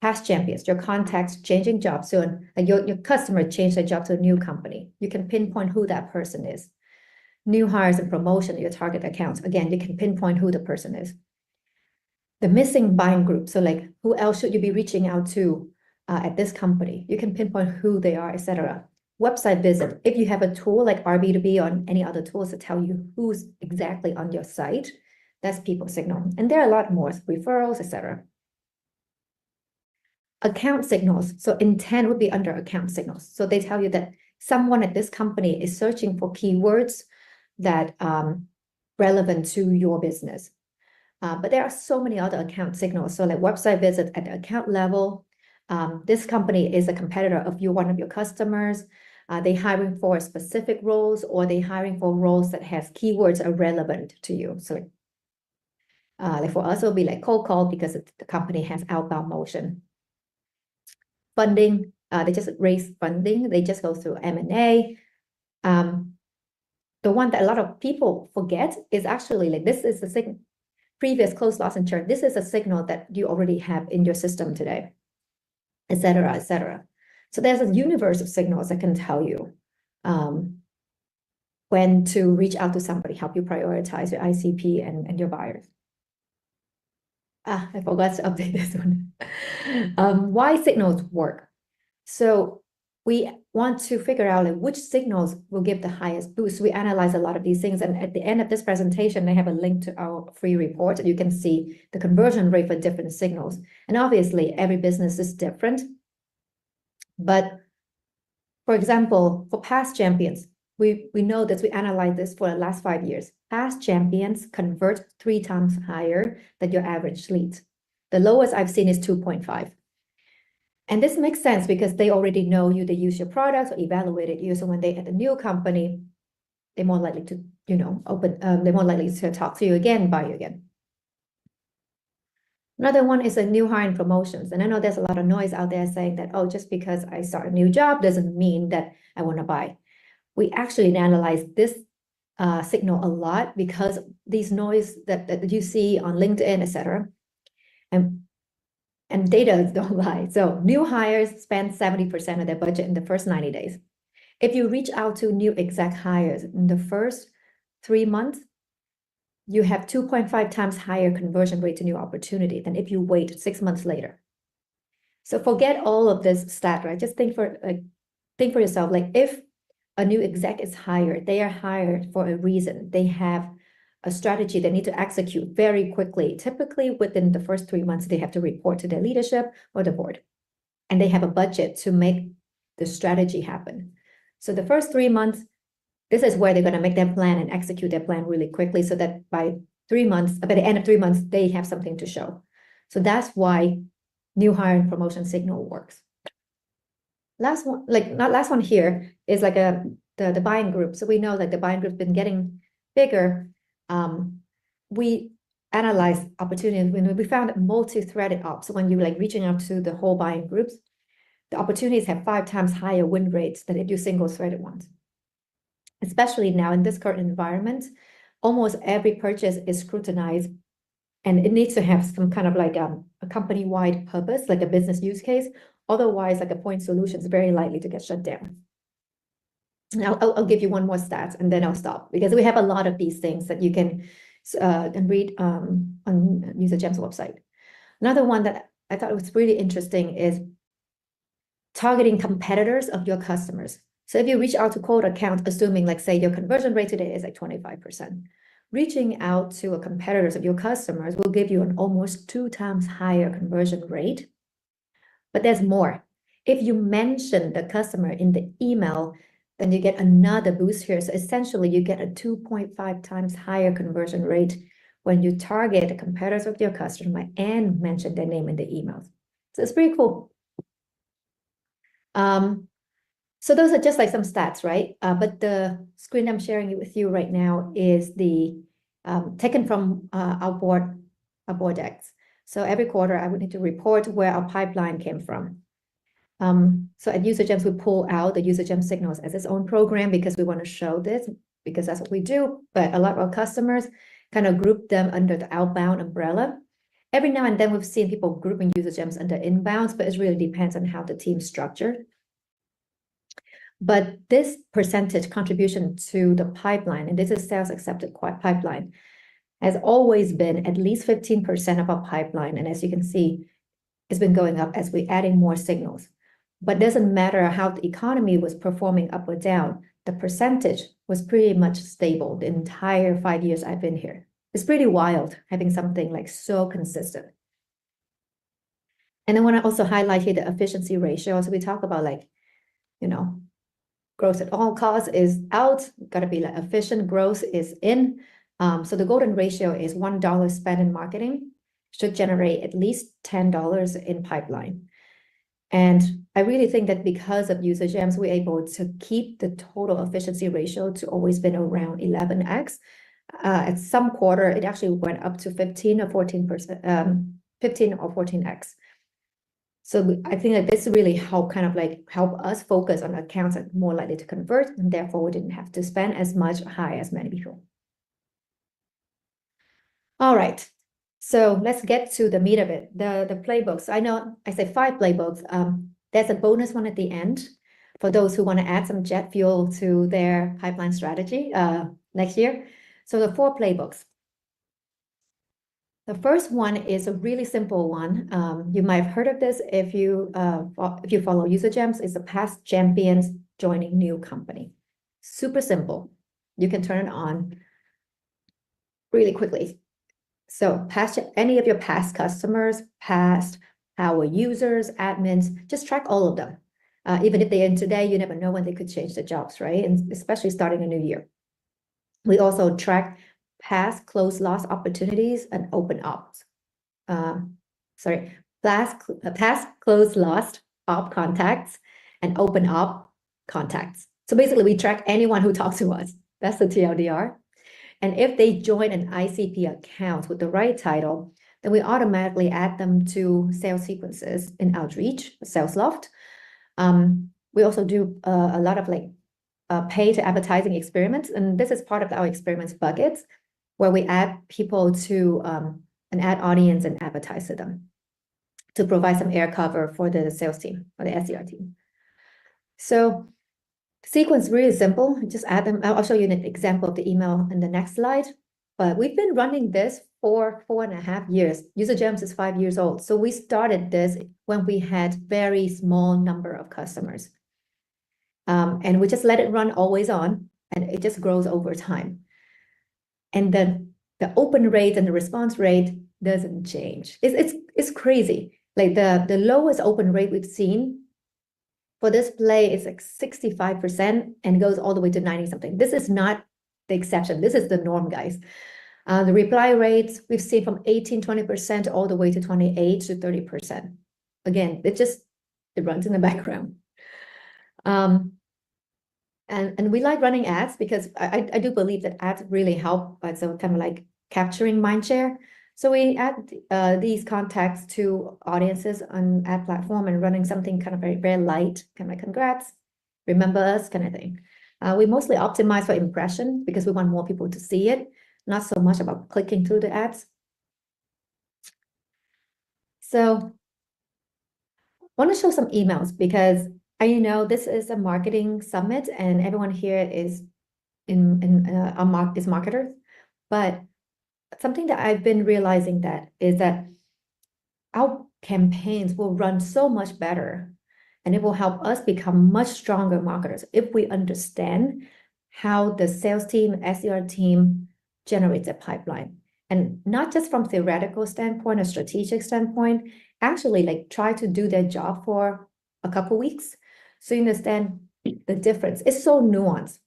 Speaker 5: past champions, your contacts changing jobs soon, like your customer changed their job to a new company. You can pinpoint who that person is. New hires and promotion, your target accounts. Again, you can pinpoint who the person is. The missing buying group, so like who else should you be reaching out to at this company? You can pinpoint who they are, etc. Website visit, if you have a tool like RB2B or any other tools that tell you who's exactly on your site, that's people signal. And there are a lot more, referrals, etc. Account signals, so intent would be under account signals. So they tell you that someone at this company is searching for keywords that relevant to your business. But there are so many other account signals. So like website visit at the account level, this company is a competitor of one of your customers. They hiring for specific roles, or they hiring for roles that has keywords are relevant to you. So like for us, it'll be like cold call because the company has outbound motion. Funding, they just raise funding. They just go through M&A. The one that a lot of people forget is actually like this is the previous close loss and churn. This is a signal that you already have in your system today, et cetera, et cetera. So there's a universe of signals that can tell you when to reach out to somebody, help you prioritize your ICP and your buyers. I forgot to update this one. Why signals work? So we want to figure out like which signals will give the highest boost. We analyze a lot of these things, and at the end of this presentation, I have a link to our free report, and you can see the conversion rate for different signals. And obviously, every business is different. But for example, for past champions, we know that we analyzed this for the last 5 years. Past champions convert 3 times higher than your average leads. The lowest I've seen is 2.5. And this makes sense because they already know you, they use your products or evaluated you. So when they at a new company, they're more likely to, they're more likely to talk to you again, buy you again. Another one is a new hire and promotions. And I know there's a lot of noise out there saying that, oh, just because I start a new job doesn't mean that I want to buy. We actually analyze this signal a lot because these noise that you see on LinkedIn, etc. And data don't lie. So new hires spend 70% of their budget in the first 90 days. If you reach out to new exec hires in the first 3 months, you have 2.5 times higher conversion rate to new opportunity than if you wait 6 months later. So forget all of this stat, right? Just think for yourself, like if a new exec is hired, they are hired for a reason. They have a strategy they need to execute very quickly. Typically within the first 3 months, they have to report to their leadership or the board. And they have a budget to make the strategy happen. So the first 3 months, this is where they're going to make their plan and execute their plan really quickly so that by the end of 3 months, they have something to show. So that's why new hire and promotion signal works. Last one, not last one here, is like the buying group. So we know that the buying group's been getting bigger. We analyze opportunities, when we found multi-threaded ops, when you're like reaching out to the whole buying groups, the opportunities have 5 times higher win rates than if you single-threaded ones. Especially now in this current environment, almost every purchase is scrutinized, and it needs to have some kind of like a company-wide purpose, like a business use case. Otherwise, like a point solution is very likely to get shut down. Now, I'll give you one more stat and then I'll stop, because we have a lot of these things that you can read on UserGem's website. Another one that I thought was really interesting is targeting competitors of your customers. So if you reach out to cold accounts, assuming like say your conversion rate today is like 25%, reaching out to a competitors of your customers will give you an almost 2 times higher conversion rate. But there's more. If you mention the customer in the email, then you get another boost here. So essentially you get a 2.5 times higher conversion rate when you target the competitors of your customer and mention their name in the emails. So it's pretty cool. So those are just like some stats, right? But the screen I'm sharing with you right now is the taken from our board decks. So every quarter I would need to report where our pipeline came from. So at UserGems, we pull out the UserGem signals as its own program because we want to show this, because that's what we do. But a lot of our customers kind of group them under the outbound umbrella. Every now and then we've seen people grouping UserGems under inbounds, but it really depends on how the team's structured. But this percentage contribution to the pipeline, and this is sales accepted pipeline, has always been at least 15% of our pipeline. And as you can see, it's been going up as we're adding more signals. But it doesn't matter how the economy was performing up or down, the percentage was pretty much stable the entire 5 years I've been here. It's pretty wild having something like so consistent. And I want to also highlight here the efficiency ratio. So we talk about like, growth at all costs is out, got to be like efficient, growth is in. So the golden ratio is $1 spent in marketing should generate at least $10 in pipeline. And I really think that because of UserGems, we're able to keep the total efficiency ratio to always been around 11x. At some quarter, it actually went up to 15 or 14%, 15 or 14x. So I think that this really help us focus on accounts that are more likely to convert, and therefore we didn't have to spend as much high as many people. All right, so let's get to the meat of it, the playbooks. I know I said 5 playbooks. There's a bonus one at the end for those who want to add some jet fuel to their pipeline strategy next year. So the 4 playbooks. The first one is a really simple one. You might have heard of this if you follow UserGems. It's a past champions joining new company. Super simple. You can turn it on really quickly. So any of your past customers, past power users, admins, just track all of them. Even if they're in today, you never know when they could change their jobs, right? And especially starting a new year. We also track past closed loss opportunities and open ops. Past closed lost op contacts and open op contacts. So basically we track anyone who talks to us. That's the TLDR. And if they join an ICP account with the right title, then we automatically add them to sales sequences in Outreach, SalesLoft. We also do a lot of pay to advertising experiments. And this is part of our experiments buckets, where we add people to an ad audience and advertise to them to provide some air cover for the sales team or the SDR team. So sequence really simple. Just add them. I'll show you an example of the email in the next slide. But we've been running this for 4.5 years. UserGems is 5 years old. So we started this when we had very small number of customers. And we just let it run always on, and it just grows over time. And then the open rate and the response rate doesn't change. It's crazy. Like the lowest open rate we've seen for this play is like 65% and goes all the way to 90 something. This is not the exception. This is the norm, guys. The reply rates we've seen from 18-20% all the way to 28 to 30%. Again, it runs in the background. And we like running ads because I do believe that ads really help. So kind of like capturing mind share. So we add these contacts to audiences on ad platform and running something kind of very, very light, kind of like congrats, remember us kind of thing. We mostly optimize for impression because we want more people to see it, not so much about clicking through the ads. So I want to show some emails because I know this is a marketing summit and everyone here is is marketers, but something that I've been realizing is that our campaigns will run so much better and it will help us become much stronger marketers if we understand how the sales team, SDR team generates a pipeline. And not just from theoretical standpoint or strategic standpoint, actually like try to do their job for a couple weeks so you understand the difference. It's so nuanced.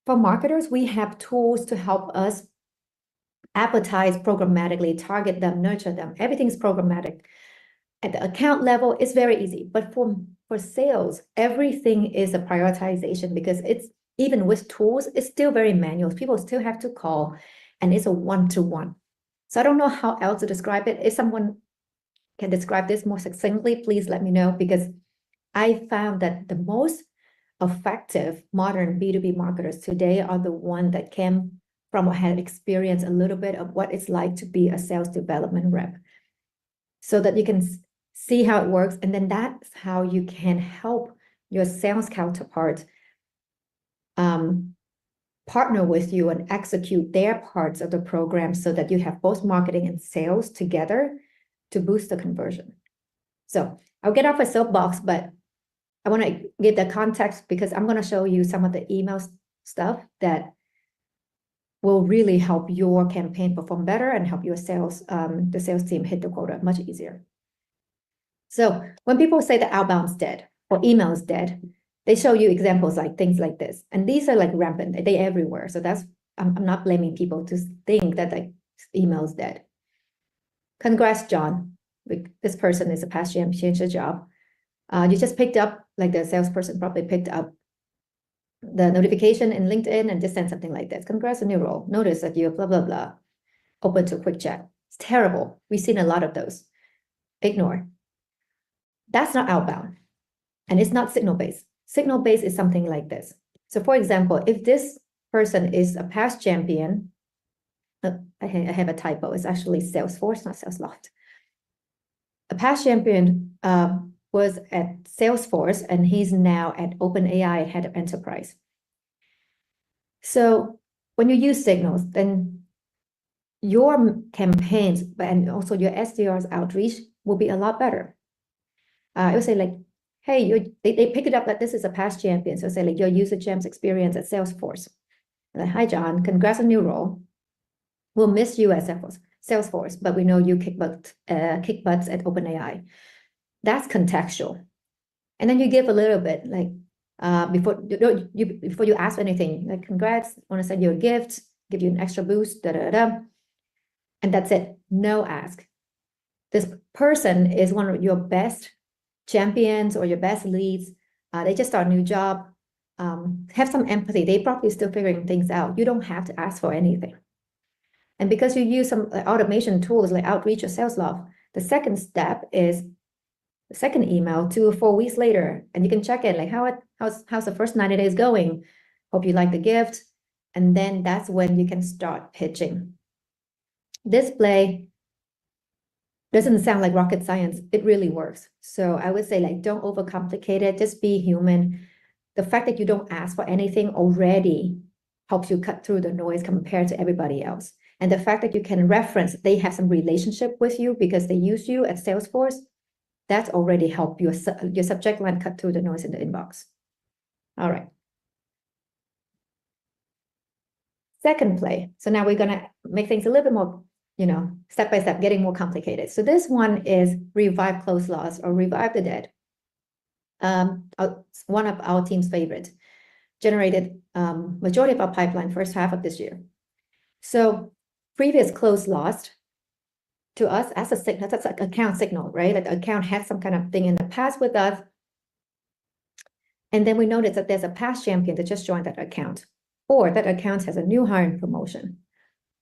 Speaker 5: For marketers, we have tools to help us advertise programmatically, target them, nurture them. Everything's programmatic. At the account level, it's very easy. But for sales, everything is a prioritization because it's even with tools, it's still very manual. People still have to call and it's a one-to-one. So I don't know how else to describe it. If someone can describe this more succinctly, please let me know because I found that the most effective modern B2B marketers today are the ones that came from or had experienced a little bit of what it's like to be a sales development rep so that you can see how it works. And then that's how you can help your sales counterpart partner with you and execute their parts of the program so that you have both marketing and sales together to boost the conversion. So I'll get off a soapbox, but I want to give the context because I'm going to show you some of the email stuff that will really help your campaign perform better and help your sales, the sales team hit the quota much easier. So when people say that outbound's dead or email is dead, they show you examples like things like this. And these are like rampant, they're everywhere. So that's, I'm not blaming people to think that like email is dead. Congrats, John. This person is a past GM, changed the job. You just picked up, like the salesperson probably picked up the notification in LinkedIn and just sent something like this. Congrats on your role. Notice that you're blah, blah, blah. Open to a quick chat. It's terrible. We've seen a lot of those. Ignore. That's not outbound. And it's not signal-based. Signal-based is something like this. So for example, if this person is a past champion, I have a typo. It's actually Salesforce, not Salesloft. A past champion was at Salesforce and he's now at OpenAI, head of enterprise. So when you use signals, then your campaigns and also your SDR's outreach will be a lot better. I would say like, hey, they pick it up that this is a past champion. So say like your user gems experience at Salesforce. Like, hi, John, congrats on your role. We'll miss you at Salesforce, but we know you kick butts at OpenAI. That's contextual. And then you give a little bit like before you ask anything, like congrats, want to send you a gift, give you an extra boost, and that's it. No ask. This person is one of your best champions or your best leads. They just start a new job. Have some empathy. They probably still figuring things out. You don't have to ask for anything. And because you use some automation tools like Outreach or Salesloft, the second step is the second email 2 or 4 weeks later, and you can check in like how's the first 90 days going? Hope you like the gift. And then that's when you can start pitching. This play doesn't sound like rocket science. It really works. So I would say like don't overcomplicate it. Just be human. The fact that you don't ask for anything already helps you cut through the noise compared to everybody else. And the fact that you can reference they have some relationship with you because they use you at Salesforce, that's already helped your subject line cut through the noise in the inbox. All right. Second play. So now we're going to make things a little bit more, step by step, getting more complicated. So this one is revive close loss or revive the dead. One of our team's favorite, generated majority of our pipeline first half of this year. So previous close lost to us as a signal, that's like account signal, right? Like the account had some kind of thing in the past with us. And then we noticed that there's a past champion that just joined that account, or that account has a new hiring promotion,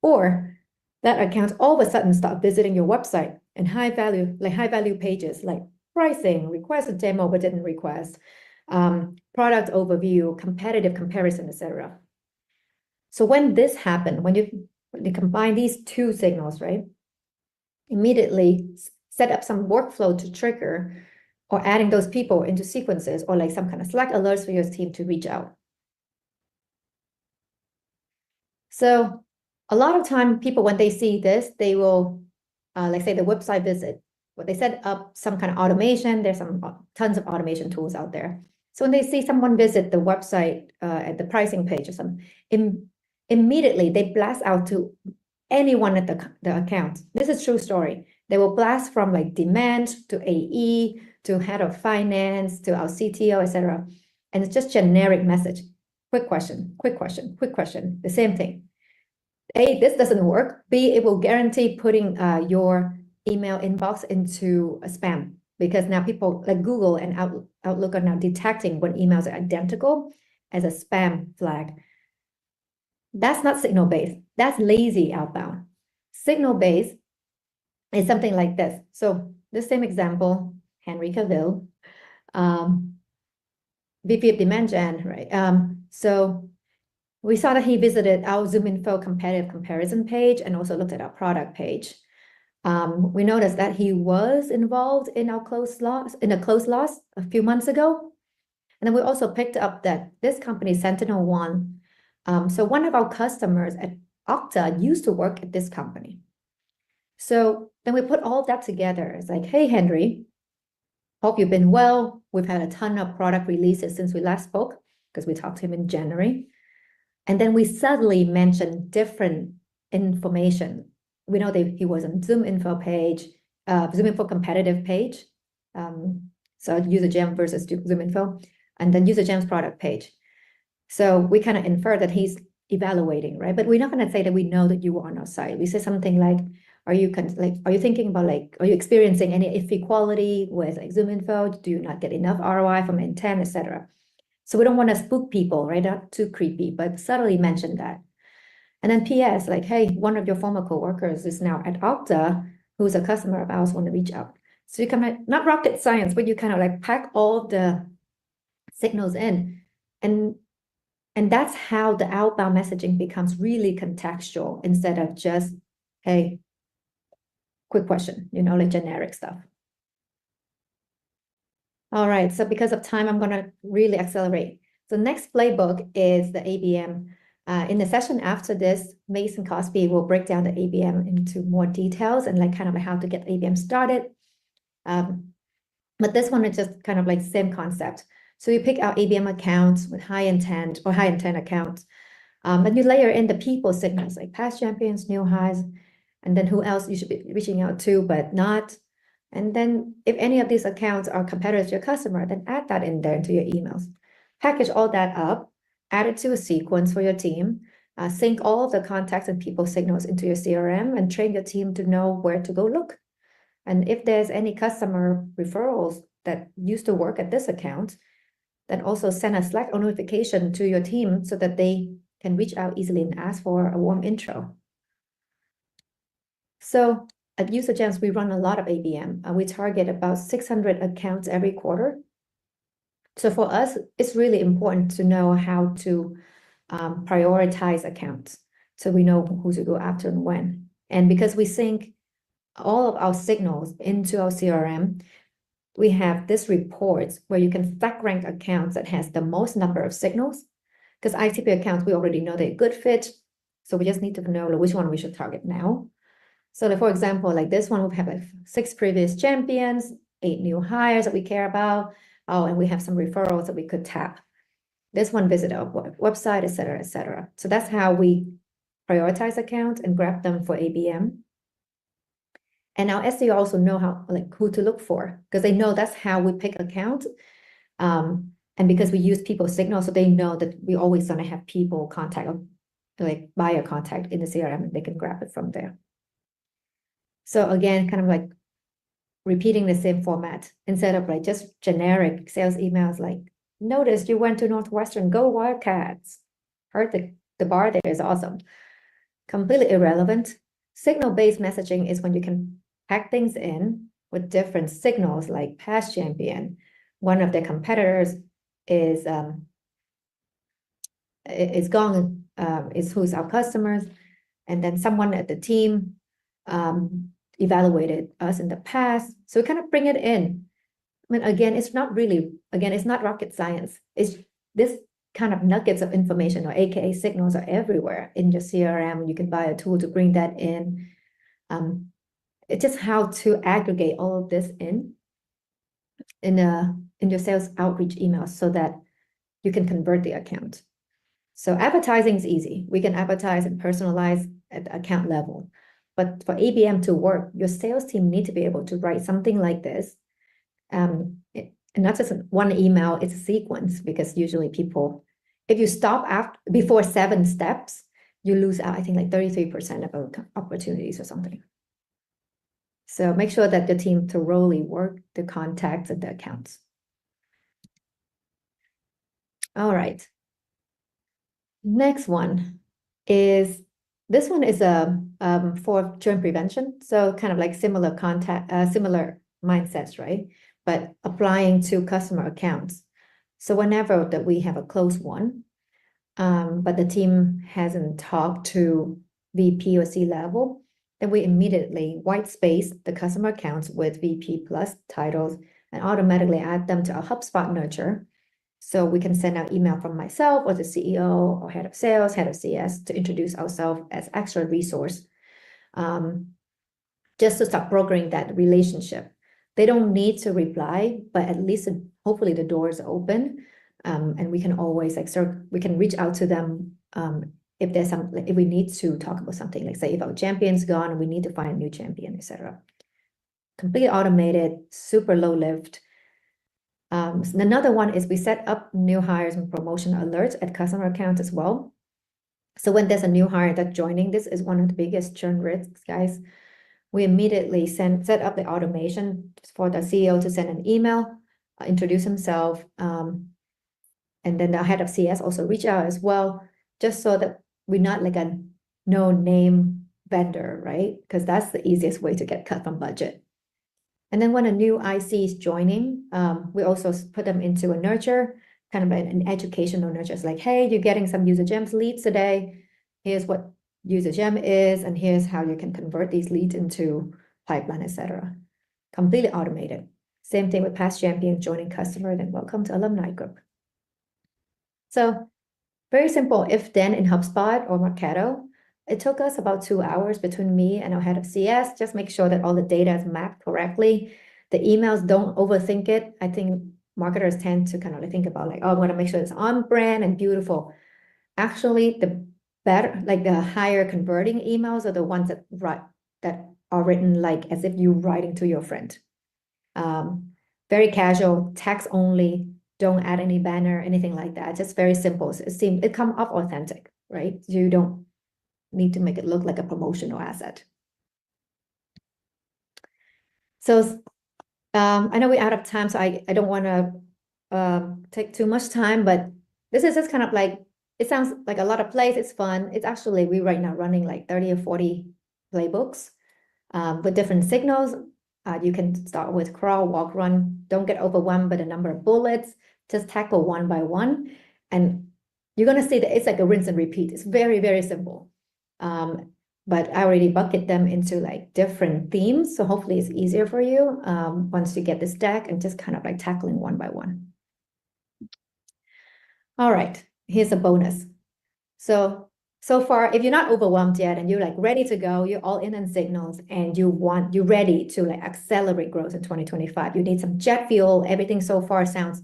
Speaker 5: or that account all of a sudden start visiting your website and high value pages like pricing, request a demo but didn't request, product overview, competitive comparison, etc. So when this happened, when you combine these two signals, right, immediately set up some workflow to trigger or adding those people into sequences or like some kind of Slack alerts for your team to reach out. So a lot of time people, when they see this, they will, like say the website visit, but they set up some kind of automation. There's some tons of automation tools out there. So when they see someone visit the website at the pricing page or something, immediately they blast out to anyone at the account. This is true story. They will blast from like demand to AE to head of finance to our CTO, etc. And it's just generic message. Quick question, quick question, quick question. The same thing. A, this doesn't work. B, it will guarantee putting your email inbox into a spam, because now people like Google and Outlook are now detecting when emails are identical as a spam flag. That's not signal-based. That's lazy outbound. Signal-based is something like this. So the same example, Henry Cavill, VP of Demand Gen, right? So we saw that he visited our ZoomInfo competitive comparison page and also looked at our product page. We noticed that he was involved in our closed loss a few months ago. And then we also picked up that this company, SentinelOne, so one of our customers at Okta used to work at this company. So then we put all that together. It's like, hey, Henry, hope you've been well. We've had a ton of product releases since we last spoke, because we talked to him in January. And then we suddenly mentioned different information. We know that he was on ZoomInfo page, ZoomInfo competitive page. So UserGem versus ZoomInfo, and then UserGem's product page. So we kind of infer that he's evaluating, right? But we're not going to say that we know that you were on our site. We say something like, are you thinking about are you experiencing any iffy quality with like ZoomInfo? Do you not get enough ROI from intent, etc.? So we don't want to spook people, right? Not too creepy, but subtly mention that. And then PS, like, hey, one of your former coworkers is now at Okta, who's a customer of ours, want to reach out. So you kind of, not rocket science, but you kind of like pack all of the signals in. And that's how the outbound messaging becomes really contextual instead of just, hey, quick question, like generic stuff. All right, so because of time, I'm going to really accelerate. So next playbook is the ABM. In the session after this, Mason Cosby will break down the ABM into more details and like kind of how to get ABM started. But this one is just kind of like same concept. So you pick out ABM accounts with high intent or high intent accounts. Then you layer in the people signals like past champions, new highs, and then who else you should be reaching out to, but not. And then if any of these accounts are competitors to your customer, then add that in there into your emails. Package all that up, add it to a sequence for your team, sync all of the contacts and people signals into your CRM, and train your team to know where to go look. And if there's any customer referrals that used to work at this account, then also send a Slack notification to your team so that they can reach out easily and ask for a warm intro. So at UserGems, we run a lot of ABM. We target about 600 accounts every quarter. So for us, it's really important to know how to prioritize accounts, so we know who to go after and when. And because we sync all of our signals into our CRM, we have this report where you can stack rank accounts that has the most number of signals. Because ICP accounts, we already know they're a good fit. So we just need to know which one we should target now. So like, for example, like this one, we have like 6 previous champions, 8 new hires that we care about. Oh, and we have some referrals that we could tap. This one visited our website, et cetera, et cetera. So that's how we prioritize accounts and grab them for ABM. And our SEO also know how, like, who to look for, because they know that's how we pick accounts. And because we use people signal, so they know that we always gonna have people contact, like buyer contact in the CRM, and they can grab it from there. So again, kind of like repeating the same format instead of like just generic sales emails like, notice you went to Northwestern, go Wildcats. Heard the bar there is awesome. Completely irrelevant. Signal-based messaging is when you can pack things in with different signals, like Past Champion. One of their competitors is Gong, is who's our customers, and then someone at the team evaluated us in the past. So we kind of bring it in. I mean, again, it's not rocket science. It's this kind of nuggets of information, or AKA signals, are everywhere in your CRM. You can buy a tool to bring that in. It's just how to aggregate all of this in your sales outreach emails so that you can convert the account. So advertising is easy. We can advertise and personalize at the account level. But for ABM to work, your sales team need to be able to write something like this. And not just one email, it's a sequence, because usually people, if you stop before 7 steps, you lose out, I think, like 33% of opportunities or something. So make sure that the team thoroughly work the contacts and the accounts. All right. Next one is, this one is for churn prevention. So kind of like similar mindsets, right? But applying to customer accounts. So whenever that we have a close one, but the team hasn't talked to VP or C-level, then we immediately white space the customer accounts with VP plus titles and automatically add them to our HubSpot nurture. So we can send out email from myself or the CEO or head of sales, head of CS, to introduce ourselves as extra resource, just to start brokering that relationship. They don't need to reply, but at least hopefully the door is open, and we can always we can reach out to them if there's if we need to talk about something, like say if our champion's gone and we need to find a new champion, etc. Completely automated, super low lift. Another one is we set up new hires and promotion alerts at customer accounts as well. So when there's a new hire that's joining, this is one of the biggest churn risks, guys. We immediately set up the automation for the CEO to send an email, introduce himself, and then the head of CS also reach out as well, just so that we're not like a no-name vendor, right? Because that's the easiest way to get cut from budget. And then when a new IC is joining, we also put them into a nurture, kind of an educational nurture. It's like, hey, you're getting some user gems leads today. Here's what user gem is, and here's how you can convert these leads into pipeline, etc. Completely automated. Same thing with Past Champion joining customer, then welcome to alumni group. So very simple if then in HubSpot or Marketo. It took us about 2 hours between me and our head of CS. Just make sure that all the data is mapped correctly. The emails, don't overthink it. I think marketers tend to kind of think about like, oh, I want to make sure it's on brand and beautiful. Actually, the better, like the higher converting emails are the ones that are written like as if you're writing to your friend. Very casual, text only. Don't add any banner, anything like that. Just very simple. So it comes off authentic, right? You don't need to make it look like a promotional asset. So I know we're out of time, so I don't want to take too much time, but this is just kind of like, it sounds like a lot of plays. It's fun. It's actually, we right now running like 30 or 40 playbooks with different signals. You can start with crawl, walk, run. Don't get overwhelmed by the number of bullets. Just tackle one by one. And you're going to see that it's like a rinse and repeat. It's very, very simple. But I already bucket them into like different themes. So hopefully it's easier for you once you get this deck and just kind of like tackling one by one. All right, here's a bonus. So far, if you're not overwhelmed yet and you're like ready to go, you're all in on signals and you're ready to like accelerate growth in 2025. You need some jet fuel. Everything so far sounds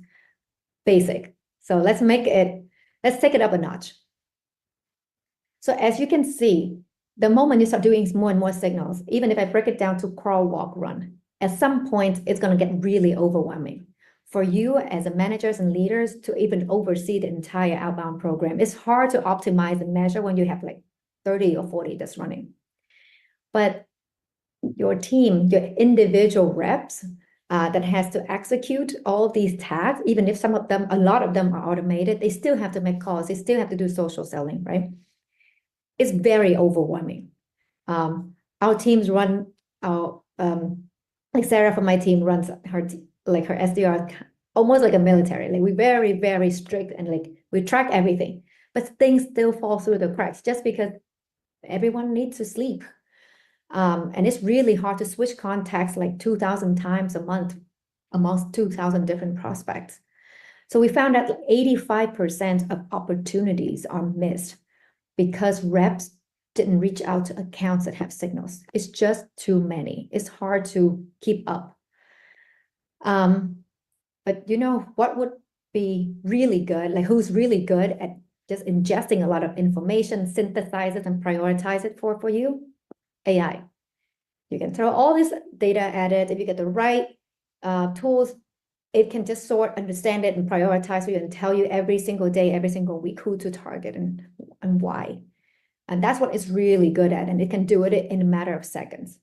Speaker 5: basic. So let's take it up a notch. So as you can see, the moment you start doing more and more signals, even if I break it down to crawl, walk, run, at some point, it's going to get really overwhelming. For you as a managers and leaders to even oversee the entire outbound program, it's hard to optimize and measure when you have like 30 or 40 that's running. But your team, your individual reps that has to execute all these tasks, even if a lot of them are automated, they still have to make calls. They still have to do social selling, right? It's very overwhelming. our teams run our like Sarah from my team runs her SDR almost like a military. Like we're very, very strict and like we track everything, but things still fall through the cracks just because everyone needs to sleep. And it's really hard to switch contacts like 2,000 times a month amongst 2,000 different prospects. So we found that 85% of opportunities are missed because reps didn't reach out to accounts that have signals. It's just too many. It's hard to keep up. But you know what would be really good? Like who's really good at just ingesting a lot of information, synthesize it and prioritize it for you? AI. You can throw all this data at it. If you get the right tools, it can just sort, understand it, and prioritize for you and tell you every single day, every single week who to target and why. And that's what it's really good at, and it can do it in a matter of seconds.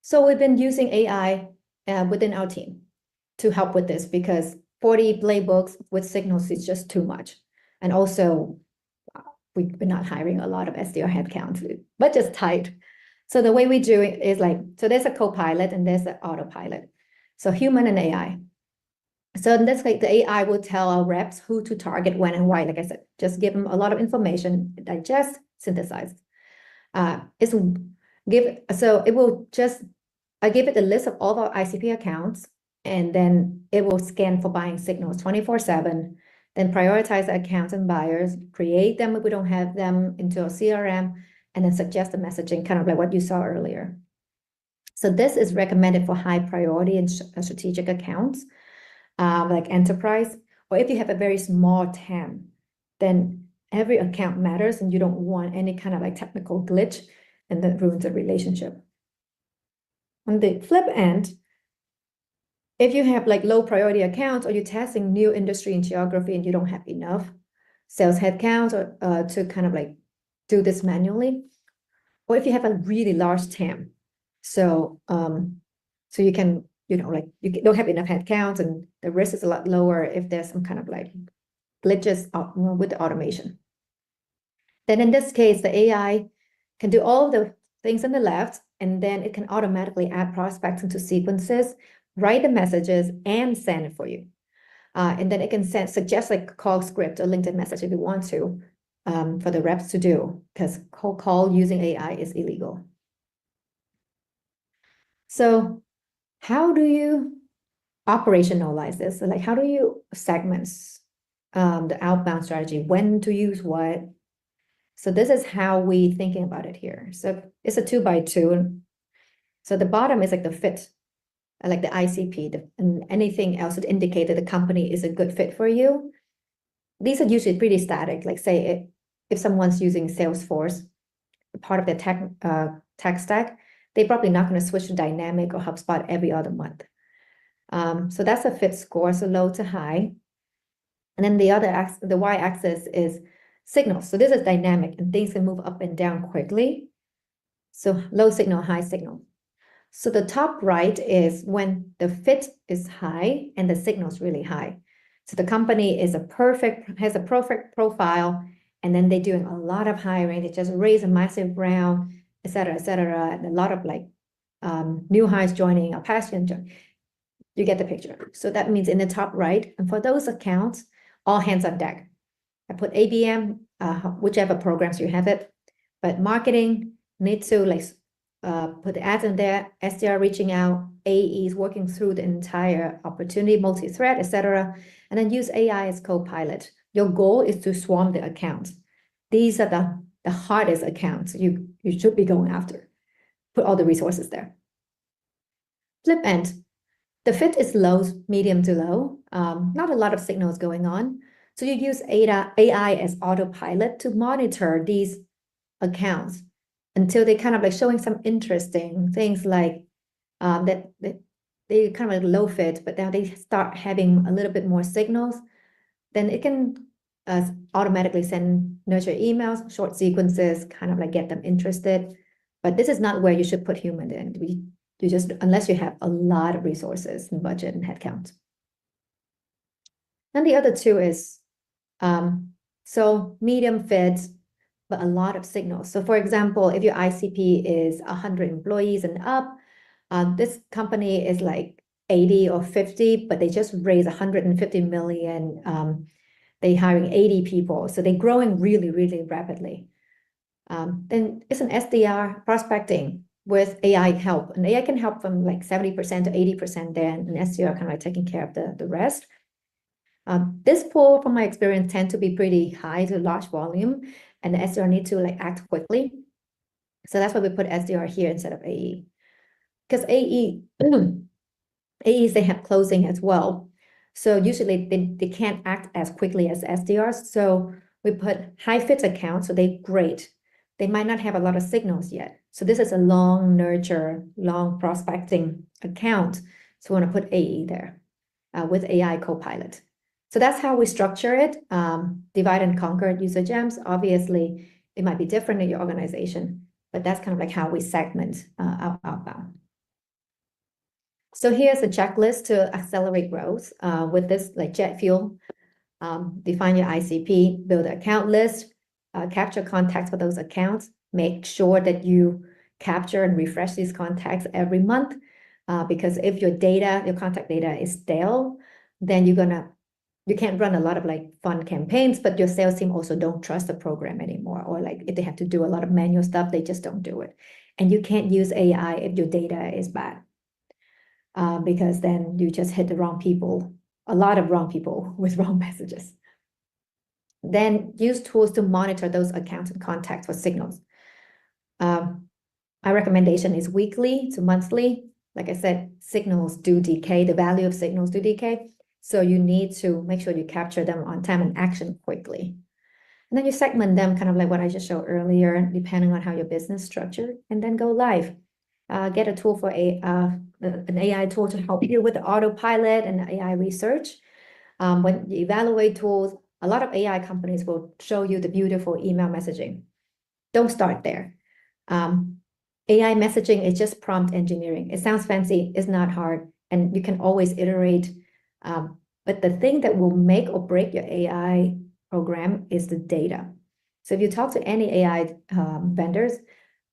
Speaker 5: So we've been using AI within our team to help with this because 40 playbooks with signals is just too much. And also, we're not hiring a lot of SDR headcount, but just tight. So the way we do it is like, so there's a co-pilot and there's an autopilot. So human and AI. So in this case, the AI will tell our reps who to target, when and why. Like I said, just give them a lot of information, digest, synthesize. So it will just, I give it a list of all of our ICP accounts, and then it will scan for buying signals 24/7, then prioritize the accounts and buyers, create them if we don't have them into a CRM, and then suggest the messaging, kind of like what you saw earlier. So this is recommended for high priority and strategic accounts, like enterprise, or if you have a very small TAM, then every account matters and you don't want any kind of like technical glitch and that ruins the relationship. On the flip end, if you have like low priority accounts or you're testing new industry and geography and you don't have enough sales headcounts or to kind of like do this manually, or if you have a really large TAM, so you can, you know, like you don't have enough headcounts and the risk is a lot lower if there's some kind of like glitches with the automation. Then in this case, the AI can do all the things on the left, and then it can automatically add prospects into sequences, write the messages, and send it for you. And then it can suggest like a call script or LinkedIn message if you want to, for the reps to do, because cold call using AI is illegal. So how do you operationalize this? So like, how do you segment the outbound strategy, when to use what? So this is how we thinking about it here. So it's a 2x2. So the bottom is like the fit, like the ICP, and anything else that indicate that the company is a good fit for you. These are usually pretty static. Like say if someone's using Salesforce, part of their tech stack, they're probably not going to switch to Dynamic or HubSpot every other month. So that's a fit score, so low to high. And then the y-axis is signals. So this is dynamic and things can move up and down quickly. So low signal, high signal. So the top right is when the fit is high and the signal is really high. So the company has a perfect profile, and then they're doing a lot of hiring. They just raise a massive round, et cetera, and a lot of like new hires joining, or past joining. You get the picture. So that means in the top right, and for those accounts, all hands on deck. I put ABM, whichever programs you have it, but marketing needs to like put the ads in there, SDR reaching out, AEs working through the entire opportunity, multi-thread, etc., and then use AI as co-pilot. Your goal is to swarm the accounts. These are the hardest accounts you should be going after. Put all the resources there. Flip end. The fit is low, medium to low. Not a lot of signals going on. So you use AI as autopilot to monitor these accounts until they kind of like showing some interesting things, like that they kind of like low fit, but now they start having a little bit more signals. Then it can automatically send nurture emails, short sequences, kind of like get them interested. But this is not where you should put human in. You just, unless you have a lot of resources and budget and headcount. And the other two is, so medium fit, but a lot of signals. So for example, if your ICP is 100 employees and up, this company is like 80 or 50, but they just raised 150 million. They're hiring 80 people. So they're growing really, really rapidly. Then it's an SDR prospecting with AI help. And AI can help from like 70% to 80%, then an SDR kind of like taking care of the rest. This pool, from my experience, tend to be pretty high to large volume, and the SDR need to like act quickly. So that's why we put SDR here instead of AE. Because AEs, they have closing as well. So usually they can't act as quickly as SDRs. So we put high fit accounts, so they're great. They might not have a lot of signals yet. So this is a long nurture, long prospecting account. So we want to put AE there with AI Copilot. So that's how we structure it. Divide and conquer user gems. Obviously, it might be different in your organization, but that's kind of like how we segment outbound. So here's a checklist to accelerate growth with this like jet fuel. Define your ICP, build an account list, capture contacts for those accounts, make sure that you capture and refresh these contacts every month. Because if your contact data is stale, then you can't run a lot of like fun campaigns, but your sales team also don't trust the program anymore. Or like if they have to do a lot of manual stuff, they just don't do it. And you can't use AI if your data is bad. Because then you just hit the wrong people, a lot of wrong people with wrong messages. Then use tools to monitor those accounts and contacts for signals. Our recommendation is weekly to monthly. Like I said, signals do decay, the value of signals do decay. So you need to make sure you capture them on time and action quickly. And then you segment them kind of like what I just showed earlier, depending on how your business structured, and then go live. Get a tool for an AI tool to help you with the autopilot and the AI research. When you evaluate tools, a lot of AI companies will show you the beautiful email messaging. Don't start there. AI messaging is just prompt engineering. It sounds fancy, it's not hard, and you can always iterate. But the thing that will make or break your AI program is the data. So if you talk to any AI vendors,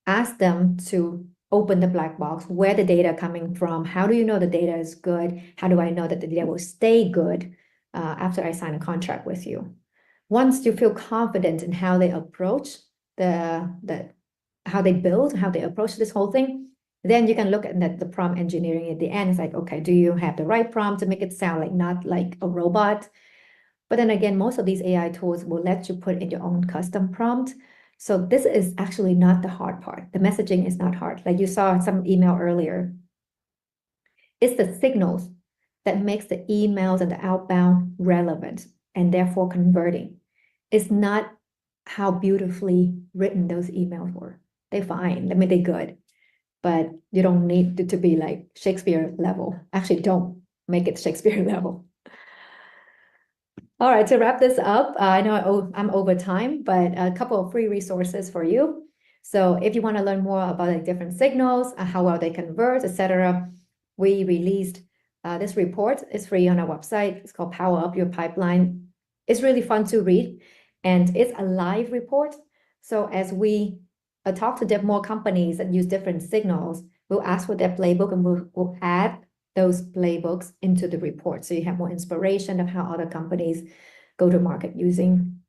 Speaker 5: ask them to open the black box, where the data coming from, how do you know the data is good, how do I know that the data will stay good after I sign a contract with you. Once you feel confident in how they approach how they build, how they approach this whole thing, then you can look at the prompt engineering at the end. It's like, okay, do you have the right prompt to make it sound like not like a robot? But then again, most of these AI tools will let you put in your own custom prompt. So this is actually not the hard part. The messaging is not hard. Like you saw some email earlier. It's the signals that makes the emails and the outbound relevant and therefore converting. It's not how beautifully written those emails were. They're fine. I mean, they're good. But you don't need it to be like Shakespeare level. Actually, don't make it Shakespeare level. All right, to wrap this up, I know I'm over time, but a couple of free resources for you. So if you want to learn more about like different signals, how well they convert, etc., we released this report. It's free on our website. It's called Power Up Your Pipeline. It's really fun to read, and it's a live report. So as we talk to more companies that use different signals, we'll ask for their playbook, and we'll add those playbooks into the report. So you have more inspiration of how other companies go to market using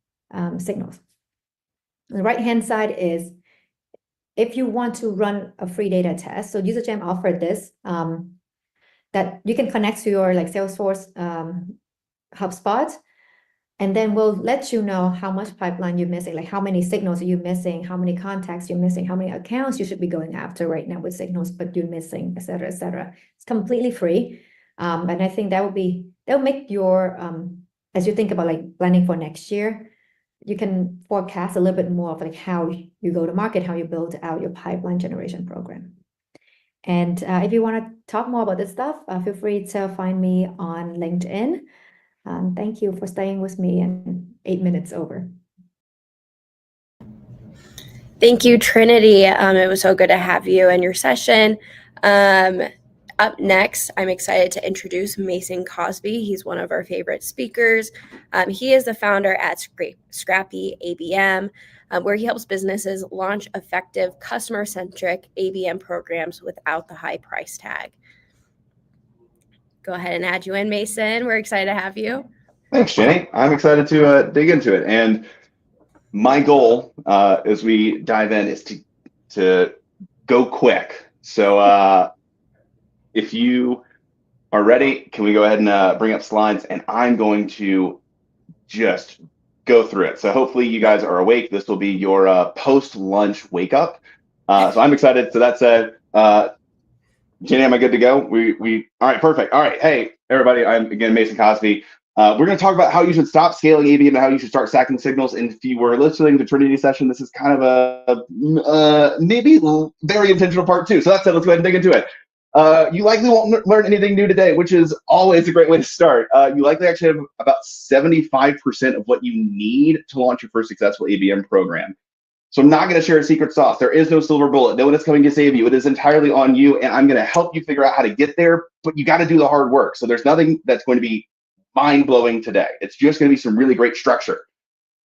Speaker 5: signals. The right-hand side is if you want to run a free data test. So UserGem offered this, that you can connect to your like Salesforce HubSpot, and then we'll let you know how much pipeline you're missing, like how many signals are you missing, how many contacts you're missing, how many accounts you should be going after right now with signals, but you're missing, et cetera, et cetera. It's completely free. And I think that'll make your, as you think about like planning for next year, you can forecast a little bit more of like how you go to market, how you build out your pipeline generation program. And if you want to talk more about this stuff, feel free to find me on LinkedIn. Thank you for staying with me and 8 minutes over.
Speaker 1: Thank you, Trinity. It was so good to have you in your session. Up next, I'm excited to introduce Mason Cosby. He's one of our favorite speakers. He is the founder at Scrappy ABM, where he helps businesses launch effective customer-centric ABM programs without the high price tag. Go ahead and add you in, Mason. We're excited to have you.
Speaker 6: Thanks, Jenny. I'm excited to dig into it. And my goal as we dive in is to go quick. So if you are ready, can we go ahead and bring up slides? And I'm going to just go through it. So hopefully you guys are awake. This will be your post-lunch wake up. So I'm excited. So that said, Jenny, am I good to go? All right, perfect. All right. Hey, everybody. I'm again Mason Cosby. We're going to talk about how you should stop scaling ABM and how you should start stacking signals. And if you were listening to Trinity session, this is kind of a maybe very intentional part two. So that's it. Let's go ahead and dig into it. You likely won't learn anything new today, which is always a great way to start. You likely actually have about 75% of what you need to launch your first successful ABM program. So I'm not going to share a secret sauce. There is no silver bullet. No one is coming to save you. It is entirely on you, and I'm going to help you figure out how to get there, but you got to do the hard work. So there's nothing that's going to be mind-blowing today. It's just going to be some really great structure.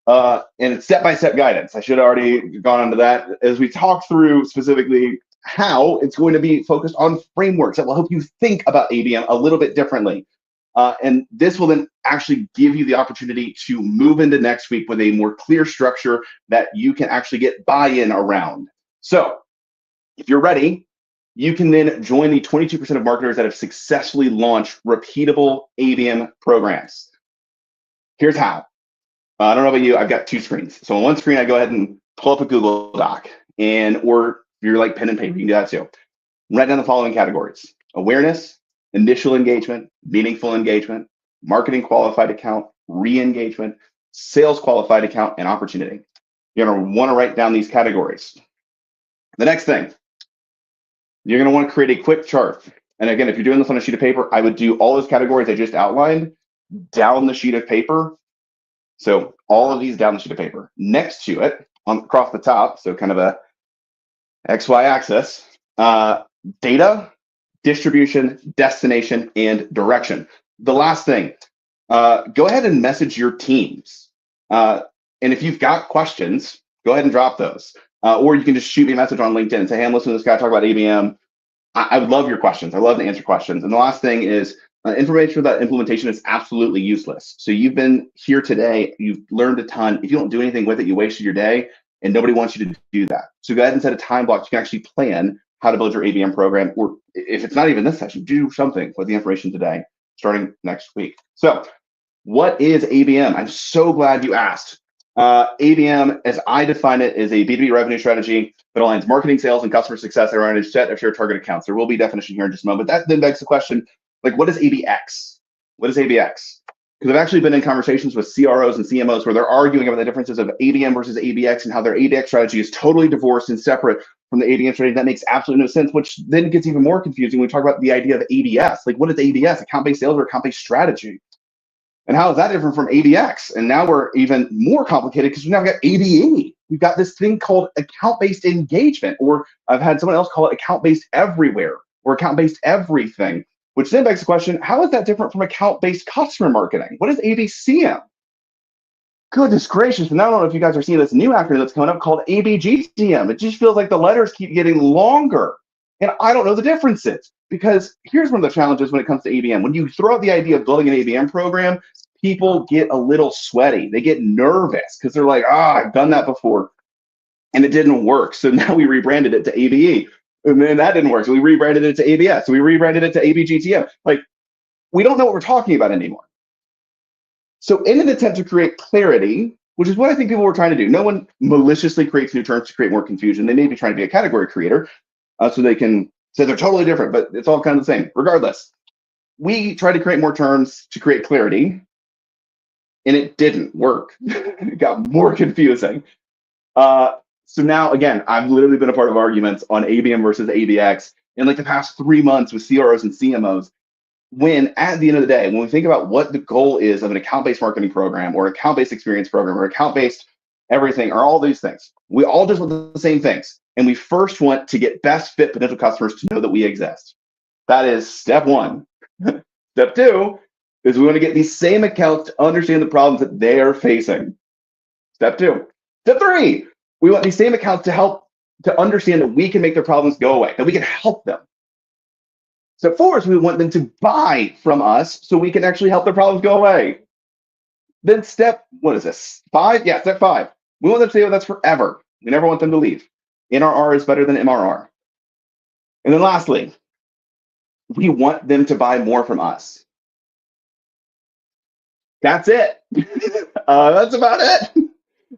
Speaker 6: And it's step-by-step guidance. I should have already gone on to that. As we talk through specifically how, it's going to be focused on frameworks that will help you think about ABM a little bit differently. And this will then actually give you the opportunity to move into next week with a more clear structure that you can actually get buy-in around. So if you're ready, you can then join the 22% of marketers that have successfully launched repeatable ABM programs. Here's how. I don't know about you, I've got two screens. So on one screen, I go ahead and pull up a Google Doc, or if you're like pen and paper, you can do that too. Write down the following categories: awareness, initial engagement, meaningful engagement, marketing qualified account, re-engagement, sales qualified account, and opportunity. You're gonna wanna write down these categories. The next thing, you're going to want to create a quick chart. And again, if you're doing this on a sheet of paper, I would do all those categories I just outlined down the sheet of paper. So all of these down the sheet of paper. Next to it, across the top, so kind of a XY axis, data, distribution, destination, and direction. The last thing, go ahead and message your teams. And if you've got questions, go ahead and drop those. Or you can just shoot me a message on LinkedIn and say, hey, I'm listening to this guy talk about ABM. I would love your questions. I love to answer questions. And the last thing is information about implementation is absolutely useless. So you've been here today. You've learned a ton. If you don't do anything with it, you wasted your day, and nobody wants you to do that. So go ahead and set a time block. You can actually plan how to build your ABM program. Or if it's not even this session, do something with the information today, starting next week. So what is ABM? I'm so glad you asked. ABM, as I define it, is a B2B revenue strategy that aligns marketing, sales, and customer success around a set of shared target accounts. There will be a definition here in just a moment. But that then begs the question, like, what is ABX? What is ABX? Because I've actually been in conversations with CROs and CMOs where they're arguing about the differences of ABM versus ABX and how their ABX strategy is totally divorced and separate from the ABM strategy. That makes absolutely no sense, which then gets even more confusing when we talk about the idea of ABS. Like, what is ABS? Account-based sales or account-based strategy? And how is that different from ABX? And now we're even more complicated because we've now got ABE. We've got this thing called account-based engagement, or I've had someone else call it account-based everywhere or account-based everything, which then begs the question, how is that different from account-based customer marketing? What is ABCM? Goodness gracious. And I don't know if you guys are seeing this new acronym that's coming up called ABGTM. It just feels like the letters keep getting longer. And I don't know the differences, because here's one of the challenges when it comes to ABM. When you throw out the idea of building an ABM program, people get a little sweaty. They get nervous because they're like, I've done that before and it didn't work. So now we rebranded it to ABE. And then that didn't work. So we rebranded it to ABS. So we rebranded it to ABGTM. Like, we don't know what we're talking about anymore. So in an attempt to create clarity, which is what I think people were trying to do, no one maliciously creates new terms to create more confusion. They may be trying to be a category creator so they can say they're totally different, but it's all kind of the same. Regardless, we tried to create more terms to create clarity, and it didn't work. It got more confusing. So now, again, I've literally been a part of arguments on ABM versus ABX in like the past 3 months with CROs and CMOs, when at the end of the day, when we think about what the goal is of an account-based marketing program or account-based experience program or account-based everything or all these things, we all just want the same things. And we first want to get best fit potential customers to know that we exist. That is step one. Step two is we want to get these same accounts to understand the problems that they are facing. Step two. Step three, we want these same accounts to understand that we can make their problems go away, that we can help them. Step four is we want them to buy from us so we can actually help their problems go away. Then step, what is this? 5? Yeah, step 5. We want them to stay with us forever. We never want them to leave. NRR is better than MRR. And then lastly, we want them to buy more from us. That's it. That's about it.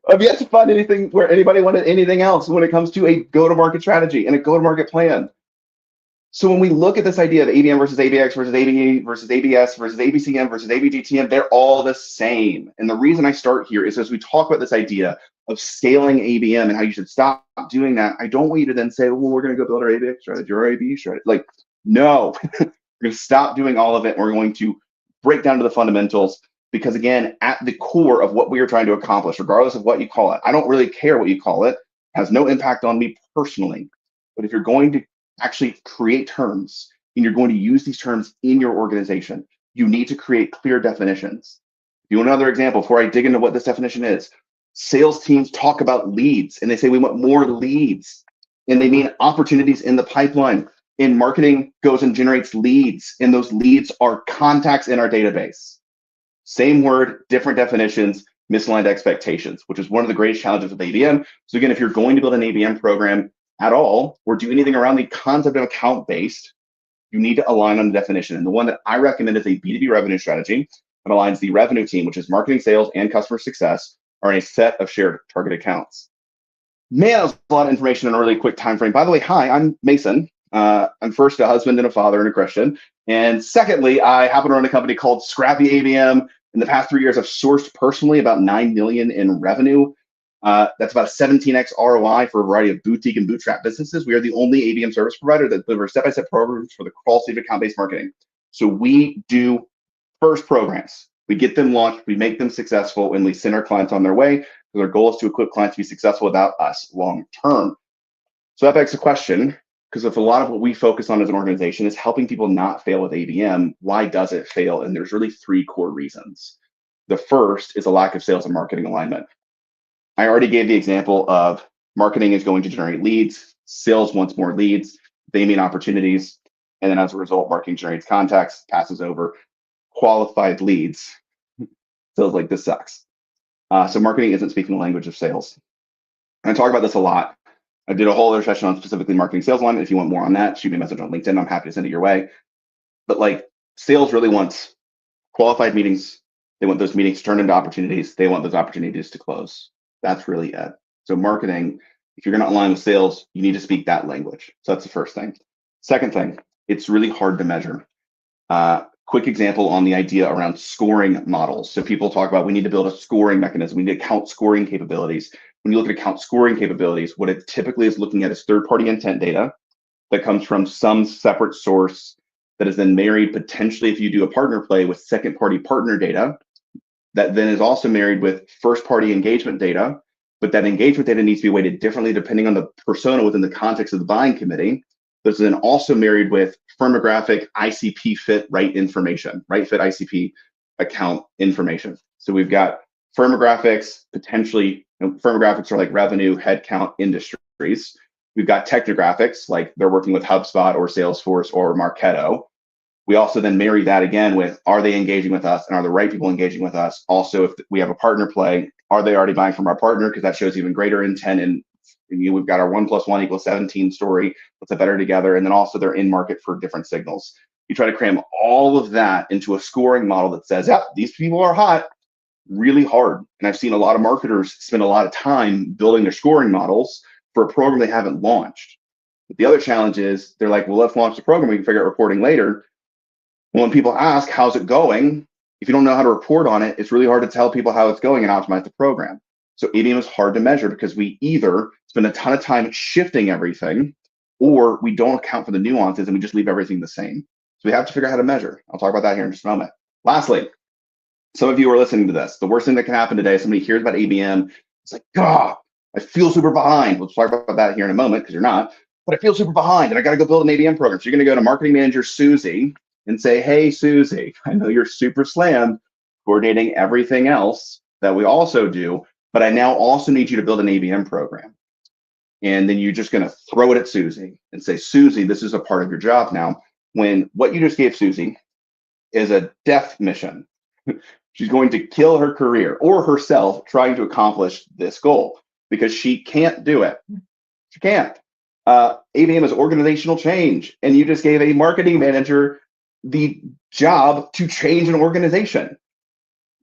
Speaker 6: I've yet to find anything where anybody wanted anything else when it comes to a go-to-market strategy and a go-to-market plan. So when we look at this idea of ABM versus ABX versus ABE versus ABS versus ABCM versus ABGTM, they're all the same. And the reason I start here is as we talk about this idea of scaling ABM and how you should stop doing that, I don't want you to then say, well, we're going to go build our ABX strategy or ABE strategy. Like, no, we're going to stop doing all of it. And we're going to break down to the fundamentals because, again, at the core of what we are trying to accomplish, regardless of what you call it, I don't really care what you call it, has no impact on me personally. But if you're going to actually create terms and you're going to use these terms in your organization, you need to create clear definitions. If you want another example, before I dig into what this definition is, sales teams talk about leads and they say we want more leads, and they mean opportunities in the pipeline. In marketing goes and generates leads, and those leads are contacts in our database. Same word, different definitions, misaligned expectations, which is one of the greatest challenges of ABM. So again, if you're going to build an ABM program at all, or do anything around the concept of account-based, you need to align on the definition. And the one that I recommend is a B2B revenue strategy that aligns the revenue team, which is marketing, sales, and customer success, are in a set of shared target accounts. Man, that was a lot of information in a really quick time frame. By the way, hi, I'm Mason. I'm first a husband and a father and a Christian. And secondly, I happen to run a company called Scrappy ABM. In the past 3 years, I've sourced personally about $9 million in revenue. That's about a 17x ROI for a variety of boutique and bootstrap businesses. We are the only ABM service provider that delivers step-by-step programs for the quality of account-based marketing. So we do first programs. We get them launched, we make them successful, and we send our clients on their way. Because our goal is to equip clients to be successful without us long term. So that begs the question, because if a lot of what we focus on as an organization is helping people not fail with ABM, why does it fail? And there's really 3 core reasons. The first is a lack of sales and marketing alignment. I already gave the example of marketing is going to generate leads, sales wants more leads, they mean opportunities, and then as a result, marketing generates contacts, passes over qualified leads. Feels like this sucks. So marketing isn't speaking the language of sales. And I talk about this a lot. I did a whole other session on specifically marketing sales alignment. If you want more on that, shoot me a message on LinkedIn. I'm happy to send it your way. But like sales really wants qualified meetings. They want those meetings to turn into opportunities. They want those opportunities to close. That's really it. So marketing, if you're going to align with sales, you need to speak that language. So that's the first thing. Second thing, it's really hard to measure. Quick example on the idea around scoring models. So people talk about we need to build a scoring mechanism. We need account scoring capabilities. When you look at account scoring capabilities, what it typically is looking at is third-party intent data that comes from some separate source that is then married potentially, if you do a partner play, with second-party partner data that then is also married with first-party engagement data, but that engagement data needs to be weighted differently depending on the persona within the context of the buying committee. That's then also married with firmographic ICP fit right information, right fit ICP account information. So we've got firmographics, potentially, firmographics are like revenue, headcount, industries. We've got technographics, like they're working with HubSpot or Salesforce or Marketo. We also then marry that again with, are they engaging with us and are the right people engaging with us? Also, if we have a partner play, are they already buying from our partner? Because that shows even greater intent. And we've got our 1 + 1 = 17 story. Let's have better together. And then also they're in market for different signals. You try to cram all of that into a scoring model that says, yeah, these people are hot, really hard. And I've seen a lot of marketers spend a lot of time building their scoring models for a program they haven't launched. But the other challenge is they're like, well, let's launch the program. We can figure out reporting later. Well, when people ask, how's it going? If you don't know how to report on it, it's really hard to tell people how it's going and optimize the program. So ABM is hard to measure because we either spend a ton of time shifting everything or we don't account for the nuances and we just leave everything the same. So we have to figure out how to measure. I'll talk about that here in just a moment. Lastly, some of you are listening to this. The worst thing that can happen today, somebody hears about ABM, it's like, God, I feel super behind. We'll talk about that here in a moment because you're not. but I feel super behind and I got to go build an ABM program. So you're going to go to marketing manager Susie and say, hey, Susie, I know you're super slammed coordinating everything else that we also do, but I now also need you to build an ABM program. And then you're just going to throw it at Susie and say, Susie, this is a part of your job now. When what you just gave Susie is a death mission. She's going to kill her career or herself trying to accomplish this goal because she can't do it. She can't. ABM is organizational change, and you just gave a marketing manager the job to change an organization.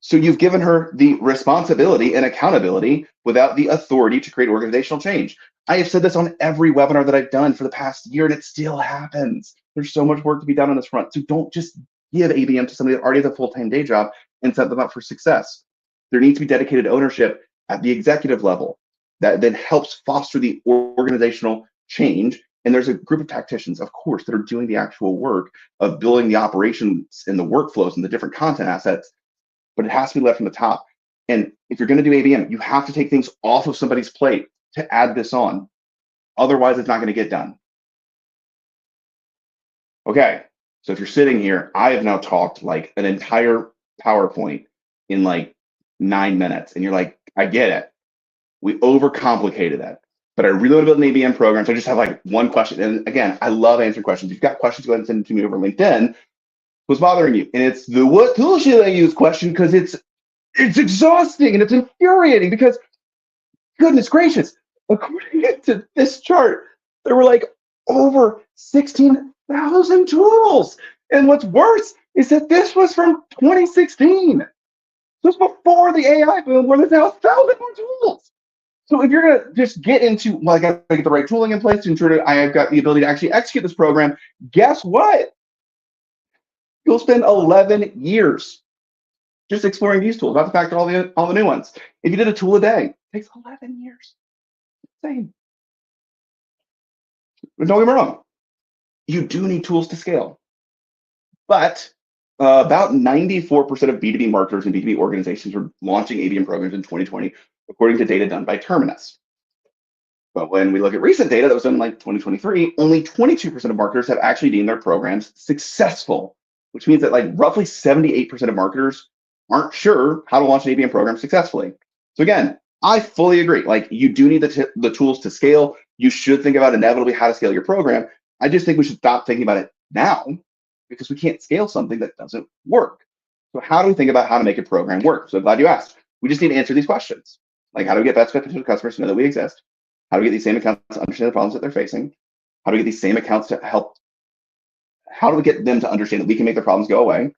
Speaker 6: So you've given her the responsibility and accountability without the authority to create organizational change. I have said this on every webinar that I've done for the past year, and it still happens. There's so much work to be done on this front. So don't just give ABM to somebody that already has a full-time day job and set them up for success. There needs to be dedicated ownership at the executive level that then helps foster the organizational change. And there's a group of tacticians, of course, that are doing the actual work of building the operations and the workflows and the different content assets, but it has to be led from the top. And if you're going to do ABM, you have to take things off of somebody's plate to add this on. Otherwise, it's not going to get done. Okay, so if you're sitting here, I have now talked like an entire PowerPoint in like 9 minutes, and you're like, I get it. We overcomplicated it. But I really want to build an ABM program, so I just have like one question. And again, I love answering questions. If you've got questions, go ahead and send them to me over LinkedIn. What's bothering you? And it's the what tool should I use question, because it's exhausting and it's infuriating because, goodness gracious, according to this chart, there were like over 16,000 tools. And what's worse is that this was from 2016. This was before the AI boom, where there's now 1,000 more tools. So if you're going to just get into, well, I got to get the right tooling in place to ensure that I have got the ability to actually execute this program, guess what? You'll spend 11 years just exploring these tools, not to factor all the new ones. If you did a tool a day, it takes 11 years. Insane. But don't get me wrong, you do need tools to scale. But about 94% of B2B marketers and B2B organizations were launching ABM programs in 2020, according to data done by Terminus. But when we look at recent data that was done in like 2023, only 22% of marketers have actually deemed their programs successful, which means that like roughly 78% of marketers aren't sure how to launch an ABM program successfully. So again, I fully agree. Like, you do need the tools to scale. You should think about inevitably how to scale your program. I just think we should stop thinking about it now, because we can't scale something that doesn't work. So how do we think about how to make a program work? So glad you asked. We just need to answer these questions. Like, how do we get best fit to customers to know that we exist? How do we get these same accounts to understand the problems that they're facing? How do we get these same accounts to help? How do we get them to understand that we can make their problems go away?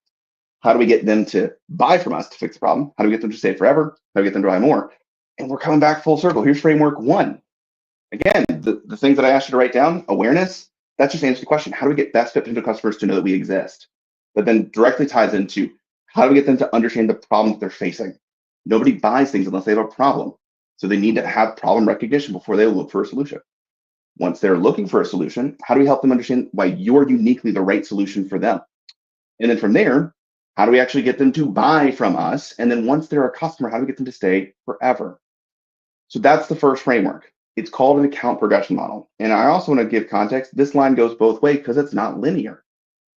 Speaker 6: How do we get them to buy from us to fix the problem? How do we get them to stay forever? How do we get them to buy more? And we're coming back full circle. Here's framework 1. Again, the things that I asked you to write down, awareness, that's just answers the question. How do we get best fit potential customers to know that we exist? But then directly ties into, how do we get them to understand the problem that they're facing? Nobody buys things unless they have a problem. So they need to have problem recognition before they look for a solution. Once they're looking for a solution, how do we help them understand why you're uniquely the right solution for them? And then from there, how do we actually get them to buy from us? And then once they're a customer, how do we get them to stay forever? So that's the first framework. It's called an account progression model. And I also want to give context. This line goes both ways because it's not linear.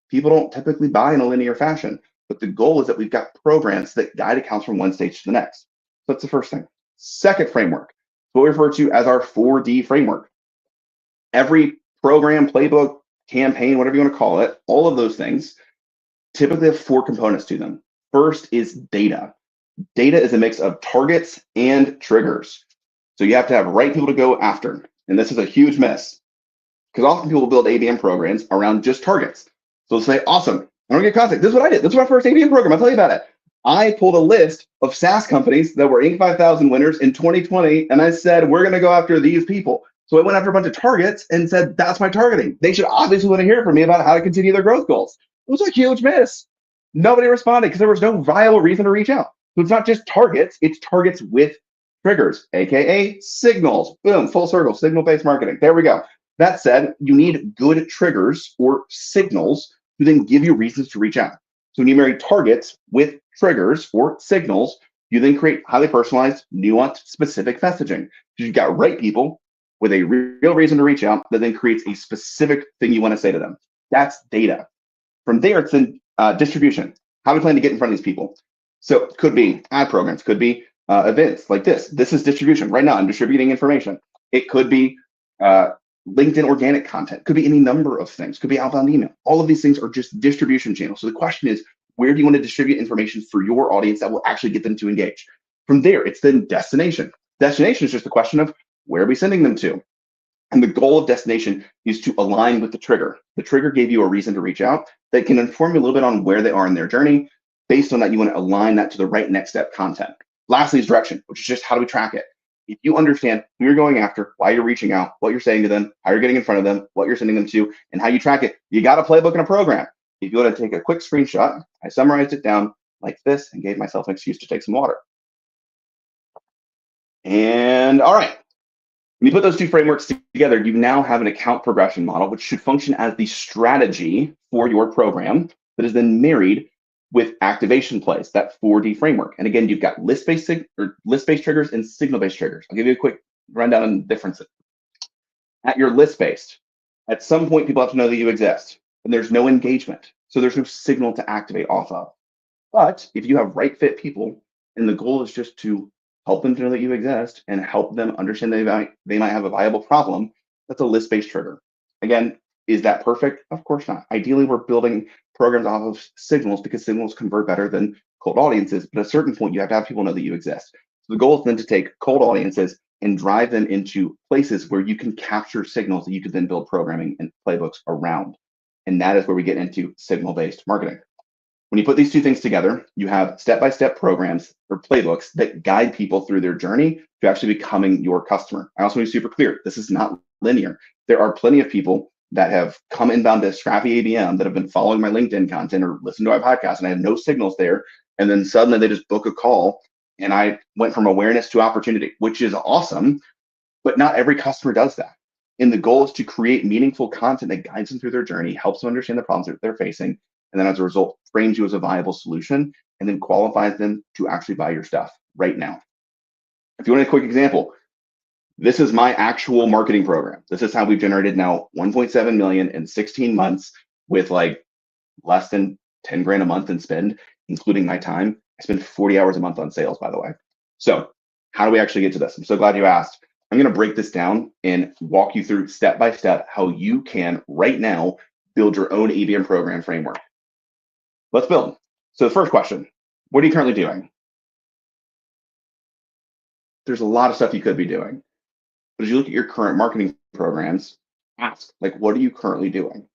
Speaker 6: People don't typically buy in a linear fashion, but the goal is that we've got programs that guide accounts from one stage to the next. So that's the first thing. Second framework, what we refer to as our 4D framework. Every program, playbook, campaign, whatever you want to call it, all of those things typically have 4 components to them. First is data. Data is a mix of targets and triggers. So you have to have right people to go after. And this is a huge miss, because often people build ABM programs around just targets. So they'll say, awesome, I don't get context. This is what I did. This is my first ABM program. I'll tell you about it. I pulled a list of SaaS companies that were Inc. 5000 winners in 2020, and I said, we're going to go after these people. So I went after a bunch of targets and said, that's my targeting. They should obviously want to hear from me about how to continue their growth goals. It was a huge miss. Nobody responded because there was no viable reason to reach out. So it's not just targets, it's targets with triggers, AKA signals. Boom, full circle, signal-based marketing. There we go. That said, you need good triggers or signals to then give you reasons to reach out. So when you marry targets with triggers or signals, you then create highly personalized, nuanced, specific messaging. You've got right people with a real reason to reach out that then creates a specific thing you want to say to them. That's data. From there, it's then distribution. How do we plan to get in front of these people? So it could be ad programs, could be events like this. This is distribution. Right now, I'm distributing information. It could be LinkedIn organic content, could be any number of things, could be outbound email. All of these things are just distribution channels. So the question is, where do you want to distribute information for your audience that will actually get them to engage? From there, it's then destination. Destination is just a question of where are we sending them to? And the goal of destination is to align with the trigger. The trigger gave you a reason to reach out that can inform you a little bit on where they are in their journey. Based on that, you want to align that to the right next step content. Lastly is direction, which is just how do we track it? If you understand who you're going after, why you're reaching out, what you're saying to them, how you're getting in front of them, what you're sending them to, and how you track it, you got a playbook and a program. If you want to take a quick screenshot, I summarized it down like this and gave myself an excuse to take some water. And all right, when you put those two frameworks together, you now have an account progression model, which should function as the strategy for your program that is then married with activation plays, that 4D framework. And again, you've got list-based triggers and signal-based triggers. I'll give you a quick rundown on the differences. At your list-based, at some point, people have to know that you exist, and there's no engagement. So there's no signal to activate off of. But if you have right fit people, and the goal is just to help them to know that you exist and help them understand that they might have a viable problem, that's a list-based trigger. Again, is that perfect? Of course not. Ideally, we're building programs off of signals because signals convert better than cold audiences. But at a certain point, you have to have people know that you exist. So the goal is then to take cold audiences and drive them into places where you can capture signals that you can then build programming and playbooks around. And that is where we get into signal-based marketing. When you put these two things together, you have step-by-step programs or playbooks that guide people through their journey to actually becoming your customer. I also want to be super clear, this is not linear. There are plenty of people that have come inbound to Scrappy ABM that have been following my LinkedIn content or listened to my podcast, and I have no signals there. And then suddenly they just book a call, and I went from awareness to opportunity, which is awesome, but not every customer does that. And the goal is to create meaningful content that guides them through their journey, helps them understand the problems that they're facing, and then as a result, frames you as a viable solution, and then qualifies them to actually buy your stuff right now. If you want a quick example, this is my actual marketing program. This is how we've generated now 1.7 million in 16 months with like less than 10 grand a month in spend, including my time. I spend 40 hours a month on sales, by the way. So how do we actually get to this? I'm so glad you asked. I'm going to break this down and walk you through step by step how you can right now build your own ABM program framework. Let's build. So the first question, what are you currently doing? There's a lot of stuff you could be doing. But as you look at your current marketing programs, ask, like, what are you currently doing?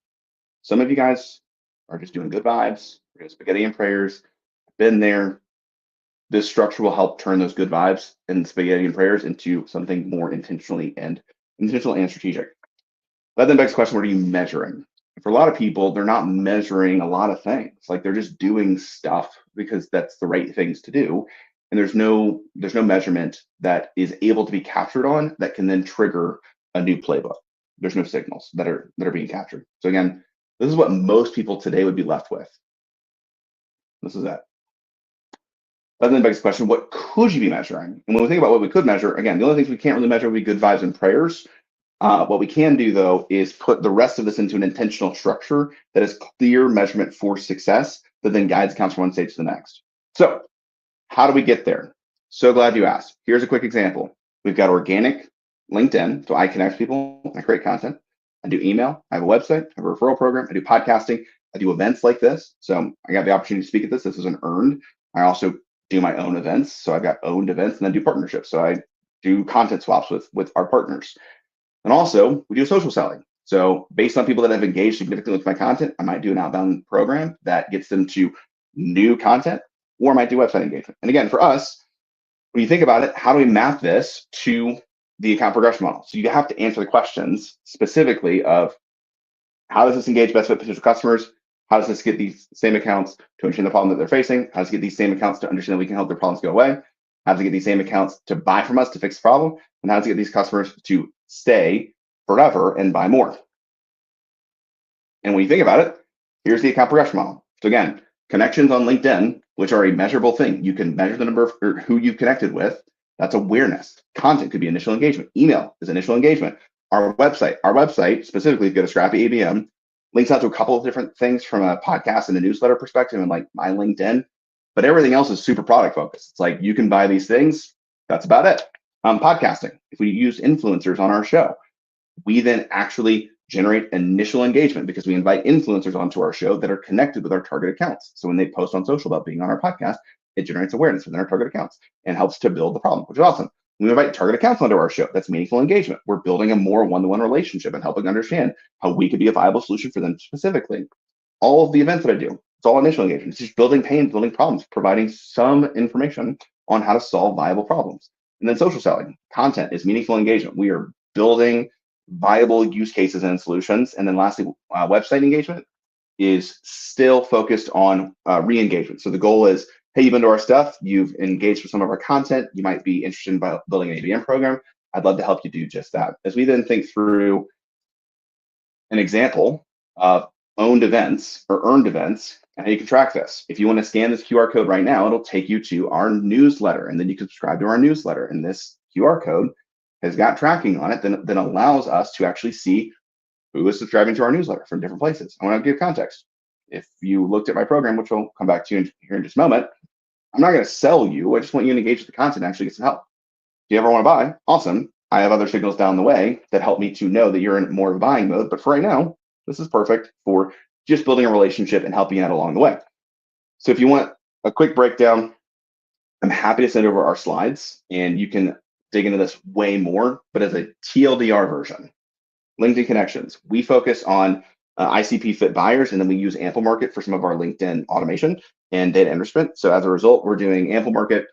Speaker 6: Some of you guys are just doing good vibes, you're doing spaghetti and prayers, been there. This structure will help turn those good vibes and spaghetti and prayers into something more intentional and strategic. That then begs the question, what are you measuring? For a lot of people, they're not measuring a lot of things. Like they're just doing stuff because that's the right things to do. And there's no measurement that is able to be captured on that can then trigger a new playbook. There's no signals that are being captured. So again, this is what most people today would be left with. This is it. That then begs the question, what could you be measuring? And when we think about what we could measure, again, the only things we can't really measure would be good vibes and prayers. What we can do, though, is put the rest of this into an intentional structure that is clear measurement for success that then guides accounts from one stage to the next. So how do we get there? So glad you asked. Here's a quick example. We've got organic LinkedIn. So I connect people, I create content. I do email. I have a website. I have a referral program. I do podcasting. I do events like this. So I got the opportunity to speak at this. This is an earned. I also do my own events. So I've got owned events and then do partnerships. So I do content swaps with our partners. And also we do social selling. So based on people that have engaged significantly with my content, I might do an outbound program that gets them to new content, or I might do website engagement. And again, for us, when you think about it, how do we map this to the account progression model? So you have to answer the questions specifically of how does this engage best with potential customers? How does this get these same accounts to understand the problem that they're facing? How does it get these same accounts to understand that we can help their problems go away? How does it get these same accounts to buy from us to fix the problem? And how does it get these customers to stay forever and buy more? And when you think about it, here's the account progression model. So again, connections on LinkedIn, which are a measurable thing. You can measure the number of or who you've connected with. That's awareness. Content could be initial engagement. Email is initial engagement. Our website specifically, if you go to Scrappy ABM, links out to a couple of different things from a podcast and a newsletter perspective and like my LinkedIn, but everything else is super product focused. It's like, you can buy these things. That's about it. Podcasting. If we use influencers on our show, we then actually generate initial engagement because we invite influencers onto our show that are connected with our target accounts. So when they post on social about being on our podcast, it generates awareness within our target accounts and helps to build the problem, which is awesome. When we invite target accounts onto our show, that's meaningful engagement. We're building a more one-to-one relationship and helping understand how we could be a viable solution for them specifically. All of the events that I do, it's all initial engagement. It's just building pain, building problems, providing some information on how to solve viable problems. And then social selling. Content is meaningful engagement. We are building viable use cases and solutions. And then lastly, website engagement is still focused on re-engagement. So the goal is, hey, you've been to our stuff, you've engaged with some of our content, you might be interested in building an ABM program. I'd love to help you do just that. As we then think through an example of owned events or earned events, and how you can track this. If you want to scan this QR code right now, it'll take you to our newsletter, and then you can subscribe to our newsletter. And this QR code has got tracking on it that allows us to actually see who is subscribing to our newsletter from different places. I want to give context. If you looked at my program, which we'll come back to here in just a moment, I'm not going to sell you. I just want you to engage with the content and actually get some help. If you ever want to buy, awesome. I have other signals down the way that help me to know that you're in more of a buying mode. But for right now, this is perfect for just building a relationship and helping you out along the way. So if you want a quick breakdown, I'm happy to send over our slides and you can dig into this way more, but as a TLDR version, LinkedIn connections, we focus on ICP fit buyers, and then we use Ample Market for some of our LinkedIn automation and data enrichment. So as a result, we're doing Ample Market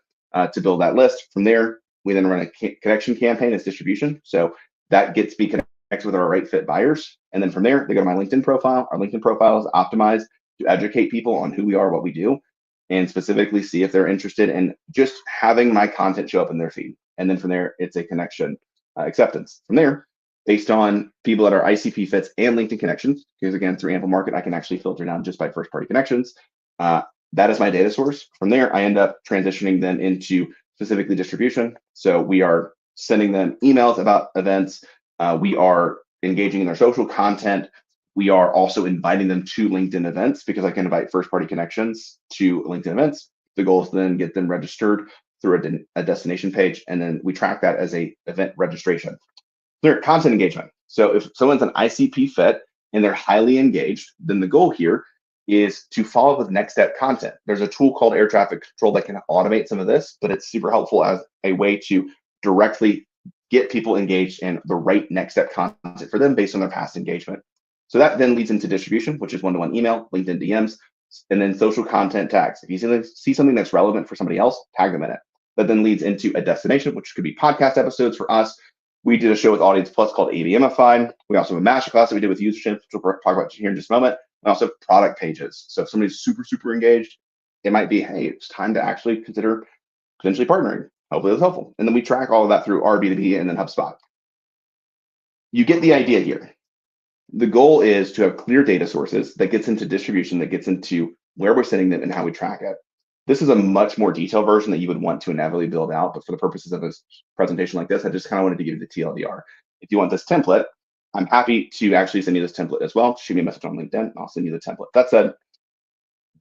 Speaker 6: to build that list. From there, we then run a connection campaign as distribution. So that gets me connected with our right fit buyers. And then from there, they go to my LinkedIn profile. Our LinkedIn profile is optimized to educate people on who we are, what we do, and specifically see if they're interested in just having my content show up in their feed. And then from there, it's a connection acceptance. From there, based on people that are ICP fits and LinkedIn connections, because again, through Ample Market, I can actually filter down just by first-party connections. That is my data source. From there, I end up transitioning them into specifically distribution. So we are sending them emails about events. We are engaging in their social content. We are also inviting them to LinkedIn events because I can invite first-party connections to LinkedIn events. The goal is to then get them registered through a destination page, and then we track that as a event registration. Third, content engagement. So if someone's an ICP fit and they're highly engaged, then the goal here is to follow up with next step content. There's a tool called Air Traffic Control that can automate some of this, but it's super helpful as a way to directly get people engaged in the right next step content for them based on their past engagement. So that then leads into distribution, which is one-to-one email, LinkedIn DMs, and then social content tags. If you see something that's relevant for somebody else, tag them in it. That then leads into a destination, which could be podcast episodes for us. We did a show with Audience Plus called ABMified. We also have a masterclass that we did with Usership, which we'll talk about here in just a moment. And also product pages. So if somebody's super, super engaged, it might be, hey, it's time to actually consider potentially partnering. Hopefully that's helpful. And then we track all of that through our B2B and then HubSpot. You get the idea here. The goal is to have clear data sources that gets into distribution, that gets into where we're sending them and how we track it. This is a much more detailed version that you would want to inevitably build out, but for the purposes of this presentation like this, I just kind of wanted to give you the TLDR. If you want this template, I'm happy to actually send you this template as well. Shoot me a message on LinkedIn, and I'll send you the template. That said,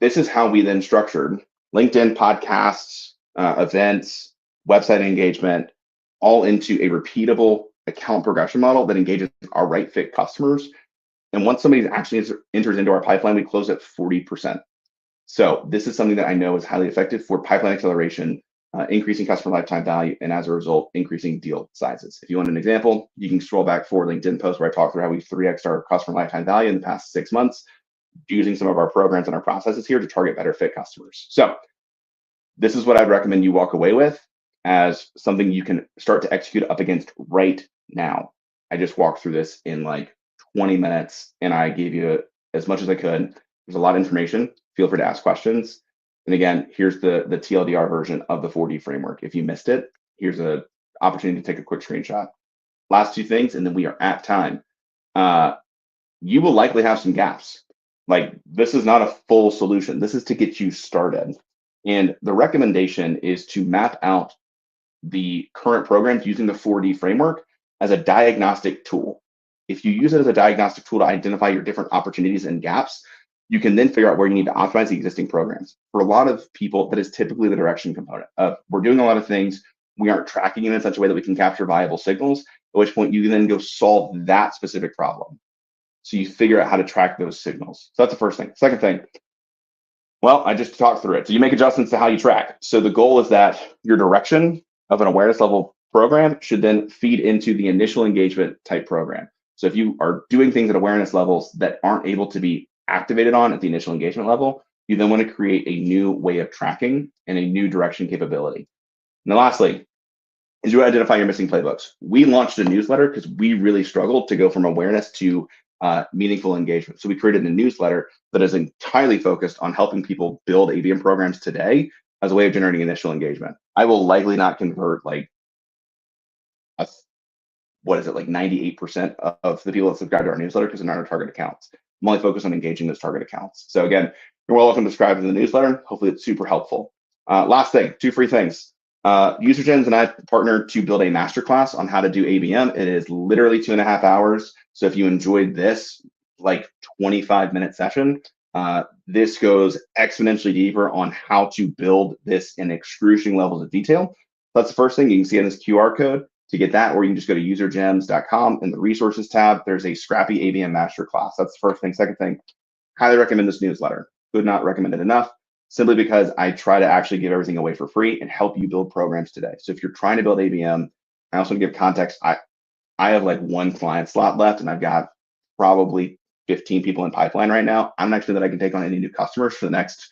Speaker 6: this is how we then structured LinkedIn podcasts, events, website engagement, all into a repeatable account progression model that engages our right fit customers. And once somebody actually enters into our pipeline, we close at 40%. So this is something that I know is highly effective for pipeline acceleration, increasing customer lifetime value, and as a result, increasing deal sizes. If you want an example, you can scroll back for LinkedIn post where I talk through how we 3x our customer lifetime value in the past 6 months using some of our programs and our processes here to target better fit customers. So this is what I'd recommend you walk away with as something you can start to execute up against right now. I just walked through this in like 20 minutes and I gave you as much as I could. There's a lot of information. Feel free to ask questions. And again, here's the TLDR version of the 4D framework. If you missed it, here's an opportunity to take a quick screenshot. Last two things, and then we are at time. You will likely have some gaps. Like, this is not a full solution. This is to get you started. And the recommendation is to map out the current programs using the 4D framework as a diagnostic tool. If you use it as a diagnostic tool to identify your different opportunities and gaps, you can then figure out where you need to optimize the existing programs. For a lot of people, that is typically the direction component of we're doing a lot of things, we aren't tracking it in such a way that we can capture viable signals, at which point you can then go solve that specific problem. So you figure out how to track those signals. So that's the first thing. Second thing, well, I just talked through it. So you make adjustments to how you track. So the goal is that your direction of an awareness level program should then feed into the initial engagement type program. So if you are doing things at awareness levels that aren't able to be activated on at the initial engagement level, you then want to create a new way of tracking and a new direction capability. And then lastly, is you identify your missing playbooks. We launched a newsletter because we really struggled to go from awareness to meaningful engagement. So we created a newsletter that is entirely focused on helping people build ABM programs today as a way of generating initial engagement. I will likely not convert like 98% of the people that subscribe to our newsletter because they're not our target accounts. I'm only focused on engaging those target accounts. So again, you're welcome to subscribe to the newsletter. Hopefully it's super helpful. Last thing, 2 free things. UserGens and I partnered to build a masterclass on how to do ABM. It is literally 2.5 hours. So if you enjoyed this like 25-minute session, this goes exponentially deeper on how to build this in excruciating levels of detail. That's the first thing. You can see on this QR code to get that, or you can just go to usergems.com in the resources tab. There's a scrappy ABM masterclass. That's the first thing. Second thing, highly recommend this newsletter. Could not recommend it enough, simply because I try to actually give everything away for free and help you build programs today. So if you're trying to build ABM, I also want to give context. I have like 1 client slot left, and I've got probably 15 people in pipeline right now. I'm not sure that I can take on any new customers for the next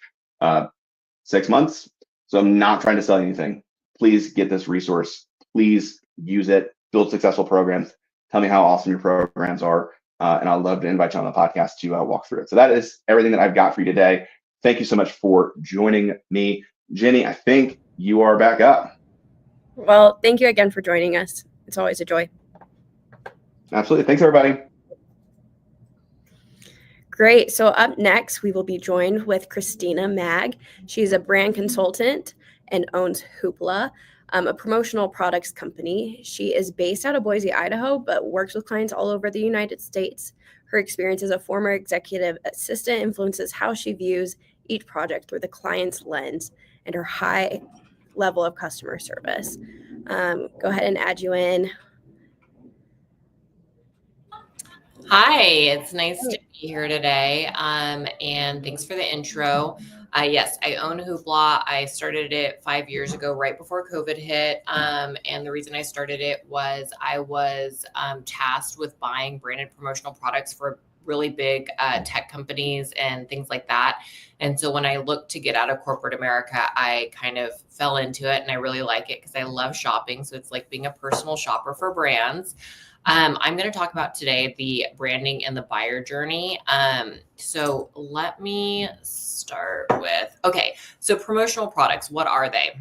Speaker 6: 6 months. So I'm not trying to sell anything. Please get this resource. Please use it, build successful programs. Tell me how awesome your programs are. And I'd love to invite you on the podcast to walk through it. So that is everything that I've got for you today. Thank you so much for joining me. Jenny, I think you are back up.
Speaker 1: Well, thank you again for joining us. It's always a joy.
Speaker 6: Absolutely. Thanks, everybody.
Speaker 1: Great. So up next, we will be joined with Christina Mag. She's a brand consultant and owns Hoopla, a promotional products company. She is based out of Boise, Idaho, but works with clients all over the United States. Her experience as a former executive assistant influences how she views each project through the client's lens and her high level of customer service. Go ahead and add you in.
Speaker 7: Hi, it's nice to be here today. And thanks for the intro. Yes, I own Hoopla. I started it 5 years ago, right before COVID hit. And the reason I started it was I was tasked with buying branded promotional products for really big tech companies and things like that. And so when I looked to get out of corporate America, I kind of fell into it, and I really like it because I love shopping. So it's like being a personal shopper for brands. I'm going to talk about today the branding and the buyer journey. So let me start with, okay, so promotional products, what are they?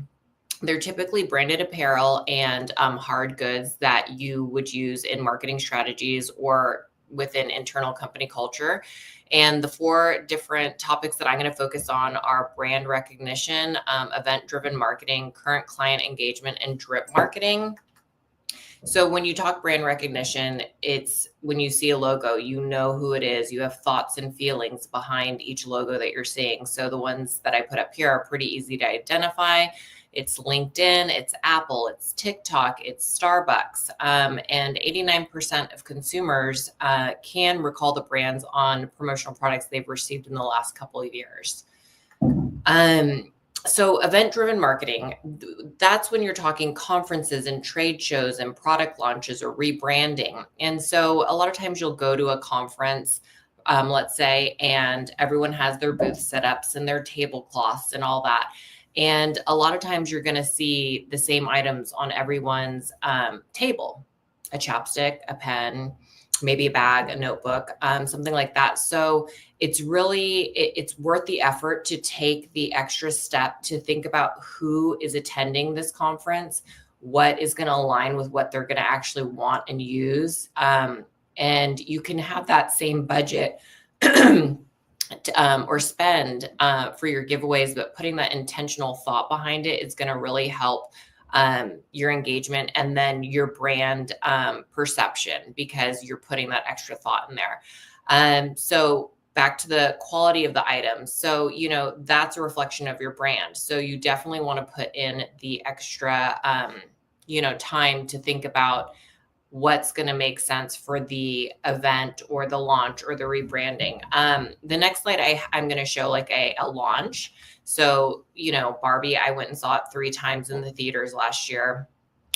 Speaker 7: They're typically branded apparel and hard goods that you would use in marketing strategies or within internal company culture. And the 4 different topics that I'm going to focus on are brand recognition, event-driven marketing, current client engagement, and drip marketing. So when you talk brand recognition, it's when you see a logo, you know who it is. You have thoughts and feelings behind each logo that you're seeing. So the ones that I put up here are pretty easy to identify. It's LinkedIn, it's Apple, it's TikTok, it's Starbucks. And 89% of consumers can recall the brands on promotional products they've received in the last couple of years. So event-driven marketing, that's when you're talking conferences and trade shows and product launches or rebranding. And so a lot of times you'll go to a conference, let's say, and everyone has their booth setups and their tablecloths and all that. And a lot of times you're going to see the same items on everyone's table, a chapstick, a pen, maybe a bag, a notebook, something like that. So it's really, it's worth the effort to take the extra step to think about who is attending this conference, what is going to align with what they're going to actually want and use. And you can have that same budget or spend for your giveaways, but putting that intentional thought behind it is going to really help your engagement, and then your brand perception, because you're putting that extra thought in there. So back to the quality of the items. So, that's a reflection of your brand. So you definitely want to put in the extra, time to think about what's going to make sense for the event or the launch or the rebranding. The next slide, I'm going to show like a launch. So, Barbie, I went and saw it 3 times in the theaters last year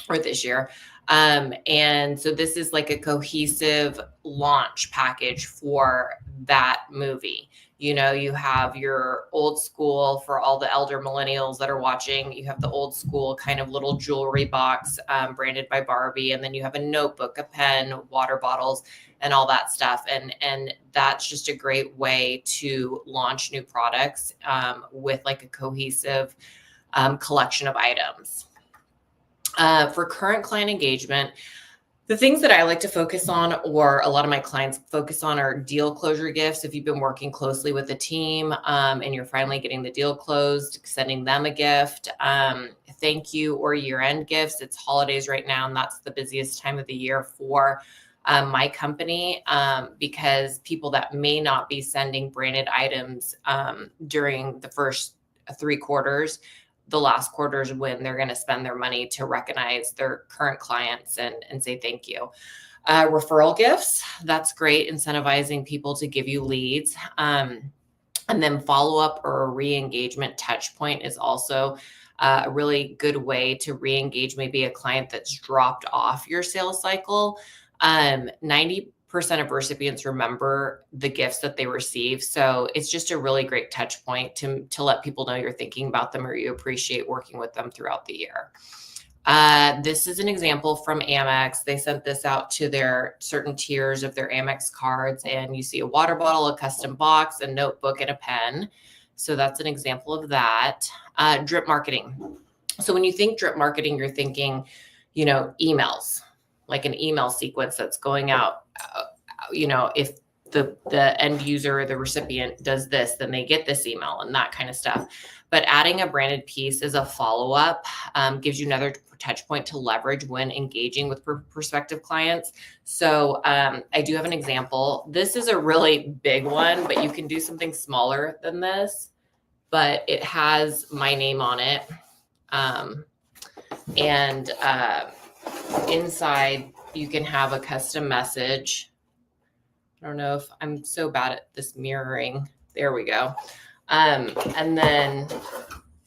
Speaker 7: or this year. And so this is like a cohesive launch package for that movie. You have your old school for all the elder millennials that are watching. You have the old school kind of little jewelry box branded by Barbie. And then you have a notebook, a pen, water bottles, and all that stuff. And that's just a great way to launch new products with like a cohesive collection of items. For current client engagement, the things that I like to focus on, or a lot of my clients focus on, are deal closure gifts. If you've been working closely with the team and you're finally getting the deal closed, sending them a gift, thank you or year-end gifts. It's holidays right now, and that's the busiest time of the year for my company, because people that may not be sending branded items during the first 3 quarters, the last quarter is when they're going to spend their money to recognize their current clients and say thank you. Referral gifts, that's great, incentivizing people to give you leads. And then follow-up or a re-engagement touch point is also a really good way to re-engage maybe a client that's dropped off your sales cycle. 90% of recipients remember the gifts that they receive. So it's just a really great touch point to let people know you're thinking about them or you appreciate working with them throughout the year. This is an example from Amex. They sent this out to their certain tiers of their Amex cards, and you see a water bottle, a custom box, a notebook, and a pen. So that's an example of that. Drip marketing. So when you think drip marketing, you're thinking, emails, like an email sequence that's going out. If the end user or the recipient does this, then they get this email and that kind of stuff. But adding a branded piece as a follow-up gives you another touch point to leverage when engaging with prospective clients. So I do have an example. This is a really big one, but you can do something smaller than this, but it has my name on it. Inside you can have a custom message. I don't know if I'm so bad at this mirroring. There we go. And then,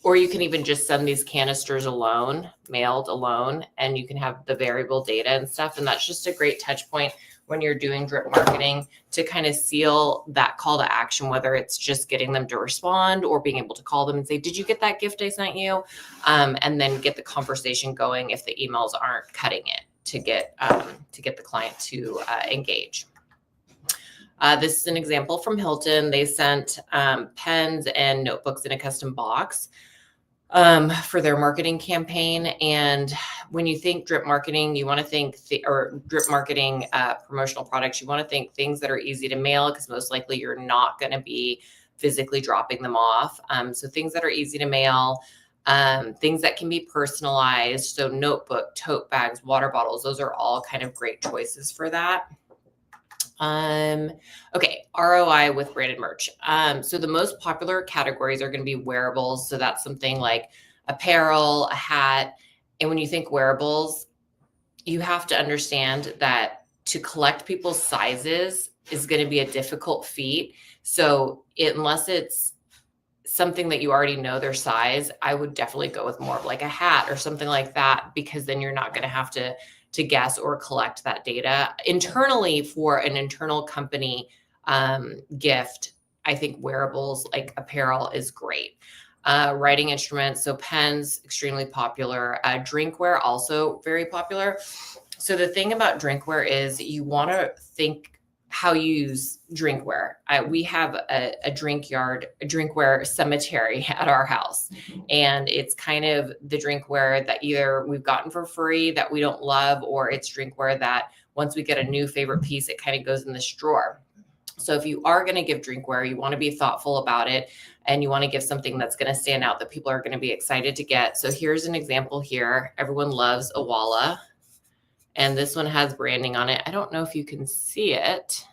Speaker 7: or you can even just send these canisters alone, mailed alone, and you can have the variable data and stuff. And that's just a great touch point when you're doing drip marketing to kind of seal that call to action, whether it's just getting them to respond or being able to call them and say, did you get that gift I sent you? And then get the conversation going if the emails aren't cutting it to get the client to engage. This is an example from Hilton. They sent pens and notebooks in a custom box for their marketing campaign. And when you think drip marketing, you want to think, or drip marketing promotional products, you want to think things that are easy to mail, because most likely you're not going to be physically dropping them off. So things that are easy to mail, things that can be personalized. So notebook, tote bags, water bottles, those are all kind of great choices for that. Okay, ROI with branded merch. So the most popular categories are going to be wearables. So that's something like apparel, a hat. And when you think wearables, you have to understand that to collect people's sizes is going to be a difficult feat. So unless it's something that you already know their size, I would definitely go with more of like a hat or something like that, because then you're not going to have to guess or collect that data internally for an internal company gift. I think wearables like apparel is great. Writing instruments, so pens, extremely popular. Drinkware, also very popular. So the thing about drinkware is you want to think how you use drinkware. We have a drinkware cemetery at our house. And it's kind of the drinkware that either we've gotten for free that we don't love, or it's drinkware that once we get a new favorite piece, it kind of goes in this drawer. So if you are going to give drinkware, you want to be thoughtful about it, and you want to give something that's going to stand out that people are going to be excited to get. So here's an example here. Everyone loves Owala, and this one has branding on it. I don't know if you can see it,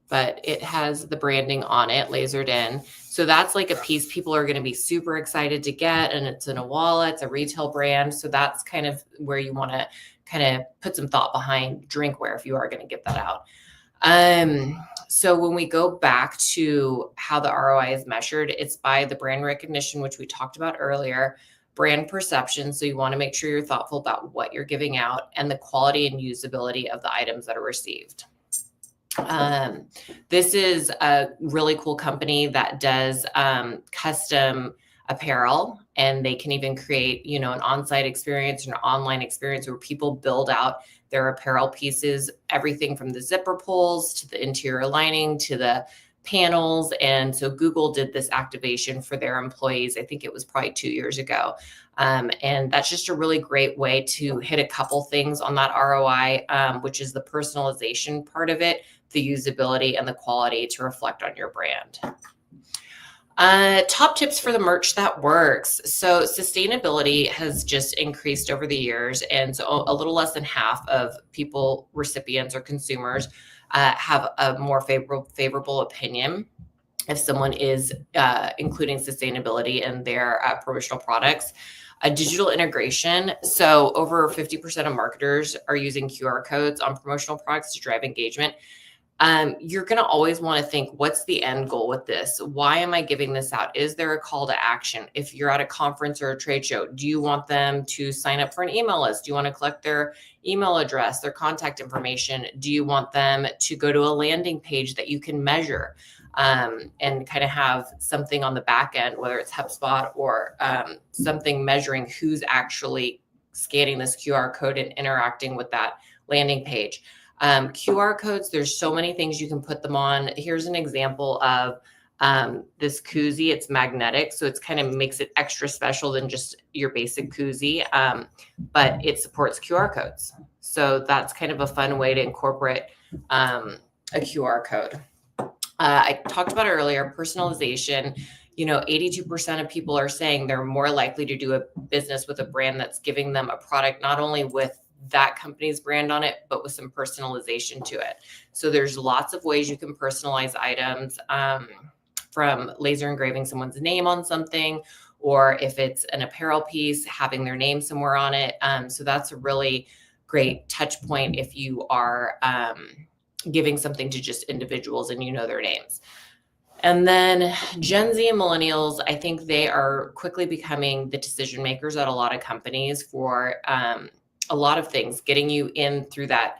Speaker 7: but it has the branding on it lasered in. So that's like a piece people are going to be super excited to get. And it's an Owala, it's a retail brand. So that's kind of where you want to kind of put some thought behind drinkware if you are going to get that out. So when we go back to how the ROI is measured, it's by the brand recognition, which we talked about earlier, brand perception. So you want to make sure you're thoughtful about what you're giving out, and the quality and usability of the items that are received. This is a really cool company that does custom apparel, and they can even create, an on-site experience or an online experience where people build out their apparel pieces, everything from the zipper pulls to the interior lining to the panels. And so Google did this activation for their employees. I think it was probably 2 years ago. And that's just a really great way to hit a couple things on that ROI, which is the personalization part of it, the usability, and the quality to reflect on your brand. Top tips for the merch that works. So sustainability has just increased over the years. And so a little less than half of recipients or consumers have a more favorable opinion if someone is including sustainability in their promotional products. Digital integration. So over 50% of marketers are using QR codes on promotional products to drive engagement. You're going to always want to think, what's the end goal with this? Why am I giving this out? Is there a call to action? If you're at a conference or a trade show, do you want them to sign up for an email list? Do you want to collect their email address, their contact information? Do you want them to go to a landing page that you can measure and kind of have something on the back end, whether it's HubSpot or something measuring who's actually scanning this QR code and interacting with that landing page? QR codes, there's so many things you can put them on. Here's an example of this koozie. It's magnetic, so it's kind of makes it extra special than just your basic koozie, but it supports QR codes. So that's kind of a fun way to incorporate a QR code. I talked about it earlier, personalization. 82% of people are saying they're more likely to do a business with a brand that's giving them a product, not only with that company's brand on it, but with some personalization to it. So there's lots of ways you can personalize items, from laser engraving someone's name on something, or if it's an apparel piece, having their name somewhere on it. So that's a really great touch point if you are giving something to just individuals and their names. And then Gen Z and millennials, I think they are quickly becoming the decision makers at a lot of companies for a lot of things, getting you in through that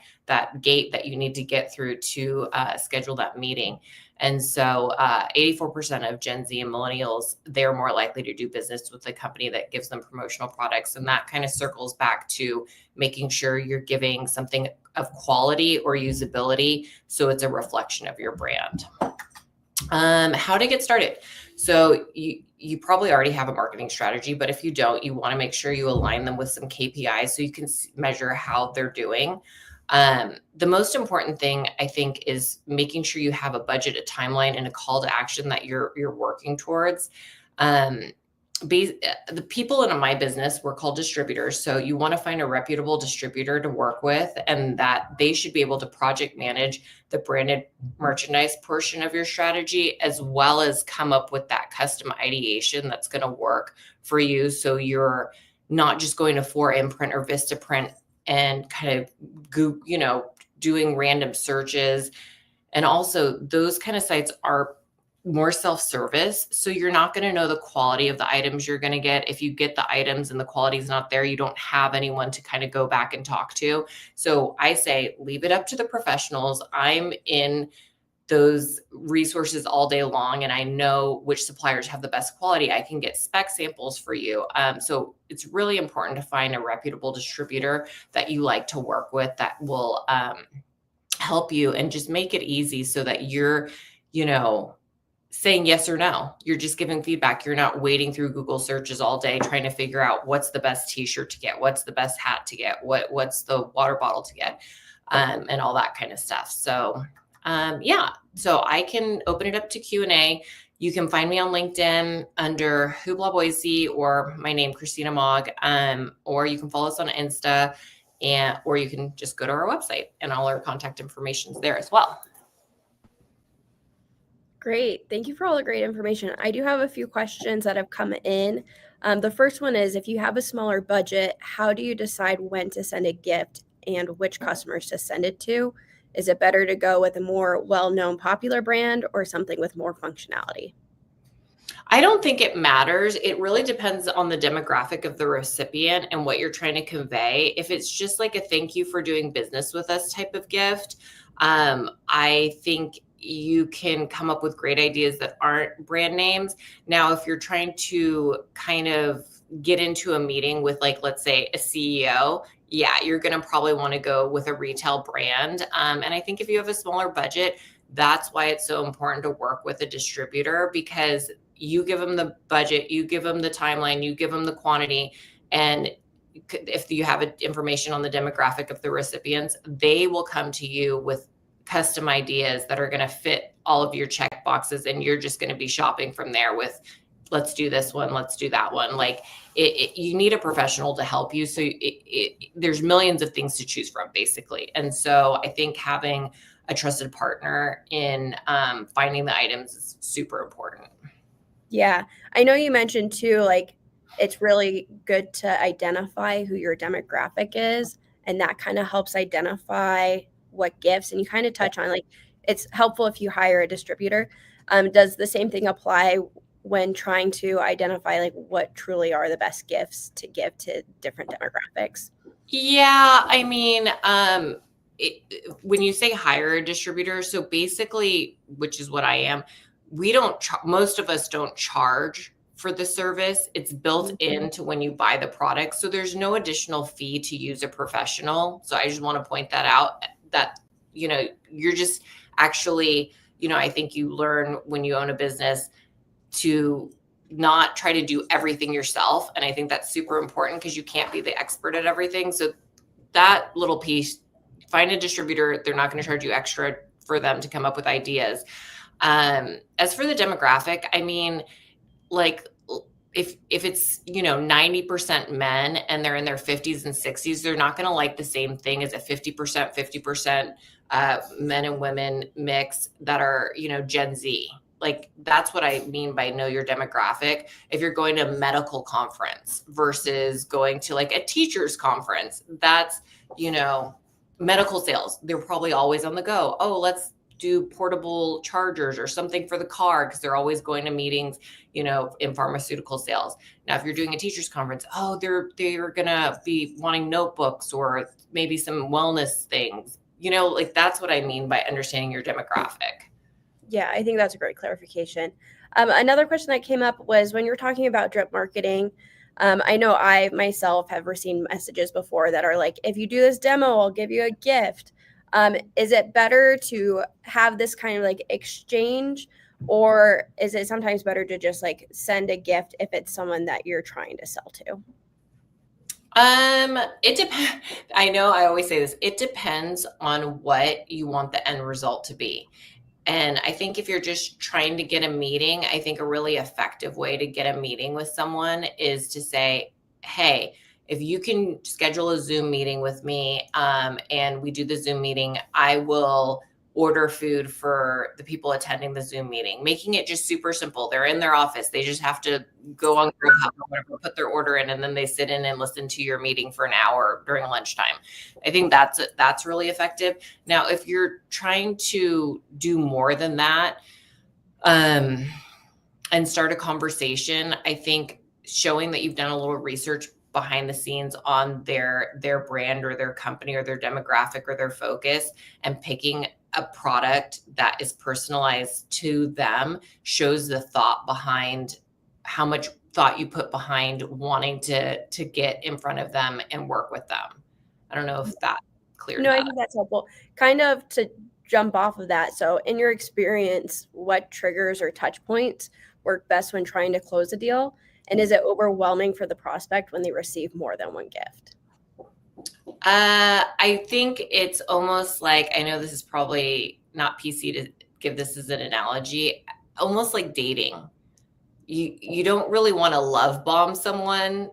Speaker 7: gate that you need to get through to schedule that meeting. And so 84% of Gen Z and millennials, they're more likely to do business with a company that gives them promotional products. And that kind of circles back to making sure you're giving something of quality or usability, so it's a reflection of your brand. How to get started. So you probably already have a marketing strategy, but if you don't, you want to make sure you align them with some KPIs so you can measure how they're doing. The most important thing, I think, is making sure you have a budget, a timeline, and a call to action that you're working towards. The people in my business, we're called distributors. So you want to find a reputable distributor to work with, and that they should be able to project manage the branded merchandise portion of your strategy, as well as come up with that custom ideation that's going to work for you. So you're not just going to 4imprint or Vistaprint and kind of, doing random searches. And also those kind of sites are more self-service. So you're not going to know the quality of the items you're going to get. If you get the items and the quality is not there, you don't have anyone to kind of go back and talk to. So I say, leave it up to the professionals. I'm in those resources all day long, and I know which suppliers have the best quality. I can get spec samples for you. So it's really important to find a reputable distributor that you like to work with, that will help you and just make it easy so that you're, saying yes or no. You're just giving feedback. You're not wading through Google searches all day trying to figure out what's the best t-shirt to get, what's the best hat to get, what's the water bottle to get, and all that kind of stuff. So Yeah, so I can open it up to Q&A. You can find me on LinkedIn under Hoopla Boise or my name, Christina Mogg, or you can follow us on Insta, or you can just go to our website and all our contact information is there as well.
Speaker 1: Great. Thank you for all the great information. I do have a few questions that have come in. The first one is, if you have a smaller budget, how do you decide when to send a gift and which customers to send it to? Is it better to go with a more well-known popular brand or something with more functionality?
Speaker 7: I don't think it matters. It really depends on the demographic of the recipient and what you're trying to convey. If it's just like a thank you for doing business with us type of gift, I think you can come up with great ideas that aren't brand names. Now, if you're trying to kind of get into a meeting with, like, let's say a CEO, yeah, you're going to probably want to go with a retail brand. And I think if you have a smaller budget, that's why it's so important to work with a distributor, because you give them the budget, you give them the timeline, you give them the quantity. And if you have information on the demographic of the recipients, they will come to you with custom ideas that are going to fit all of your check boxes. And you're just going to be shopping from there with, let's do this one, let's do that one. Like you need a professional to help you. So there's millions of things to choose from, basically. And so I think having a trusted partner in finding the items is super important.
Speaker 1: Yeah, I know you mentioned too, like, it's really good to identify who your demographic is, and that kind of helps identify what gifts, and you kind of touch on, like, it's helpful if you hire a distributor. Does the same thing apply when trying to identify, like, what truly are the best gifts to give to different demographics?
Speaker 7: Yeah, I mean, when you say hire a distributor, so basically, which is what I am, we don't, most of us don't charge for the service. It's built into when you buy the product. So there's no additional fee to use a professional. So I just want to point that out, that, you're just actually, I think you learn when you own a business to not try to do everything yourself. And I think that's super important, because you can't be the expert at everything. So that little piece, find a distributor. They're not going to charge you extra for them to come up with ideas. As for the demographic, I mean, like, if it's, 90% men and they're in their 50s and 60s, they're not going to like the same thing as a 50% men and women mix that are, Gen Z. Like, that's what I mean by know your demographic. If you're going to a medical conference versus going to like a teacher's conference, that's, medical sales. They're probably always on the go. Oh, let's do portable chargers or something for the car, because they're always going to meetings, in pharmaceutical sales. Now, if you're doing a teacher's conference, they're going to be wanting notebooks or maybe some wellness things, like, that's what I mean by understanding your demographic.
Speaker 1: Yeah, I think that's a great clarification. Another question that came up was, when you're talking about drip marketing, I know I myself have received messages before that are like, if you do this demo, I'll give you a gift. Is it better to have this kind of like exchange, or is it sometimes better to just like send a gift if it's someone that you're trying to sell to?
Speaker 7: It depends. I know I always say this. It depends on what you want the end result to be. And I think if you're just trying to get a meeting, I think a really effective way to get a meeting with someone is to say, hey, if you can schedule a Zoom meeting with me, and we do the Zoom meeting, I will order food for the people attending the Zoom meeting, making it just super simple. They're in their office. They just have to go on Grubhub or whatever, put their order in, and then they sit in and listen to your meeting for an hour during lunchtime. I think that's really effective. Now, if you're trying to do more than that, and start a conversation, I think showing that you've done a little research behind the scenes on their brand or their company or their demographic or their focus, and picking a product that is personalized to them shows the thought behind, how much thought you put behind wanting to get in front of them and work with them. I don't know if that cleared
Speaker 1: No,
Speaker 7: that.
Speaker 1: I think that's helpful. Kind of to jump off of that. So in your experience, what triggers or touch points work best when trying to close a deal? And is it overwhelming for the prospect when they receive more than one gift?
Speaker 7: I think it's almost like, I know this is probably not PC to give this as an analogy, almost like dating. You don't really want to love bomb someone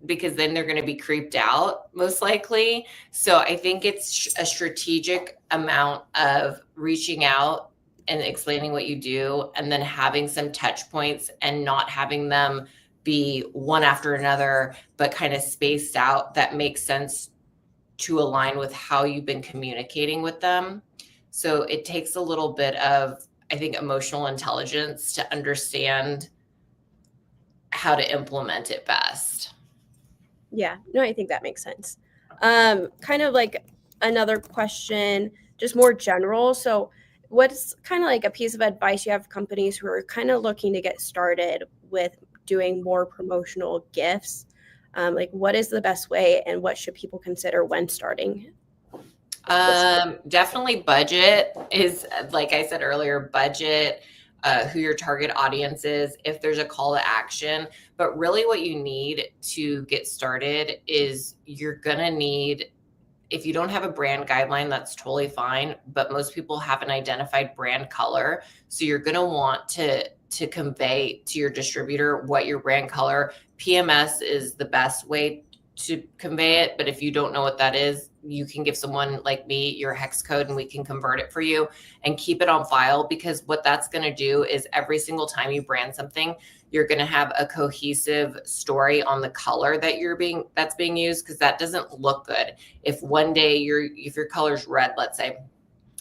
Speaker 7: because then they're going to be creeped out most likely. So I think it's a strategic amount of reaching out and explaining what you do, and then having some touch points and not having them be one after another, but kind of spaced out, that makes sense to align with how you've been communicating with them. So it takes a little bit of, I think, emotional intelligence to understand how to implement it best.
Speaker 1: Yeah, no, I think that makes sense. Kind of like another question, just more general. So what's kind of like a piece of advice you have for companies who are kind of looking to get started with doing more promotional gifts? Like what is the best way and what should people consider when starting?
Speaker 7: Definitely budget is, like I said earlier, budget, who your target audience is, if there's a call to action. But really what you need to get started is you're going to need, if you don't have a brand guideline, that's totally fine. But most people have an identified brand color. So you're going to want to convey to your distributor what your brand color. PMS is the best way to convey it. But if you don't know what that is, you can give someone like me your hex code and we can convert it for you and keep it on file, because what that's going to do is every single time you brand something, you're going to have a cohesive story on the color that's being used, because that doesn't look good. If one day if your color's red, let's say,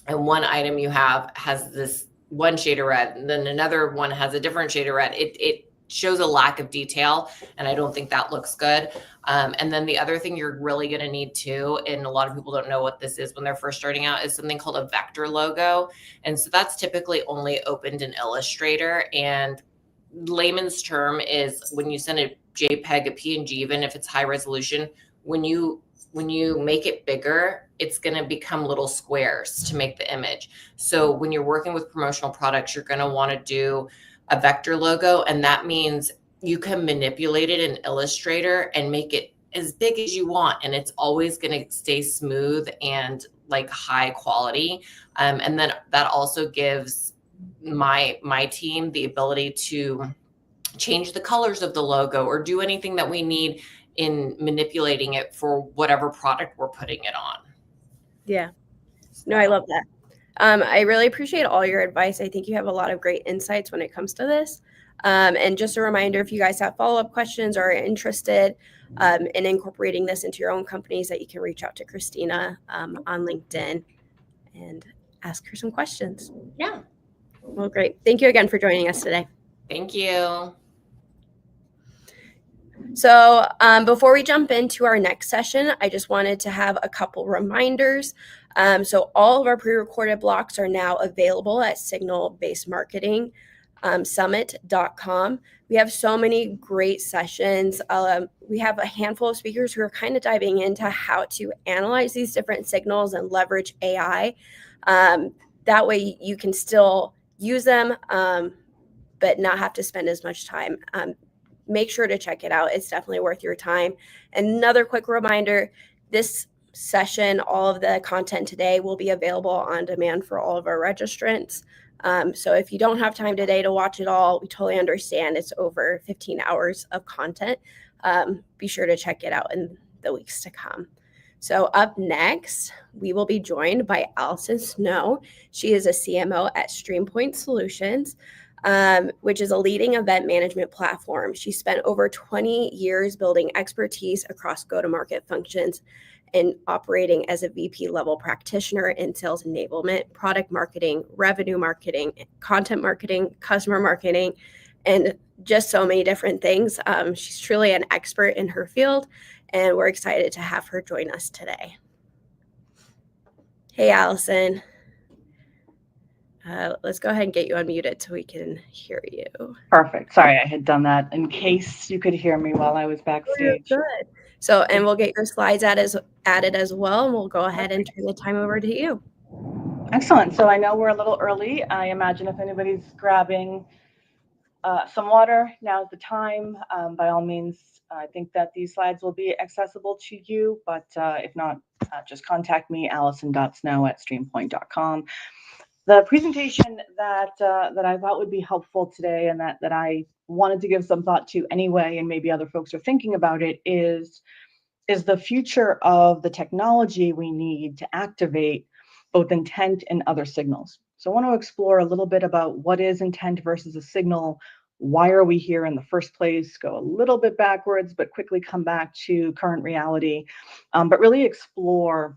Speaker 7: and one item you have has this one shade of red, and then another one has a different shade of red, it shows a lack of detail, and I don't think that looks good. And then the other thing you're really going to need too, and a lot of people don't know what this is when they're first starting out, is something called a vector logo. And so that's typically only opened in Illustrator, and layman's term is when you send a JPEG, a PNG, even if it's high resolution, when you make it bigger, it's going to become little squares to make the image. So when you're working with promotional products, you're going to want to do a vector logo, and that means you can manipulate it in Illustrator and make it as big as you want, and it's always going to stay smooth and like high quality. And then that also gives my team the ability to change the colors of the logo or do anything that we need in manipulating it for whatever product we're putting it on.
Speaker 1: Yeah. No, I love that. I really appreciate all your advice. I think you have a lot of great insights when it comes to this. And just a reminder, if you guys have follow-up questions or are interested in incorporating this into your own companies, that you can reach out to Christina on LinkedIn and ask her some questions.
Speaker 7: Yeah.
Speaker 1: Well, great. Thank you again for joining us today.
Speaker 7: Thank you.
Speaker 1: So before we jump into our next session, I just wanted to have a couple reminders. So all of our pre-recorded blocks are now available at signalbasedmarketing.summit.com. We have so many great sessions. We have a handful of speakers who are kind of diving into how to analyze these different signals and leverage AI. That way you can still use them, but not have to spend as much time. Make sure to check it out. It's definitely worth your time. Another quick reminder, this session, all of the content today will be available on demand for all of our registrants. So if you don't have time today to watch it all, we totally understand. It's over 15 hours of content. Be sure to check it out in the weeks to come. So up next, we will be joined by Allison Snow. She is a CMO at StreamPoint Solutions, which is a leading event management platform. She spent over 20 years building expertise across go-to-market functions and operating as a VP level practitioner in sales enablement, product marketing, revenue marketing, content marketing, customer marketing, and just so many different things. She's truly an expert in her field, and we're excited to have her join us today. Hey, Allison. Let's go ahead and get you unmuted so we can hear you.
Speaker 8: Perfect. Sorry, I had done that in case you could hear me while I was backstage.
Speaker 1: Good. So, and we'll get your slides added as well, and we'll go ahead and turn the time over to you.
Speaker 8: Excellent. So I know we're a little early. I imagine if anybody's grabbing some water, now's the time. By all means, I think that these slides will be accessible to you, but if not, just contact me, allison.snow@streampoint.com. The presentation that I thought would be helpful today, and that I wanted to give some thought to anyway, and maybe other folks are thinking about it, is the future of the technology we need to activate both intent and other signals. So I want to explore a little bit about what is intent versus a signal. Why are we here in the first place? Go a little bit backwards, but quickly come back to current reality, but really explore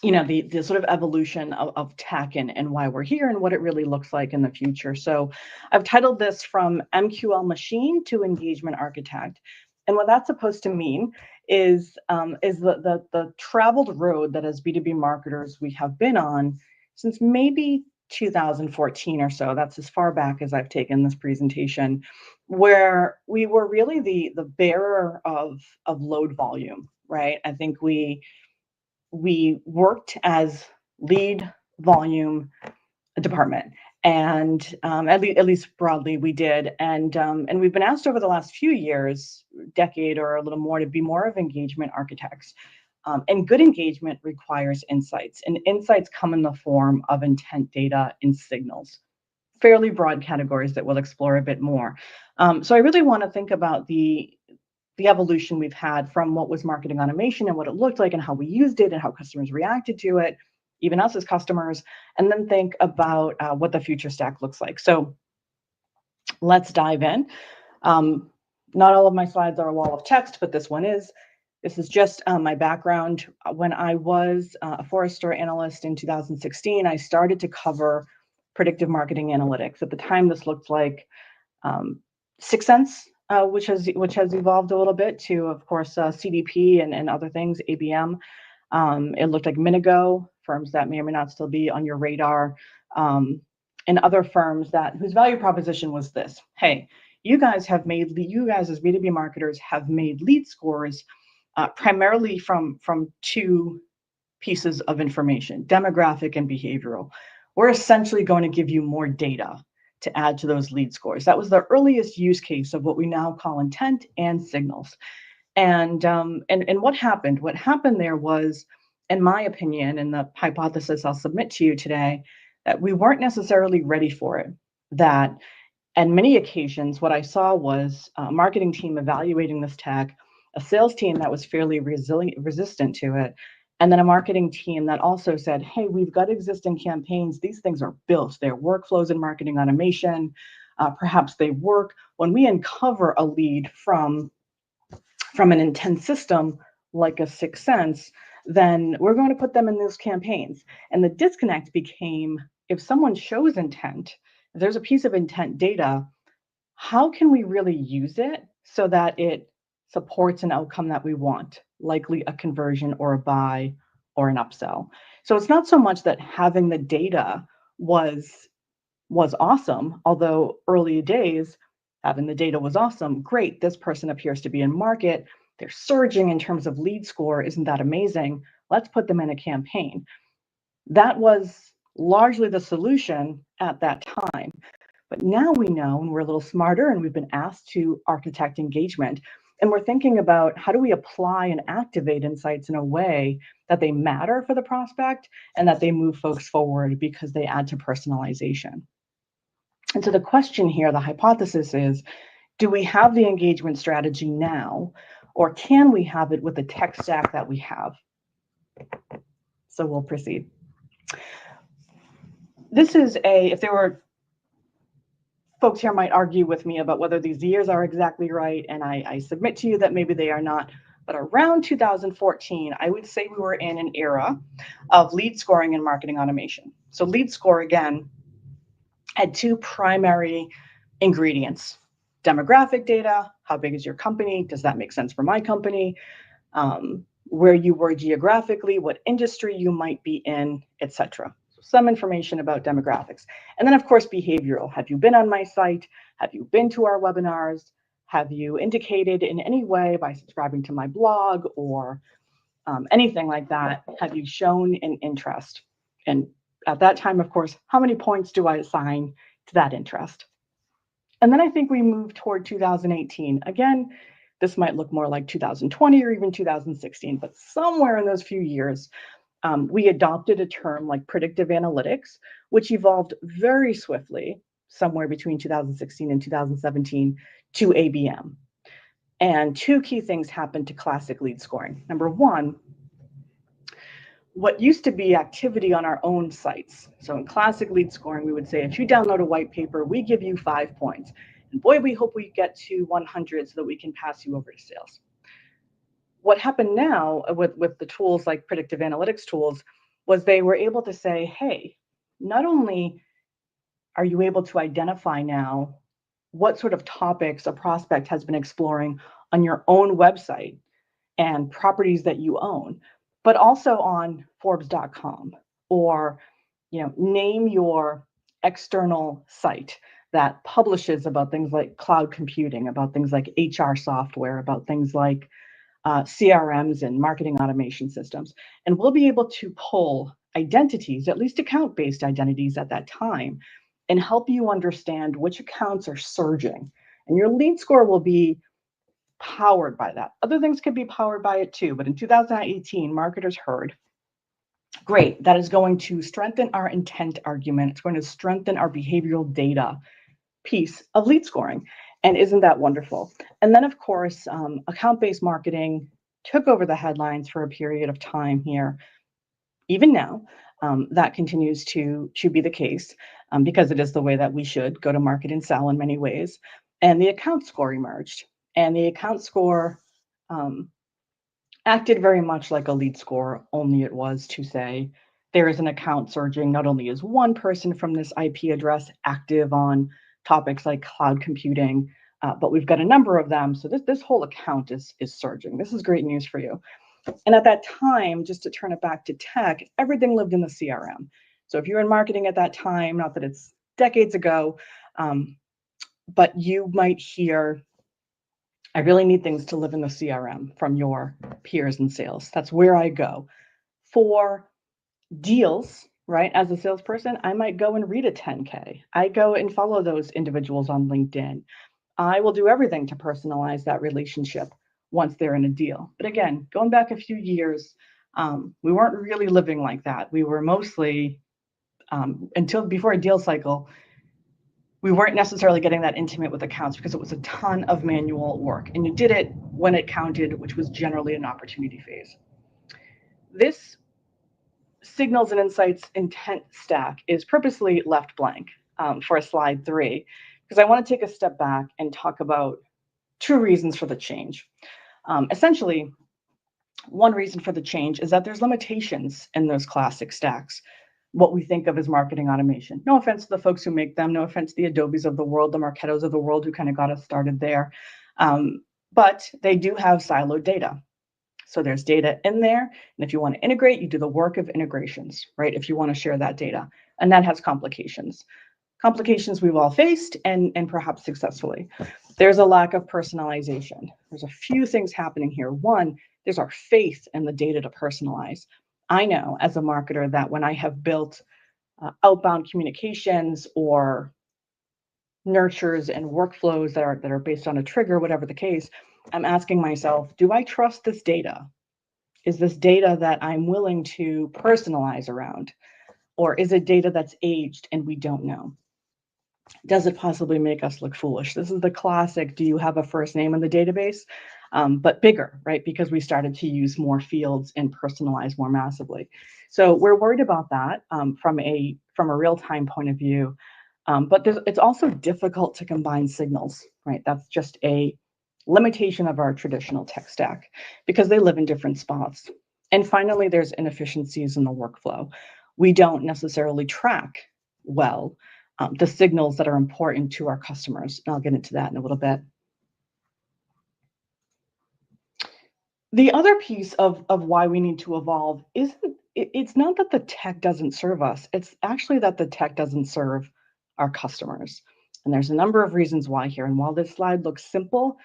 Speaker 8: the sort of evolution of tech and why we're here and what it really looks like in the future. So I've titled this From MQL Machine to Engagement Architect. And what that's supposed to mean is the traveled road that as B2B marketers we have been on since maybe 2014 or so. That's as far back as I've taken this presentation, where we were really the bearer of load volume, right? I think we worked as lead volume department, and at least broadly we did, and we've been asked over the last few years, decade or a little more, to be more of engagement architects. And good engagement requires insights, and insights come in the form of intent data and signals. Fairly broad categories that we'll explore a bit more. So I really want to think about the evolution we've had from what was marketing automation and what it looked like and how we used it and how customers reacted to it, even us as customers, and then think about what the future stack looks like. So let's dive in. Not all of my slides are a wall of text, but this one is. This is just my background. When I was a Forrester analyst in 2016, I started to cover predictive marketing analytics. At the time, this looked like 6sense, which has evolved a little bit to, of course, CDP and other things, ABM. It looked like Minigo, firms that may or may not still be on your radar, and other firms whose value proposition was this: hey, you guys as B2B marketers have made lead scores primarily from two pieces of information, demographic and behavioral. We're essentially going to give you more data to add to those lead scores. That was the earliest use case of what we now call intent and signals. And what happened? What happened there was, in my opinion, and the hypothesis I'll submit to you today, that we weren't necessarily ready for it. That on many occasions, what I saw was a marketing team evaluating this tech, a sales team that was fairly resistant to it, and then a marketing team that also said, hey, we've got existing campaigns. These things are built. They're workflows in marketing automation. Perhaps they work. When we uncover a lead from an intent system like a 6sense, then we're going to put them in those campaigns. And the disconnect became, if someone shows intent, if there's a piece of intent data, how can we really use it so that it supports an outcome that we want, likely a conversion or a buy or an upsell? So it's not so much that having the data was awesome, although early days, having the data was awesome. Great, this person appears to be in market. They're surging in terms of lead score. Isn't that amazing? Let's put them in a campaign. That was largely the solution at that time. But now we know, and we're a little smarter, and we've been asked to architect engagement. And we're thinking about how do we apply and activate insights in a way that they matter for the prospect and that they move folks forward because they add to personalization. And so the question here, the hypothesis is, do we have the engagement strategy now, or can we have it with the tech stack that we have? So we'll proceed. This is if there were folks here might argue with me about whether these years are exactly right, and I submit to you that maybe they are not. But around 2014, I would say we were in an era of lead scoring and marketing automation. So lead score, again, had two primary ingredients: demographic data, how big is your company? Does that make sense for my company? Where you were geographically, what industry you might be in, etc. Some information about demographics. And then, of course, behavioral. Have you been on my site? Have you been to our webinars? Have you indicated in any way by subscribing to my blog or anything like that? Have you shown an interest? And at that time, of course, how many points do I assign to that interest? And then I think we moved toward 2018. Again, this might look more like 2020 or even 2016, but somewhere in those few years, we adopted a term like predictive analytics, which evolved very swiftly somewhere between 2016 and 2017 to ABM. And two key things happened to classic lead scoring. Number one, what used to be activity on our own sites. So in classic lead scoring, we would say, if you download a white paper, we give you 5 points. And boy, we hope we get to 100 so that we can pass you over to sales. What happened now with the tools like predictive analytics tools was they were able to say, hey, not only are you able to identify now what sort of topics a prospect has been exploring on your own website and properties that you own, but also on Forbes.com, or name your external site that publishes about things like cloud computing, about things like HR software, about things like CRMs and marketing automation systems. And we'll be able to pull identities, at least account-based identities at that time, and help you understand which accounts are surging. And your lead score will be powered by that. Other things could be powered by it too, but in 2018, marketers heard, great, that is going to strengthen our intent argument. It's going to strengthen our behavioral data piece of lead scoring. And isn't that wonderful? And then, of course, account-based marketing took over the headlines for a period of time here. Even now, that continues to be the case because it is the way that we should go to market and sell in many ways. And the account score emerged. And the account score acted very much like a lead score, only it was to say there is an account surging. Not only is one person from this IP address active on topics like cloud computing, but we've got a number of them. So this whole account is surging. This is great news for you. And at that time, just to turn it back to tech, everything lived in the CRM. So if you're in marketing at that time, not that it's decades ago, but you might hear, I really need things to live in the CRM from your peers in sales. That's where I go. For deals, right, as a salesperson, I might go and read a 10K. I go and follow those individuals on LinkedIn. I will do everything to personalize that relationship once they're in a deal. But again, going back a few years, we weren't really living like that. We were mostly, until before a deal cycle, we weren't necessarily getting that intimate with accounts because it was a ton of manual work. And you did it when it counted, which was generally an opportunity phase. This signals and insights intent stack is purposely left blank for slide 3, because I want to take a step back and talk about 2 reasons for the change. Essentially, one reason for the change is that there's limitations in those classic stacks, what we think of as marketing automation. No offense to the folks who make them, no offense to the Adobes of the world, the Marketos of the world who kind of got us started there. But they do have siloed data. So there's data in there. And if you want to integrate, you do the work of integrations, right? If you want to share that data. And that has complications. Complications we've all faced and perhaps successfully. There's a lack of personalization. There's a few things happening here. One, there's our faith in the data to personalize. I know as a marketer that when I have built outbound communications or nurtures and workflows that are based on a trigger, whatever the case, I'm asking myself, do I trust this data? Is this data that I'm willing to personalize around? Or is it data that's aged and we don't know? Does it possibly make us look foolish? This is the classic, do you have a first name in the database? But bigger, right? Because we started to use more fields and personalize more massively. So we're worried about that from a real-time point of view. But it's also difficult to combine signals, right? That's just a limitation of our traditional tech stack because they live in different spots. And finally, there's inefficiencies in the workflow. We don't necessarily track well the signals that are important to our customers. And I'll get into that in a little bit. The other piece of why we need to evolve it's not that the tech doesn't serve us, it's actually that the tech doesn't serve our customers. And there's a number of reasons why here. And while this slide looks simple,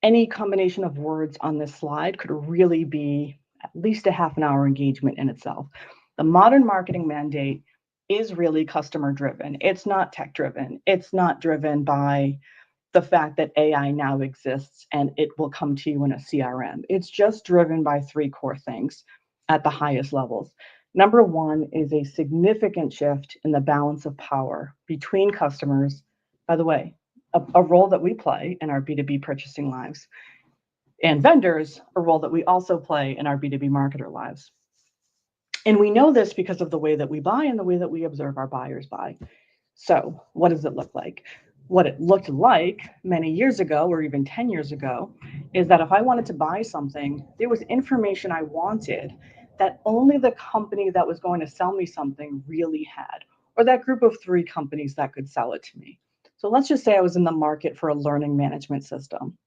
Speaker 8: any combination of words on this slide could really be at least a half an hour engagement in itself. The modern marketing mandate is really customer driven. It's not tech driven. It's not driven by the fact that AI now exists and it will come to you in a CRM. It's just driven by 3 core things: at the highest levels. Number one is a significant shift in the balance of power between customers. By the way, a role that we play in our B2B purchasing lives, and vendors, a role that we also play in our B2B marketer lives. And we know this because of the way that we buy and the way that we observe our buyers buy. So what does it look like? What it looked like many years ago, or even 10 years ago, is that if I wanted to buy something, there was information I wanted that only the company that was going to sell me something really had, or that group of 3 companies that could sell it to me. So let's just say I was in the market for a learning management system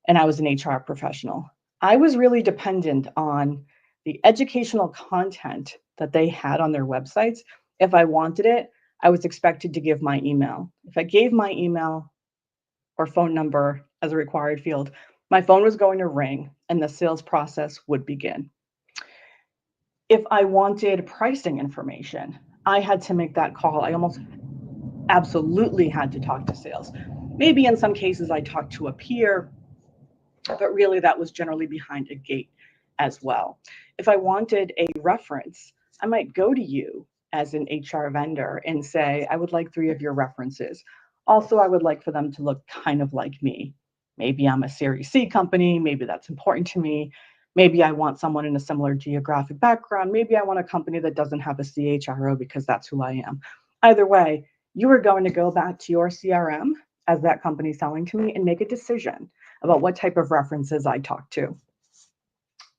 Speaker 8: and I was an HR professional. I was really dependent on the educational content that they had on their websites. If I wanted it, I was expected to give my email. If I gave my email or phone number as a required field, my phone was going to ring and the sales process would begin. If I wanted pricing information, I had to make that call. I almost absolutely had to talk to sales. Maybe in some cases I talked to a peer, but really that was generally behind a gate as well. If I wanted a reference, I might go to you as an HR vendor and say, I would like 3 of your references. Also, I would like for them to look kind of like me. Maybe I'm a Series C company, maybe that's important to me. Maybe I want someone in a similar geographic background. Maybe I want a company that doesn't have a CHRO because that's who I am. Either way, you are going to go back to your CRM as that company selling to me and make a decision about what type of references I talk to.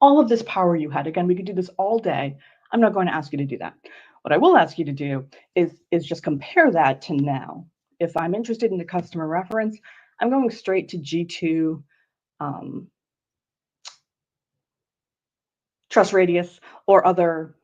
Speaker 8: All of this power you had, again, we could do this all day. I'm not going to ask you to do that. What I will ask you to do is just compare that to now. If I'm interested in the customer reference, I'm going straight to G2, TrustRadius, or other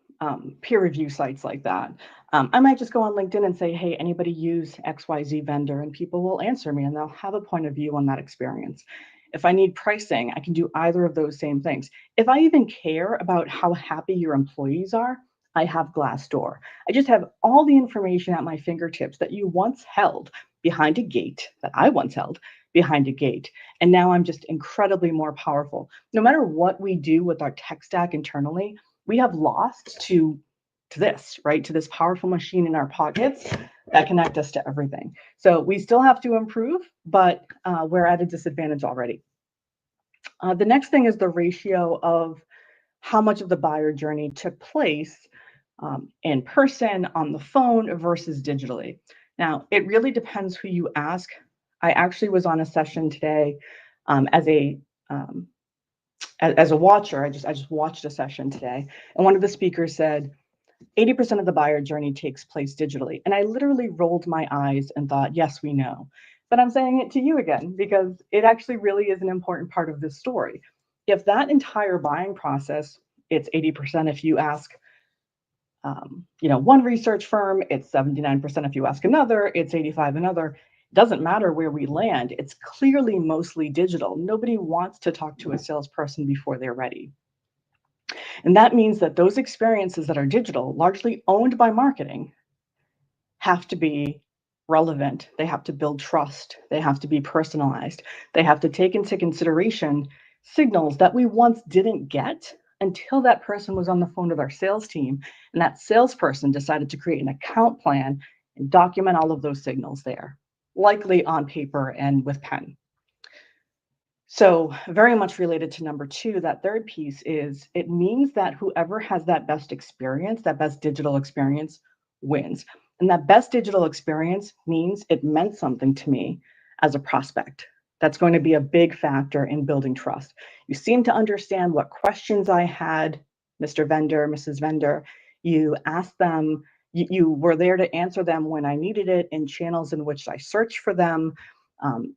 Speaker 8: peer review sites like that. I might just go on LinkedIn and say, hey, anybody use XYZ vendor? And people will answer me and they'll have a point of view on that experience. If I need pricing, I can do either of those same things. If I even care about how happy your employees are, I have Glassdoor. I just have all the information at my fingertips that you once held behind a gate, that I once held behind a gate. And now I'm just incredibly more powerful. No matter what we do with our tech stack internally, we have lost to this, right? To this powerful machine in our pockets that connect us to everything. So we still have to improve, but we're at a disadvantage already. The next thing is the ratio of how much of the buyer journey took place in person, on the phone versus digitally. Now, it really depends who you ask. I actually was on a session today as a watcher. I just watched a session today, and one of the speakers said 80% of the buyer journey takes place digitally. And I literally rolled my eyes and thought, yes, we know. But I'm saying it to you again because it actually really is an important part of this story. If that entire buying process, it's 80% if you ask one research firm, it's 79% if you ask another, it's 85 another. Doesn't matter where we land, it's clearly mostly digital. Nobody wants to talk to a salesperson before they're ready. And that means that those experiences that are digital, largely owned by marketing, have to be relevant. They have to build trust. They have to be personalized. They have to take into consideration signals that we once didn't get until that person was on the phone with our sales team. And that salesperson decided to create an account plan and document all of those signals there, likely on paper and with pen. So very much related to number 2, that third piece is it means that whoever has that best experience, that best digital experience, wins. And that best digital experience means it meant something to me as a prospect. That's going to be a big factor in building trust. You seem to understand what questions I had, Mr. Vendor, Mrs. Vendor. You asked them, you were there to answer them when I needed it in channels in which I searched for them.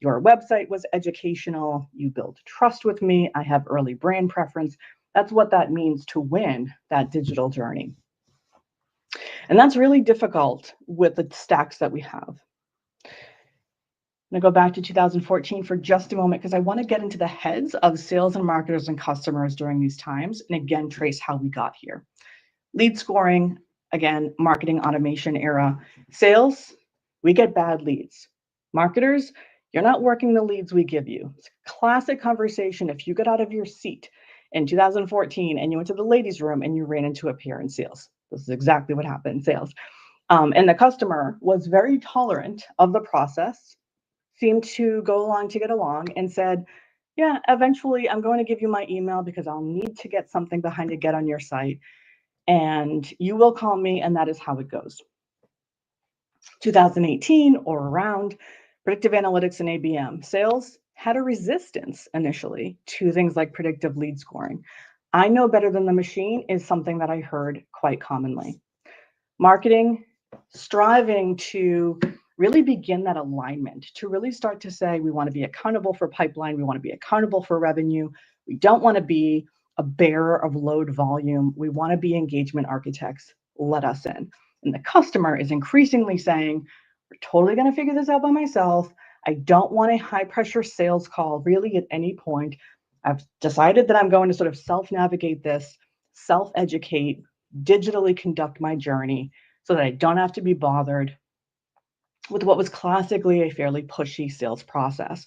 Speaker 8: Your website was educational. You built trust with me. I have early brand preference. That's what that means to win that digital journey. And that's really difficult with the stacks that we have. I'm going to go back to 2014 for just a moment because I want to get into the heads of sales and marketers and customers during these times and again trace how we got here. Lead scoring, again, marketing automation era. Sales, we get bad leads. Marketers, you're not working the leads we give you. It's a classic conversation if you get out of your seat in 2014 and you went to the ladies' room and you ran into a peer in sales. This is exactly what happened in sales. And the customer was very tolerant of the process, seemed to go along to get along, and said, yeah, eventually I'm going to give you my email because I'll need to get something behind to get on your site. And you will call me, and that is how it goes. 2018 or around, predictive analytics and ABM sales had a resistance initially to things like predictive lead scoring. I know better than the machine is something that I heard quite commonly. Marketing striving to really begin that alignment, to really start to say, we want to be accountable for pipeline, we want to be accountable for revenue, we don't want to be a bearer of load volume, we want to be engagement architects, let us in. And the customer is increasingly saying, we're totally going to figure this out by myself. I don't want a high pressure sales call really at any point. I've decided that I'm going to sort of self-navigate this, self-educate, digitally conduct my journey so that I don't have to be bothered with what was classically a fairly pushy sales process.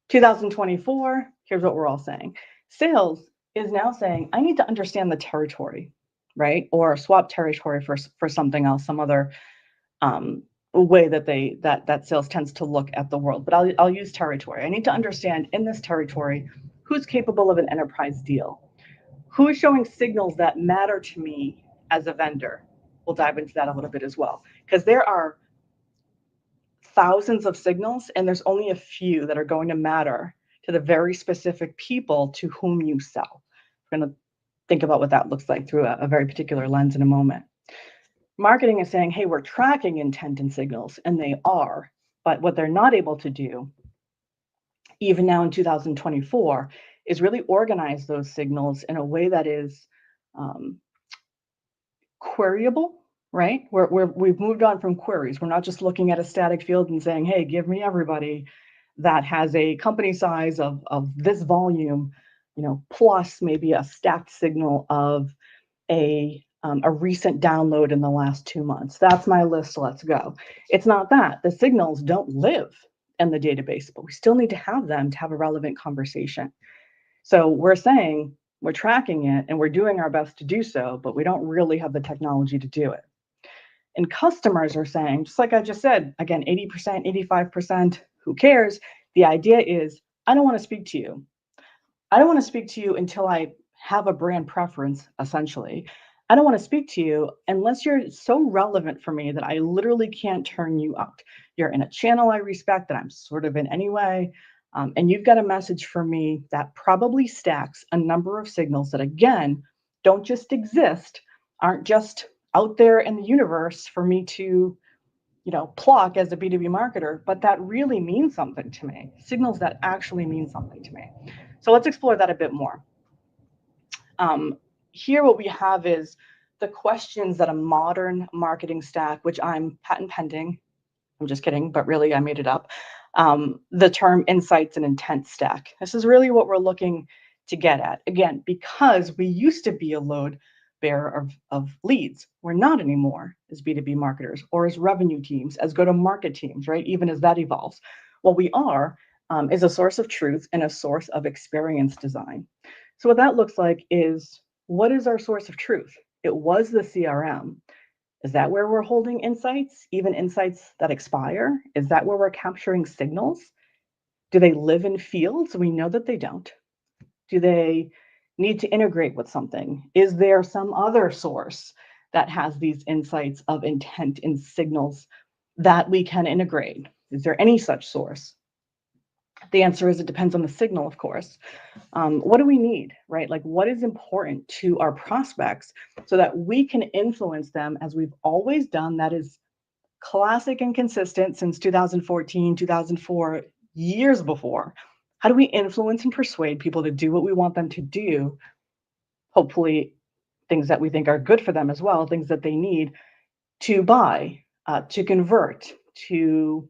Speaker 8: 2024, here's what we're all saying. Sales is now saying, I need to understand the territory, right? Or swap territory for something else, some other way that sales tends to look at the world. But I'll use territory. I need to understand in this territory, who's capable of an enterprise deal? Who is showing signals that matter to me as a vendor? We'll dive into that a little bit as well, because there are thousands of signals and there's only a few that are going to matter to the very specific people to whom you sell. We're going to think about what that looks like through a very particular lens in a moment. Marketing is saying, hey, we're tracking intent and signals, and they are, but what they're not able to do, even now in 2024, is really organize those signals in a way that is queryable, right? We've moved on from queries. We're not just looking at a static field and saying, hey, give me everybody that has a company size of this volume, plus maybe a stacked signal of a recent download in the last 2 months. That's my list, let's go. It's not that. The signals don't live in the database, but we still need to have them to have a relevant conversation. So we're saying we're tracking it and we're doing our best to do so, but we don't really have the technology to do it. And customers are saying, just like I just said, again, 80%, 85%, who cares? The idea is, I don't want to speak to you. I don't want to speak to you until I have a brand preference, essentially. I don't want to speak to you unless you're so relevant for me that I literally can't turn you out. You're in a channel I respect that I'm sort of in anyway, and you've got a message for me that probably stacks a number of signals that, again, don't just exist, aren't just out there in the universe for me to, pluck as a B2B marketer, but that really means something to me, signals that actually mean something to me. So let's explore that a bit more. Here what we have is the questions that a modern marketing stack, which I'm patent pending, I'm just kidding, but really I made it up, the term insights and intent stack. This is really what we're looking to get at. Again, because we used to be a load bearer of leads. We're not anymore as B2B marketers or as revenue teams, as go-to-market teams, right? Even as that evolves. What we are is a source of truth and a source of experience design. So what that looks like is, what is our source of truth? It was the CRM. Is that where we're holding insights, even insights that expire? Is that where we're capturing signals? Do they live in fields? We know that they don't. Do they need to integrate with something? Is there some other source that has these insights of intent and signals that we can integrate? Is there any such source? The answer is it depends on the signal, of course. What do we need, right? Like, what is important to our prospects so that we can influence them as we've always done? That is classic and consistent since 2014, 2004, years before. How do we influence and persuade people to do what we want them to do? Hopefully, things that we think are good for them as well, things that they need to buy, to convert, to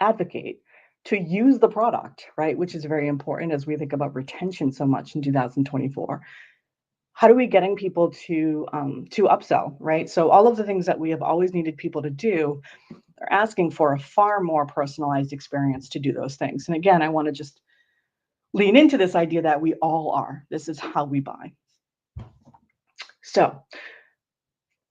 Speaker 8: advocate, to use the product, right? Which is very important as we think about retention so much in 2024. How do we getting people to upsell, right? So all of the things that we have always needed people to do, they're asking for a far more personalized experience to do those things. And again, I want to just lean into this idea that we all are. This is how we buy. So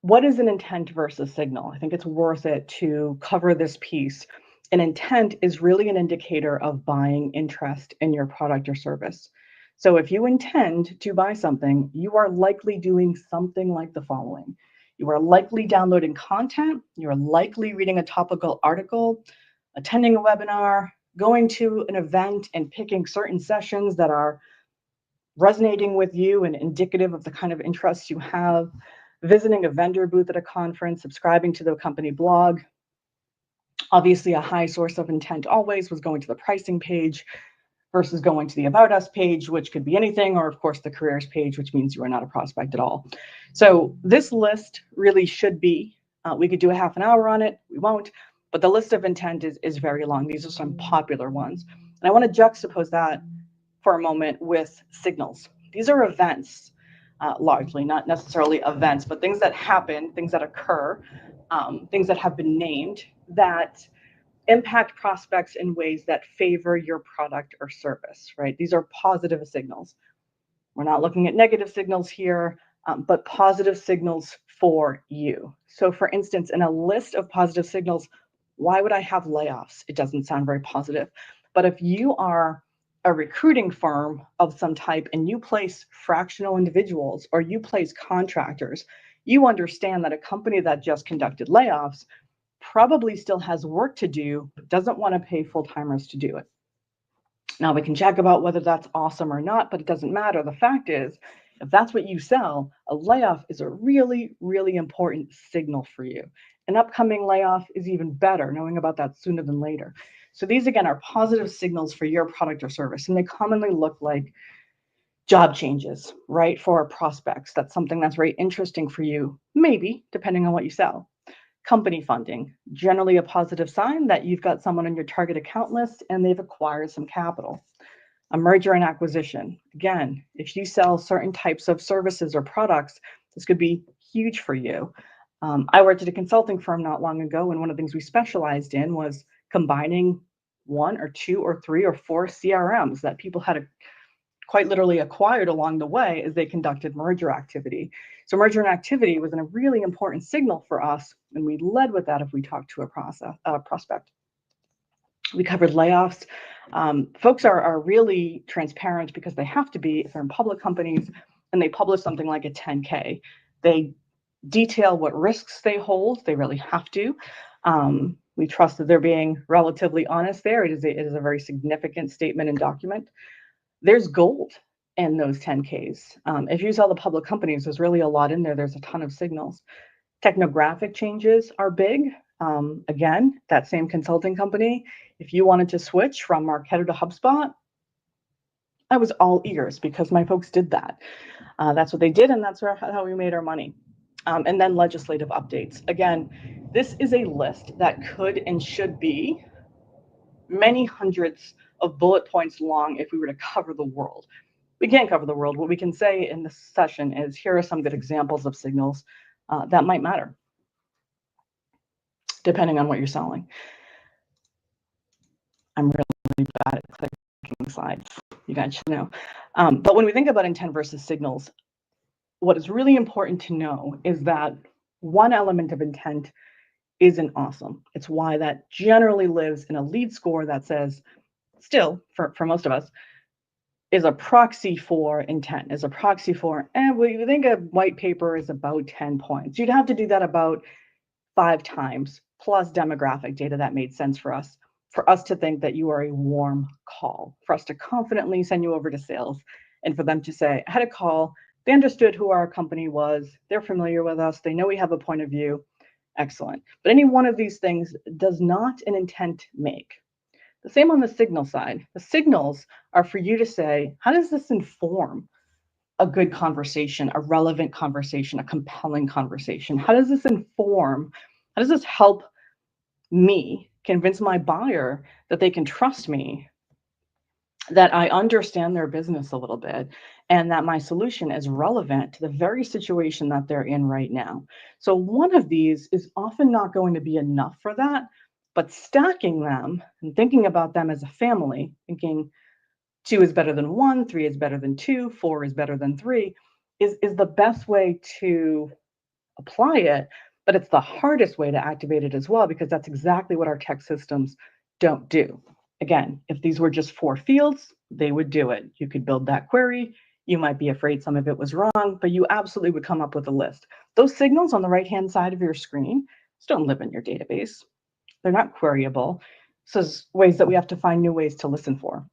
Speaker 8: what is an intent versus signal? I think it's worth it to cover this piece. An intent is really an indicator of buying interest in your product or service. So if you intend to buy something, you are likely doing something like the following. You are likely downloading content, you are likely reading a topical article, attending a webinar, going to an event and picking certain sessions that are resonating with you and indicative of the kind of interests you have, visiting a vendor booth at a conference, subscribing to the company blog. Obviously, a high source of intent always was going to the pricing page versus going to the About Us page, which could be anything, or of course the careers page, which means you are not a prospect at all. So this list really should be, we could do a half an hour on it, we won't, but the list of intent is very long. These are some popular ones. And I want to juxtapose that for a moment with signals. These are events, largely, not necessarily events, but things that happen, things that occur, things that have been named that impact prospects in ways that favor your product or service, right? These are positive signals. We're not looking at negative signals here, but positive signals for you. So for instance, in a list of positive signals, why would I have layoffs? It doesn't sound very positive. But if you are a recruiting firm of some type and you place fractional individuals or you place contractors, you understand that a company that just conducted layoffs probably still has work to do, but doesn't want to pay full-timers to do it. Now we can check about whether that's awesome or not, but it doesn't matter. The fact is, if that's what you sell, a layoff is a really, really important signal for you. An upcoming layoff is even better, knowing about that sooner than later. So these, again, are positive signals for your product or service, and they commonly look like job changes, right, for prospects. That's something that's very interesting for you, maybe, depending on what you sell. Company funding, generally a positive sign that you've got someone on your target account list and they've acquired some capital. A merger and acquisition. Again, if you sell certain types of services or products, this could be huge for you. I worked at a consulting firm not long ago, and one of the things we specialized in was combining 1 or 2 or 3 or 4 CRMs that people had quite literally acquired along the way as they conducted merger activity. So merger and activity was a really important signal for us, and we led with that if we talked to a prospect. We covered layoffs. Folks are really transparent because they have to be if they're in public companies and they publish something like a 10K. They detail what risks they hold. They really have to. We trust that they're being relatively honest there. It is a very significant statement and document. There's gold in those 10Ks. If you sell the public companies, there's really a lot in there. There's a ton of signals. Technographic changes are big. Again, that same consulting company, if you wanted to switch from Marketo to HubSpot, I was all ears because my folks did that. That's what they did, and that's how we made our money. And then legislative updates. Again, this is a list that could and should be many hundreds of bullet points long if we were to cover the world. We can't cover the world. What we can say in this session is here are some good examples of signals that might matter, depending on what you're selling. I'm really bad at clicking slides, you guys should know. But when we think about intent versus signals, what is really important to know is that one element of intent isn't awesome. It's why that generally lives in a lead score that says, still, for most of us, is a proxy for intent, is a proxy for, we think a white paper is about 10 points. You'd have to do that about 5 times, plus demographic data that made sense for us to think that you are a warm call, for us to confidently send you over to sales, and for them to say, I had a call, they understood who our company was, they're familiar with us, they know we have a point of view. Excellent. But any one of these things does not an intent make. The same on the signal side. The signals are for you to say, how does this inform a good conversation, a relevant conversation, a compelling conversation? How does this inform, how does this help me convince my buyer that they can trust me, that I understand their business a little bit, and that my solution is relevant to the very situation that they're in right now? So one of these is often not going to be enough for that, but stacking them and thinking about them as a family, thinking 2 is better than 1, 3 is better than 2, 4 is better than 3 is the best way to apply it, but it's the hardest way to activate it as well, because that's exactly what our tech systems don't do. Again, if these were just 4 fields, they would do it. You could build that query. You might be afraid some of it was wrong, but you absolutely would come up with a list. Those signals on the right-hand side of your screen don't live in your database. They're not queryable. So there's ways that we have to find new ways to listen for.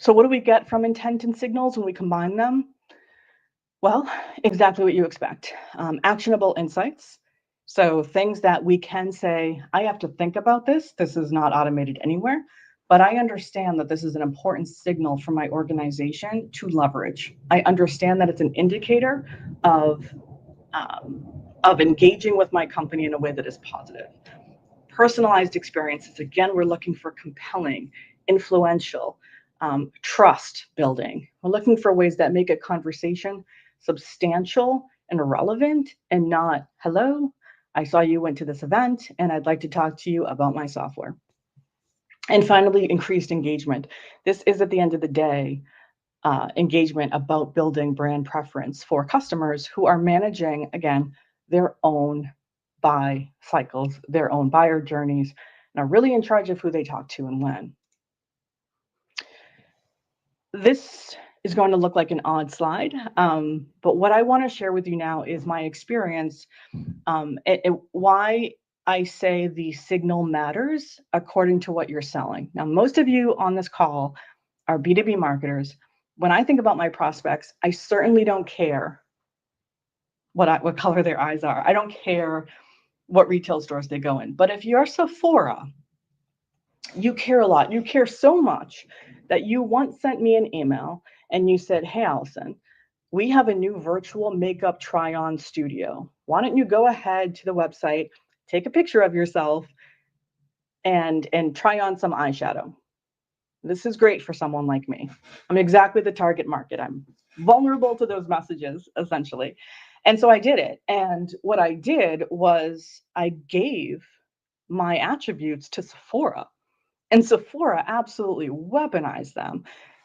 Speaker 8: So what do we get from intent and signals when we combine them? Well, exactly what you expect. Actionable insights. So things that we can say, I have to think about this. This is not automated anywhere, but I understand that this is an important signal for my organization to leverage. I understand that it's an indicator of engaging with my company in a way that is positive. Personalized experiences. Again, we're looking for compelling, influential, trust building. We're looking for ways that make a conversation substantial and relevant, and not, hello, I saw you went to this event and I'd like to talk to you about my software. And finally, increased engagement. This is, at the end of the day, engagement about building brand preference for customers who are managing, again, their own buy cycles, their own buyer journeys, and are really in charge of who they talk to and when. This is going to look like an odd slide, but what I want to share with you now is my experience, why I say the signal matters according to what you're selling. Now, most of you on this call are B2B marketers. When I think about my prospects, I certainly don't care what color their eyes are. I don't care what retail stores they go in. But if you're Sephora, you care a lot. You care so much that you once sent me an email and you said, hey, Allison, we have a new virtual makeup try-on studio. Why don't you go ahead to the website, take a picture of yourself, and try on some eyeshadow. This is great for someone like me. I'm exactly the target market. I'm vulnerable to those messages, essentially. And so I did it. And what I did was I gave my attributes to Sephora. And Sephora absolutely weaponized them.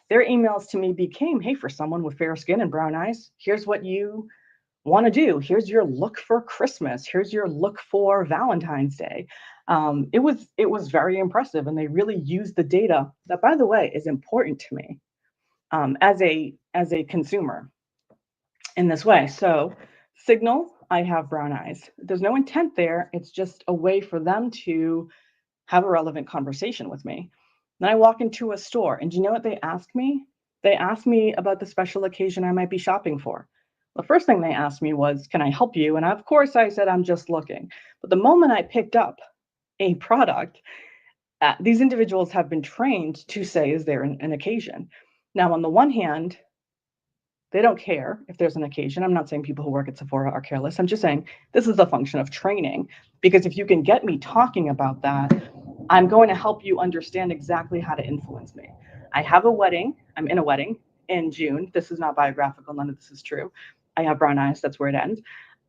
Speaker 8: Their emails to me became, hey, for someone with fair skin and brown eyes, here's what you want to do. Here's your look for Christmas. Here's your look for Valentine's Day. It was very impressive, and they really used the data that, by the way, is important to me as a consumer in this way. So signal, I have brown eyes. There's no intent there. It's just a way for them to have a relevant conversation with me. Then I walk into a store, and do you know what they ask me? They ask me about the special occasion I might be shopping for. The first thing they asked me was, can I help you? And of course I said, I'm just looking. But the moment I picked up a product, these individuals have been trained to say, is there an occasion? Now, on the one hand, they don't care if there's an occasion. I'm not saying people who work at Sephora are careless. I'm just saying this is a function of training, because if you can get me talking about that, I'm going to help you understand exactly how to influence me. I have a wedding. I'm in a wedding in June. This is not biographical. None of this is true. I have brown eyes. That's where it ends.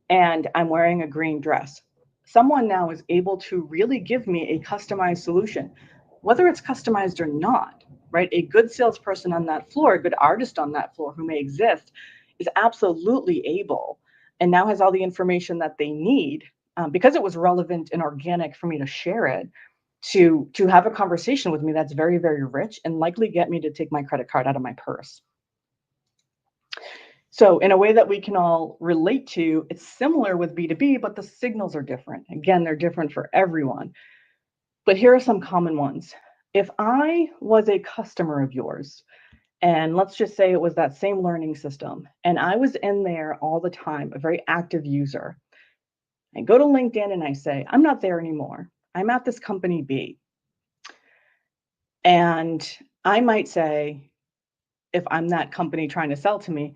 Speaker 8: And I'm wearing a green dress. Someone now is able to really give me a customized solution, whether it's customized or not, right? A good salesperson on that floor, a good artist on that floor who may exist, is absolutely able, and now has all the information that they need, because it was relevant and organic for me to share it, to have a conversation with me that's very, very rich and likely get me to take my credit card out of my purse. So in a way that we can all relate to, it's similar with B2B, but the signals are different. Again, they're different for everyone. But here are some common ones. If I was a customer of yours, and let's just say it was that same learning system, and I was in there all the time, a very active user, I go to LinkedIn and I say, I'm not there anymore. I'm at this company B. And I might say, if I'm that company trying to sell to me,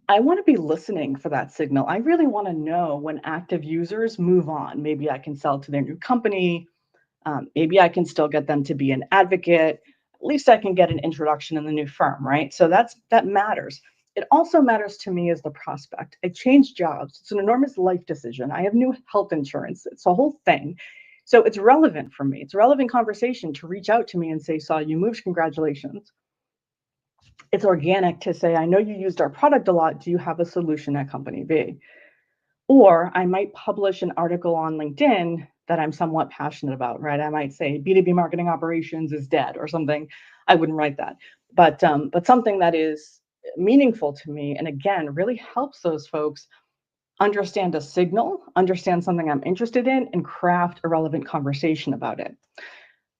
Speaker 8: I want to be listening for that signal. I really want to know when active users move on. Maybe I can sell to their new company. Maybe I can still get them to be an advocate. At least I can get an introduction in the new firm, right? So that matters. It also matters to me as the prospect. I changed jobs. It's an enormous life decision. I have new health insurance. It's a whole thing. So it's relevant for me. It's a relevant conversation to reach out to me and say, saw you moved, congratulations. It's organic to say, I know you used our product a lot. Do you have a solution at company B? Or I might publish an article on LinkedIn that I'm somewhat passionate about, right? I might say B2B marketing operations is dead or something. I wouldn't write that, but something that is meaningful to me, and again, really helps those folks understand a signal, understand something I'm interested in, and craft a relevant conversation about it.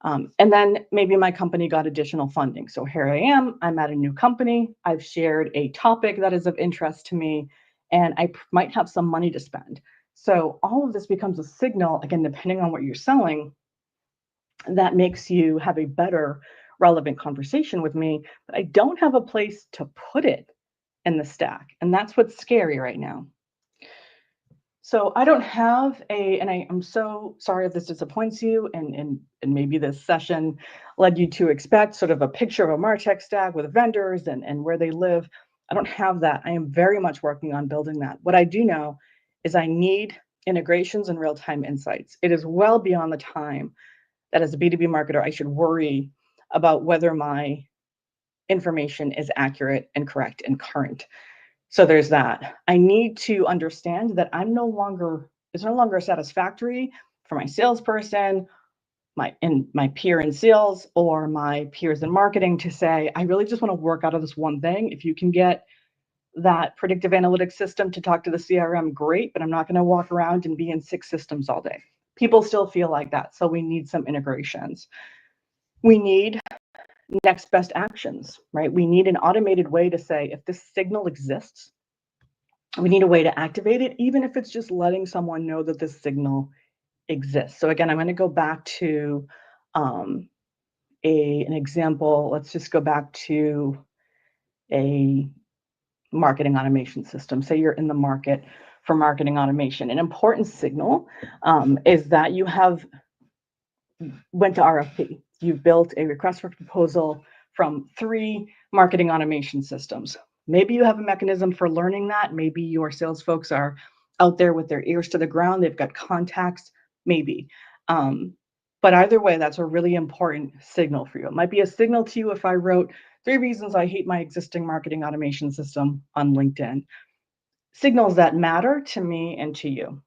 Speaker 8: And then maybe my company got additional funding. So here I am, I'm at a new company. I've shared a topic that is of interest to me, and I might have some money to spend. So all of this becomes a signal, again, depending on what you're selling, that makes you have a better relevant conversation with me, but I don't have a place to put it in the stack. And that's what's scary right now. So I don't have and I'm so sorry if this disappoints you, and maybe this session led you to expect sort of a picture of a MarTech stack with vendors and where they live. I don't have that. I am very much working on building that. What I do know is I need integrations and real-time insights. It is well beyond the time that as a B2B marketer, I should worry about whether my information is accurate and correct and current. So there's that. I need to understand that it's no longer satisfactory for my salesperson, my peer in sales, or my peers in marketing to say, I really just want to work out of this one thing. If you can get that predictive analytics system to talk to the CRM, great, but I'm not going to walk around and be in 6 systems all day. People still feel like that. So we need some integrations. We need next best actions, right? We need an automated way to say, if this signal exists, we need a way to activate it, even if it's just letting someone know that this signal exists. So again, I'm going to go back to an example. Let's just go back to a marketing automation system. Say you're in the market for marketing automation. An important signal is that you have went to RFP. You've built a request for proposal from 3 marketing automation systems. Maybe you have a mechanism for learning that. Maybe your sales folks are out there with their ears to the ground. They've got contacts, maybe. But either way, that's a really important signal for you. It might be a signal to you if I wrote 3 reasons I hate my existing marketing automation system on LinkedIn. Signals that matter to me and to you.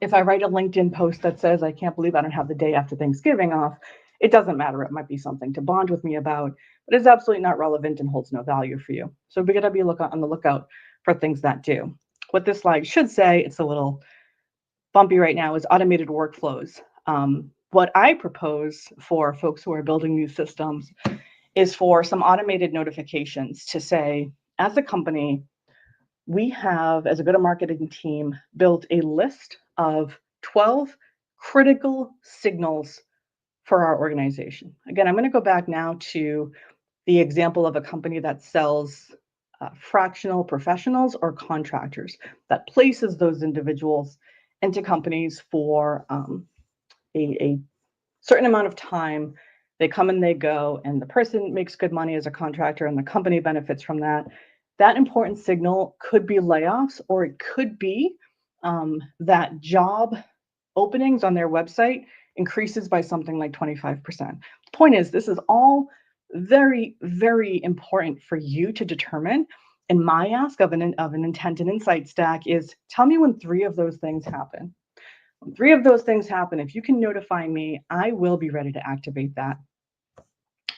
Speaker 8: If I write a LinkedIn post that says, I can't believe I don't have the day after Thanksgiving off, it doesn't matter. It might be something to bond with me about, but it's absolutely not relevant and holds no value for you. So we got to be on the lookout for things that do. What this slide should say, it's a little bumpy right now, is automated workflows. What I propose for folks who are building new systems is for some automated notifications to say, as a company, we have, as a go-to-marketing team, built a list of 12 critical signals for our organization. Again, I'm going to go back now to the example of a company that sells fractional professionals or contractors, that places those individuals into companies for a certain amount of time. They come and they go, and the person makes good money as a contractor, and the company benefits from that. That important signal could be layoffs, or it could be that job openings on their website increases by something like 25%. The point is, this is all very, very important for you to determine. And my ask of an intent and insight stack is, tell me when 3 of those things happen. When 3 of those things happen, if you can notify me, I will be ready to activate that,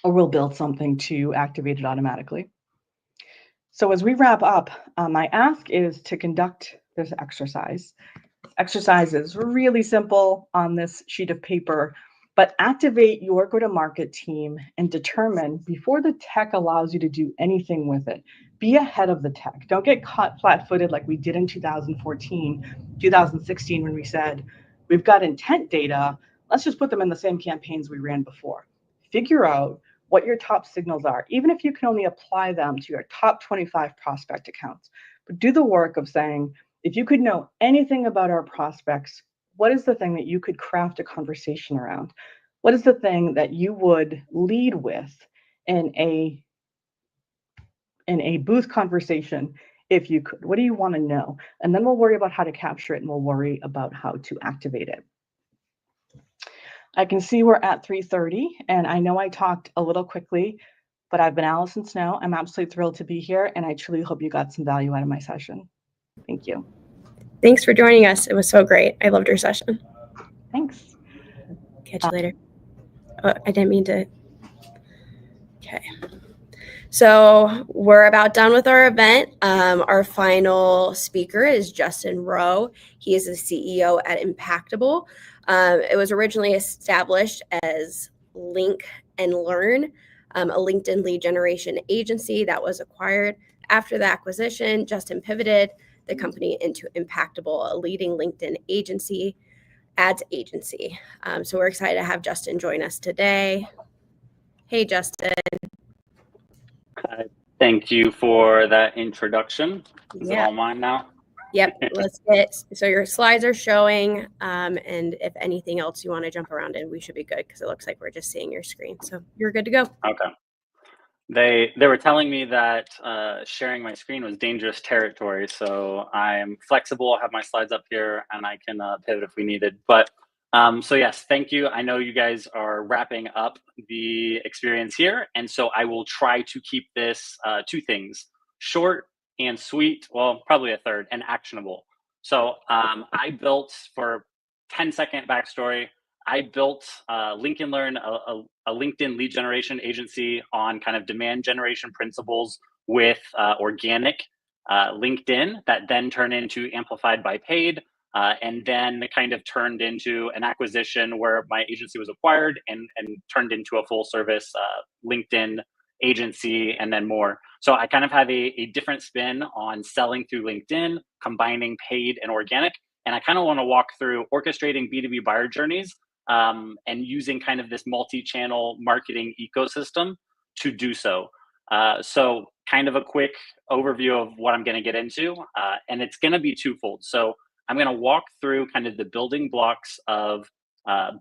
Speaker 8: or we'll build something to activate it automatically. So as we wrap up, my ask is to conduct this exercise. Exercise is really simple on this sheet of paper, but activate your go-to-market team and determine, before the tech allows you to do anything with it, be ahead of the tech. Don't get caught flat-footed like we did in 2014, 2016, when we said, we've got intent data, let's just put them in the same campaigns we ran before. Figure out what your top signals are, even if you can only apply them to your top 25 prospect accounts. But do the work of saying, if you could know anything about our prospects, what is the thing that you could craft a conversation around? What is the thing that you would lead with in a booth conversation if you could? What do you want to know? And then we'll worry about how to capture it, and we'll worry about how to activate it. I can see we're at 3:30, and I know I talked a little quickly, but I've been Allison Snow. I'm absolutely thrilled to be here, and I truly hope you got some value out of my session. Thank you.
Speaker 1: Thanks for joining us. It was so great. I loved your session.
Speaker 8: Thanks.
Speaker 1: Catch you later. Oh, I didn't mean to. Okay. So we're about done with our event. Our final speaker is Justin Rowe. He is the CEO at Impactable. It was originally established as Link and Learn, a LinkedIn lead generation agency that was acquired. After the acquisition, Justin pivoted the company into Impactable, a leading LinkedIn agency, ads agency. So we're excited to have Justin join us today. Hey, Justin.
Speaker 9: Thank you for that introduction. Is it
Speaker 1: Yeah.
Speaker 9: all mine now?
Speaker 1: Yep. Let's get, so your slides are showing, and if anything else you want to jump around in, we should be good because it looks like we're just seeing your screen. So you're good to go.
Speaker 9: Okay. They were telling me that sharing my screen was dangerous territory, so I'm flexible. I have my slides up here, and I can pivot if we needed. But so yes, thank you. I know you guys are wrapping up the experience here, and so I will try to keep this two things: short and sweet. Well, probably a third, and actionable. So I built, for 10-second backstory, I built Link and Learn, a LinkedIn lead generation agency on kind of demand generation principles with organic LinkedIn that then turned into amplified by paid, and then kind of turned into an acquisition where my agency was acquired and turned into a full service LinkedIn agency and then more. So I kind of have a different spin on selling through LinkedIn, combining paid and organic. And I kind of want to walk through orchestrating B2B buyer journeys and using kind of this multi-channel marketing ecosystem to do so. So kind of a quick overview of what I'm going to get into, and it's going to be twofold. So I'm going to walk through kind of the building blocks of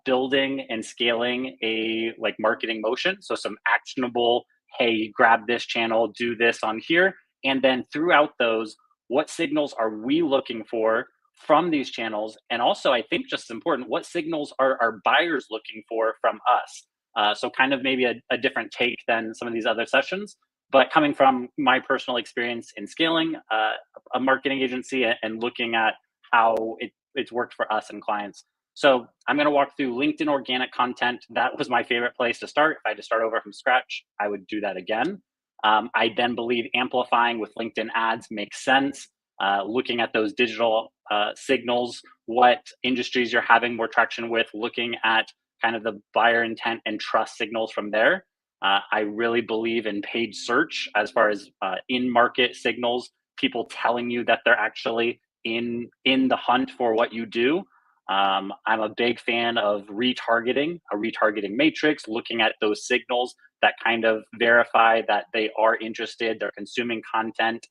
Speaker 9: building and scaling a marketing motion. So some actionable, hey, grab this channel, do this on here. And then throughout those, what signals are we looking for from these channels? And also, I think just as important, what signals are our buyers looking for from us? So kind of maybe a different take than some of these other sessions, but coming from my personal experience in scaling a marketing agency and looking at how it's worked for us and clients. So I'm going to walk through LinkedIn organic content. That was my favorite place to start. If I had to start over from scratch, I would do that again. I then believe amplifying with LinkedIn ads makes sense. Looking at those digital signals, what industries you're having more traction with, looking at kind of the buyer intent and trust signals from there. I really believe in paid search as far as in-market signals, people telling you that they're actually in the hunt for what you do. I'm a big fan of retargeting, a retargeting matrix, looking at those signals that kind of verify that they are interested, they're consuming content,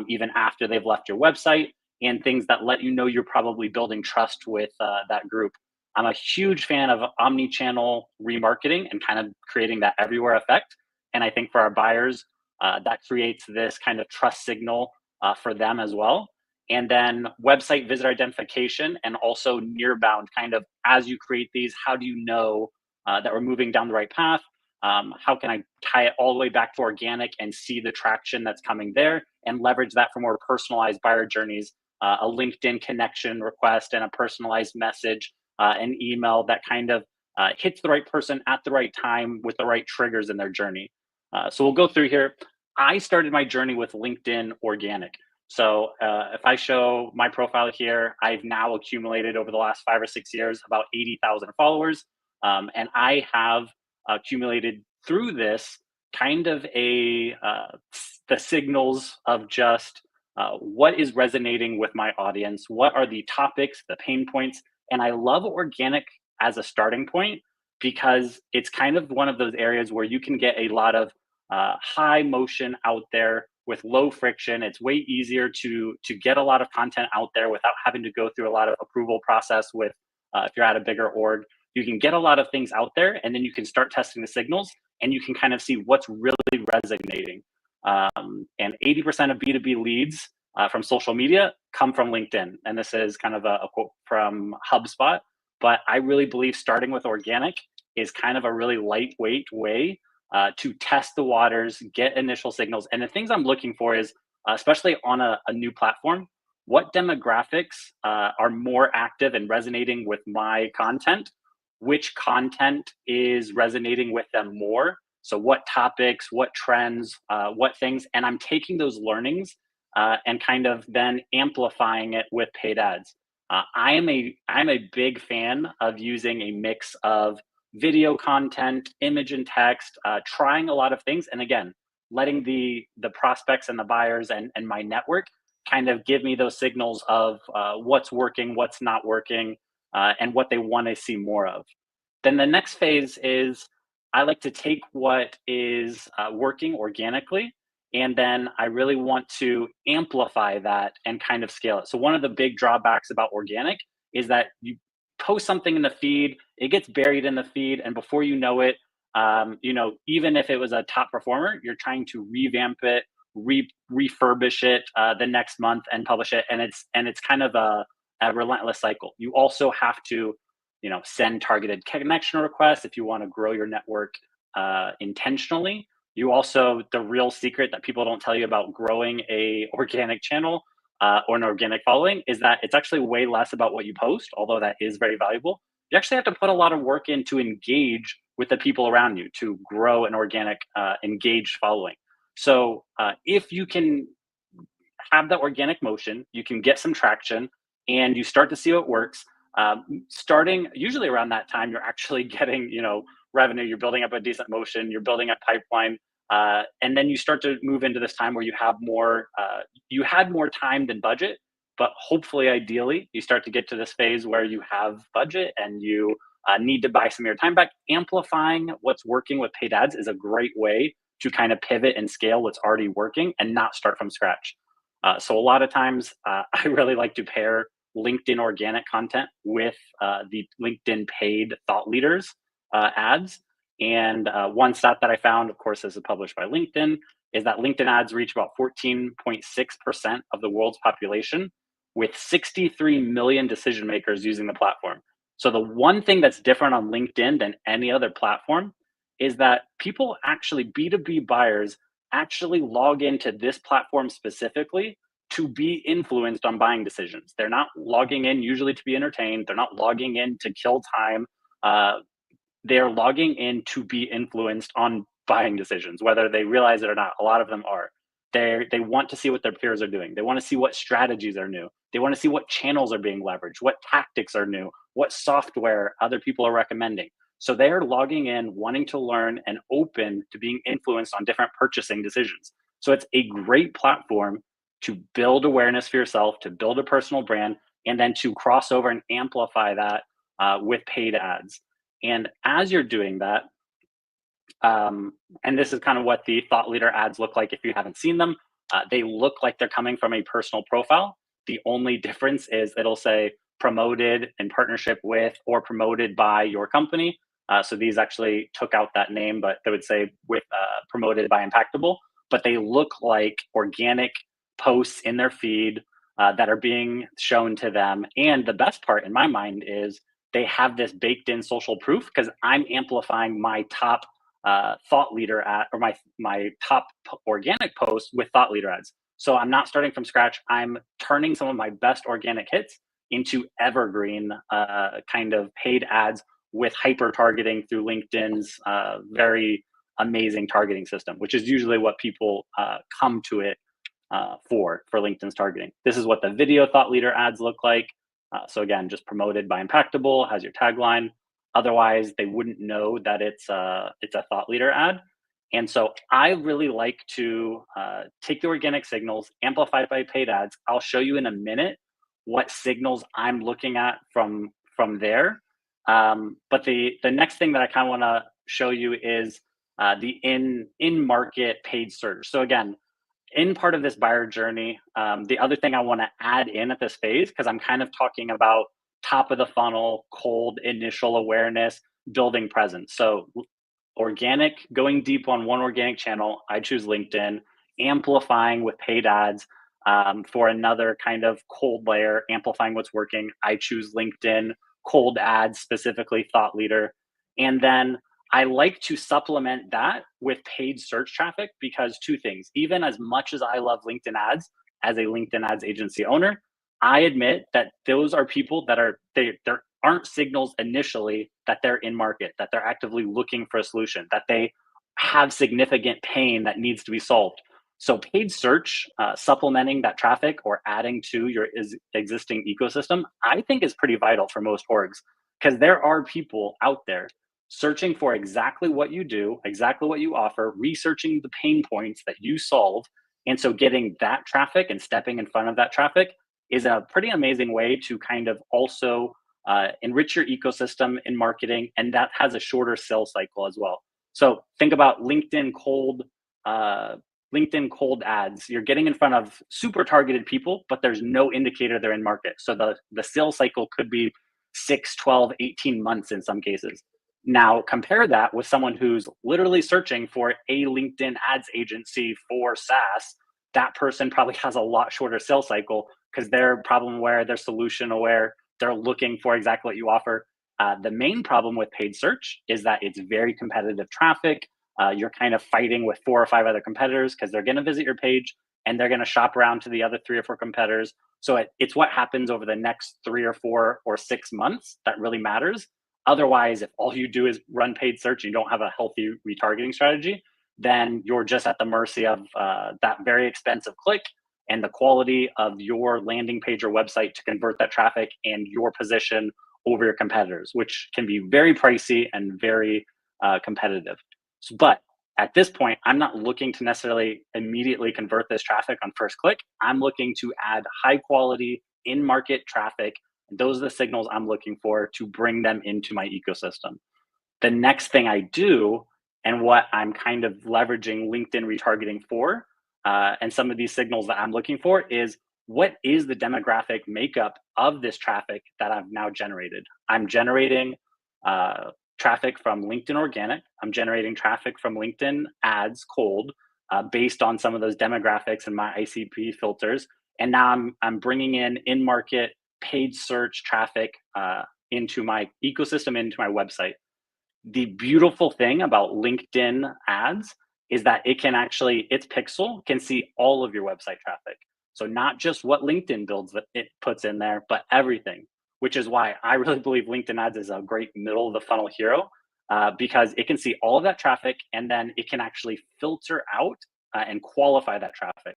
Speaker 9: even after they've left your website, and things that let you know you're probably building trust with that group. I'm a huge fan of omni-channel remarketing and kind of creating that everywhere effect. And I think for our buyers, that creates this kind of trust signal for them as well. And then website visitor identification and also nearbound, kind of as you create these, how do you know that we're moving down the right path? How can I tie it all the way back to organic and see the traction that's coming there and leverage that for more personalized buyer journeys, a LinkedIn connection request and a personalized message, an email that kind of hits the right person at the right time with the right triggers in their journey. So we'll go through here. I started my journey with LinkedIn organic. So if I show my profile here, I've now accumulated over the last 5 or 6 years about 80,000 followers. And I have accumulated through this kind of the signals of just what is resonating with my audience, what are the topics, the pain points. And I love organic as a starting point because it's kind of one of those areas where you can get a lot of high motion out there with low friction. It's way easier to get a lot of content out there without having to go through a lot of approval process with if you're at a bigger org. You can get a lot of things out there and then you can start testing the signals and you can kind of see what's really resonating. And 80% of B2B leads from social media come from LinkedIn. And this is kind of a quote from HubSpot. but I really believe starting with organic is kind of a really lightweight way to test the waters, get initial signals. And the things I'm looking for is, especially on a new platform, what demographics are more active and resonating with my content, which content is resonating with them more. So what topics, what trends, what things, and I'm taking those learnings and kind of then amplifying it with paid ads. I'm a big fan of using a mix of video content, image and text, trying a lot of things, and again, letting the prospects and the buyers and my network kind of give me those signals of what's working, what's not working, and what they want to see more of. Then the next phase is I like to take what is working organically, and then I really want to amplify that and kind of scale it. So one of the big drawbacks about organic is that you post something in the feed, it gets buried in the feed, and before you know it, even if it was a top performer, you're trying to revamp it, refurbish it the next month and publish it, and it's kind of a relentless cycle. You also have to, send targeted connection requests if you want to grow your network intentionally. You also, the real secret that people don't tell you about growing a organic channel or an organic following is that it's actually way less about what you post, although that is very valuable. You actually have to put a lot of work in to engage with the people around you to grow an organic engaged following. So if you can have that organic motion, you can get some traction and you start to see what works. Starting usually around that time, you're actually getting, revenue, you're building up a decent motion, you're building a pipeline. And then you start to move into this time where you have more, you had more time than budget, but hopefully, ideally, you start to get to this phase where you have budget and you need to buy some of your time back. Amplifying what's working with paid ads is a great way to kind of pivot and scale what's already working and not start from scratch. So a lot of times, I really like to pair LinkedIn organic content with the LinkedIn paid thought leaders ads. And one stat that I found, of course, this is published by LinkedIn, is that LinkedIn ads reach about 14.6% of the world's population, with 63 million decision makers using the platform. So the one thing that's different on LinkedIn than any other platform is that people actually, B2B buyers, actually log into this platform specifically to be influenced on buying decisions. They're not logging in usually to be entertained. They're not logging in to kill time. They're logging in to be influenced on buying decisions, whether they realize it or not. A lot of them are. They want to see what their peers are doing. They want to see what strategies are new. They want to see what channels are being leveraged, what tactics are new, what software other people are recommending. So they're logging in, wanting to learn and open to being influenced on different purchasing decisions. So it's a great platform to build awareness for yourself, to build a personal brand, and then to cross over and amplify that with paid ads. And as you're doing that, and this is kind of what the thought leader ads look like if you haven't seen them, they look like they're coming from a personal profile. The only difference is it'll say promoted in partnership with or promoted by your company. So these actually took out that name, but they would say with promoted by Impactable, but they look like organic posts in their feed that are being shown to them. And the best part in my mind is they have this baked in social proof because I'm amplifying my top thought leader ad or my top organic posts with thought leader ads. So I'm not starting from scratch. I'm turning some of my best organic hits into evergreen kind of paid ads with hyper targeting through LinkedIn's very amazing targeting system, which is usually what people come to it for LinkedIn's targeting. This is what the video thought leader ads look like. So again, just promoted by Impactable, has your tagline. Otherwise, they wouldn't know that it's a thought leader ad. And so I really like to take the organic signals, amplify it by paid ads. I'll show you in a minute what signals I'm looking at from there. But the next thing that I kind of want to show you is the in-market paid search. So again, in part of this buyer journey, the other thing I want to add in at this phase, because I'm kind of talking about top of the funnel, cold initial awareness, building presence. So organic, going deep on one organic channel, I choose LinkedIn, amplifying with paid ads for another kind of cold layer, amplifying what's working, I choose LinkedIn, cold ads, specifically thought leader. And then I like to supplement that with paid search traffic, because two things: even as much as I love LinkedIn ads as a LinkedIn ads agency owner, I admit that those are people that there aren't signals initially that they're in market, that they're actively looking for a solution, that they have significant pain that needs to be solved. So paid search, supplementing that traffic or adding to your existing ecosystem, I think is pretty vital for most orgs, because there are people out there searching for exactly what you do, exactly what you offer, researching the pain points that you solve. And so getting that traffic and stepping in front of that traffic is a pretty amazing way to kind of also enrich your ecosystem in marketing. And that has a shorter sales cycle as well. So think about LinkedIn cold ads. You're getting in front of super targeted people, but there's no indicator they're in market. So the sales cycle could be 6, 12, 18 months in some cases. Now compare that with someone who's literally searching for a LinkedIn ads agency for SaaS. That person probably has a lot shorter sales cycle because they're problem aware, they're solution aware, they're looking for exactly what you offer. The main problem with paid search is that it's very competitive traffic. You're kind of fighting with 4 or 5 other competitors because they're going to visit your page and they're going to shop around to the other 3 or 4 competitors. So it's what happens over the next 3 or 4 or 6 months that really matters. Otherwise, if all you do is run paid search and you don't have a healthy retargeting strategy, then you're just at the mercy of that very expensive click and the quality of your landing page or website to convert that traffic and your position over your competitors, which can be very pricey and very competitive. But at this point, I'm not looking to necessarily immediately convert this traffic on first click. I'm looking to add high quality in-market traffic. Those are the signals I'm looking for to bring them into my ecosystem. The next thing I do, and what I'm kind of leveraging LinkedIn retargeting for, and some of these signals that I'm looking for, is what is the demographic makeup of this traffic that I've now generated? I'm generating traffic from LinkedIn organic. I'm generating traffic from LinkedIn ads cold based on some of those demographics and my ICP filters. And now I'm bringing in market paid search traffic into my ecosystem, into my website. The beautiful thing about LinkedIn ads is that it can actually, its pixel can see all of your website traffic. So not just what LinkedIn builds that it puts in there, but everything, which is why I really believe LinkedIn ads is a great middle of the funnel hero, because it can see all of that traffic and then it can actually filter out and qualify that traffic.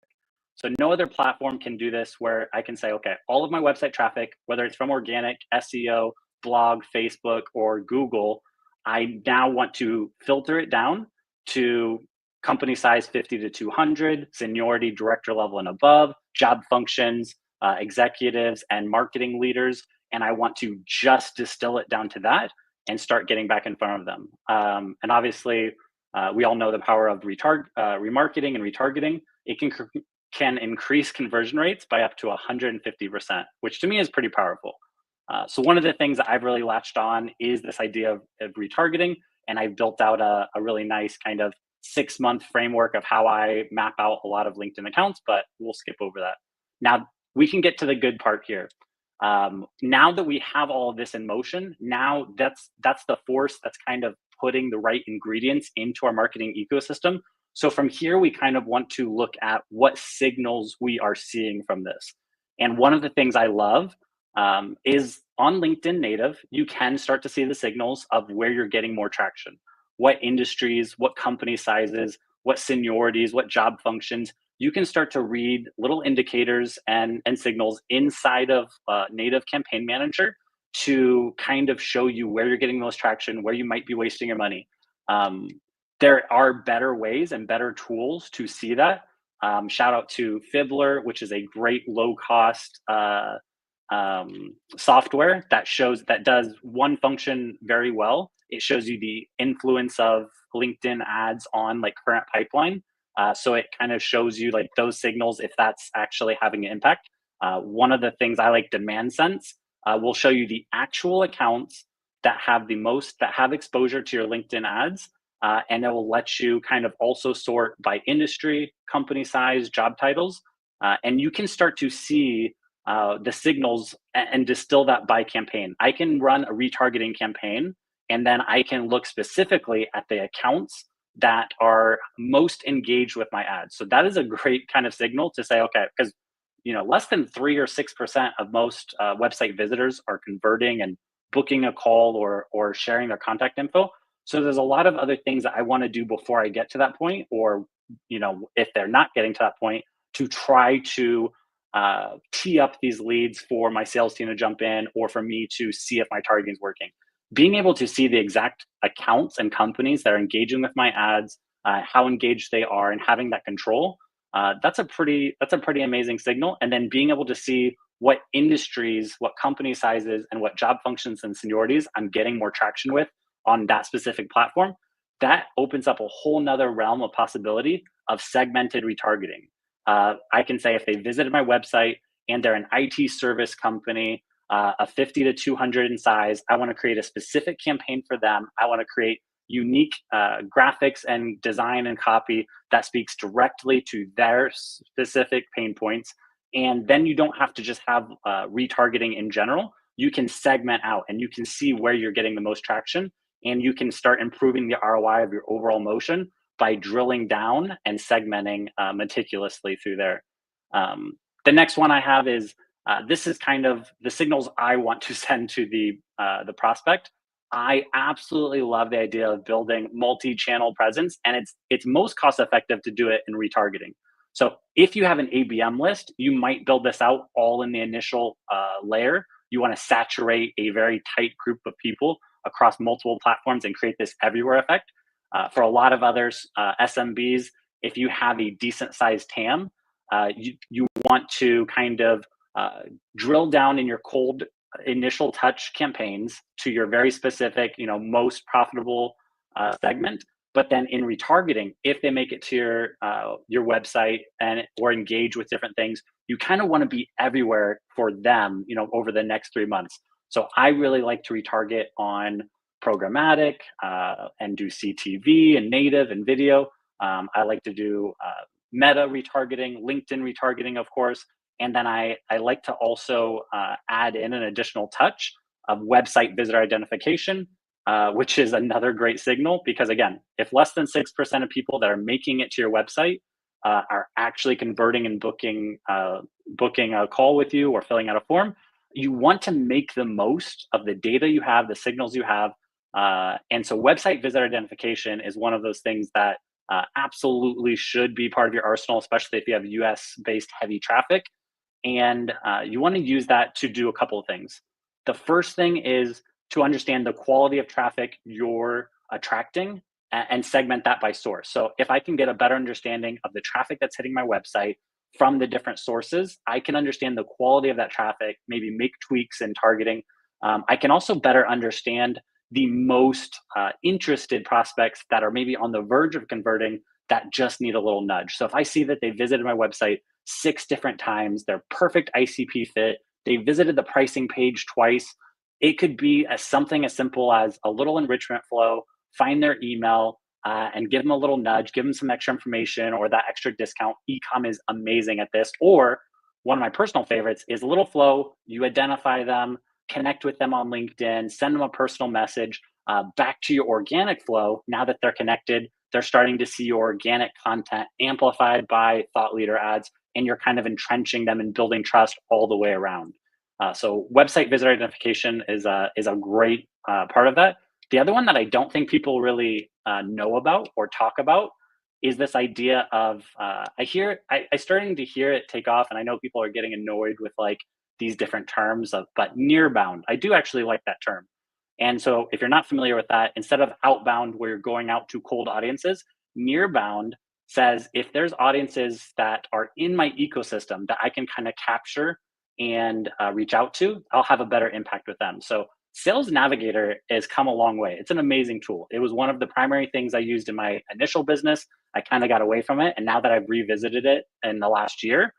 Speaker 9: So no other platform can do this, where I can say, okay, all of my website traffic, whether it's from organic, SEO, blog, Facebook, or Google, I now want to filter it down to company size 50 to 200, seniority, director level and above, job functions, executives, and marketing leaders. And I want to just distill it down to that and start getting back in front of them. And obviously, we all know the power of remarketing and retargeting. It can increase conversion rates by up to 150%, which to me is pretty powerful. So one of the things that I've really latched on is this idea of retargeting, and I've built out a really nice kind of 6-month framework of how I map out a lot of LinkedIn accounts, but we'll skip over that. Now we can get to the good part here. Now that we have all of this in motion, now that's the force that's kind of putting the right ingredients into our marketing ecosystem. So from here, we kind of want to look at what signals we are seeing from this. And one of the things I love is on LinkedIn native, you can start to see the signals of where you're getting more traction, what industries, what company sizes, what seniorities, what job functions. You can start to read little indicators and signals inside of native campaign manager to kind of show you where you're getting the most traction, where you might be wasting your money. There are better ways and better tools to see that. Shout out to Fibbler, which is a great low-cost software that does one function very well. It shows you the influence of LinkedIn ads on like current pipeline. So it kind of shows you like those signals if that's actually having an impact. One of the things I like, Demand Sense, will show you the actual accounts that have exposure to your LinkedIn ads. And it will let you kind of also sort by industry, company size, job titles. And you can start to see the signals and distill that by campaign. I can run a retargeting campaign, and then I can look specifically at the accounts that are most engaged with my ads. So that is a great kind of signal to say, okay, because less than 3 or 6% of most website visitors are converting and booking a call or sharing their contact info. So there's a lot of other things that I want to do before I get to that point, or if they're not getting to that point, to try to tee up these leads for my sales team to jump in, or for me to see if my targeting is working. Being able to see the exact accounts and companies that are engaging with my ads, how engaged they are, and having that control, that's a pretty amazing signal. And then being able to see what industries, what company sizes, and what job functions and seniorities I'm getting more traction with on that specific platform, that opens up a whole nother realm of possibility of segmented retargeting. I can say if they visited my website and they're an IT service company, a 50 to 200 in size, I want to create a specific campaign for them. I want to create unique graphics and design and copy that speaks directly to their specific pain points. And then you don't have to just have retargeting in general. You can segment out and you can see where you're getting the most traction, and you can start improving the ROI of your overall motion by drilling down and segmenting meticulously through there. The next one I have is, this is kind of the signals I want to send to the prospect. I absolutely love the idea of building multi-channel presence, and it's most cost effective to do it in retargeting. So if you have an ABM list, you might build this out all in the initial layer. You want to saturate a very tight group of people across multiple platforms and create this everywhere effect. For a lot of others, SMBs, if you have a decent sized TAM, you want to kind of drill down in your cold initial touch campaigns to your very specific, most profitable segment. But then in retargeting, if they make it to your website or engage with different things, you kind of want to be everywhere for them, over the next 3 months. So I really like to retarget on programmatic and do CTV and native and video. I like to do Meta retargeting, LinkedIn retargeting, of course. And then I like to also add in an additional touch of website visitor identification, which is another great signal, because again, if less than 6% of people that are making it to your website are actually converting and booking a call with you or filling out a form, you want to make the most of the data you have, the signals you have. And so website visitor identification is one of those things that absolutely should be part of your arsenal, especially if you have US-based heavy traffic. And you want to use that to do a couple of things. The first thing is to understand the quality of traffic you're attracting and segment that by source. So if I can get a better understanding of the traffic that's hitting my website from the different sources, I can understand the quality of that traffic, maybe make tweaks in targeting. I can also better understand the most interested prospects that are maybe on the verge of converting that just need a little nudge. So if I see that they visited my website 6 different times, they're perfect ICP fit, they visited the pricing page twice, it could be something as simple as a little enrichment flow, find their email, and give them a little nudge, give them some extra information or that extra discount. Ecom is amazing at this. Or one of my personal favorites is a little flow. You identify them, connect with them on LinkedIn, send them a personal message, back to your organic flow. Now that they're connected, they're starting to see your organic content amplified by thought leader ads, and you're kind of entrenching them and building trust all the way around. So website visitor identification is a great part of that. The other one that I don't think people really know about or talk about is this idea of, I starting to hear it take off, and I know people are getting annoyed with like these different terms but nearbound. I do actually like that term. And so if you're not familiar with that, instead of outbound where you're going out to cold audiences, nearbound says if there's audiences that are in my ecosystem that I can kind of capture and reach out to, I'll have a better impact with them. So Sales Navigator has come a long way. It's an amazing tool. It was one of the primary things I used in my initial business. I kind of got away from it. And now that I've revisited it in the last year,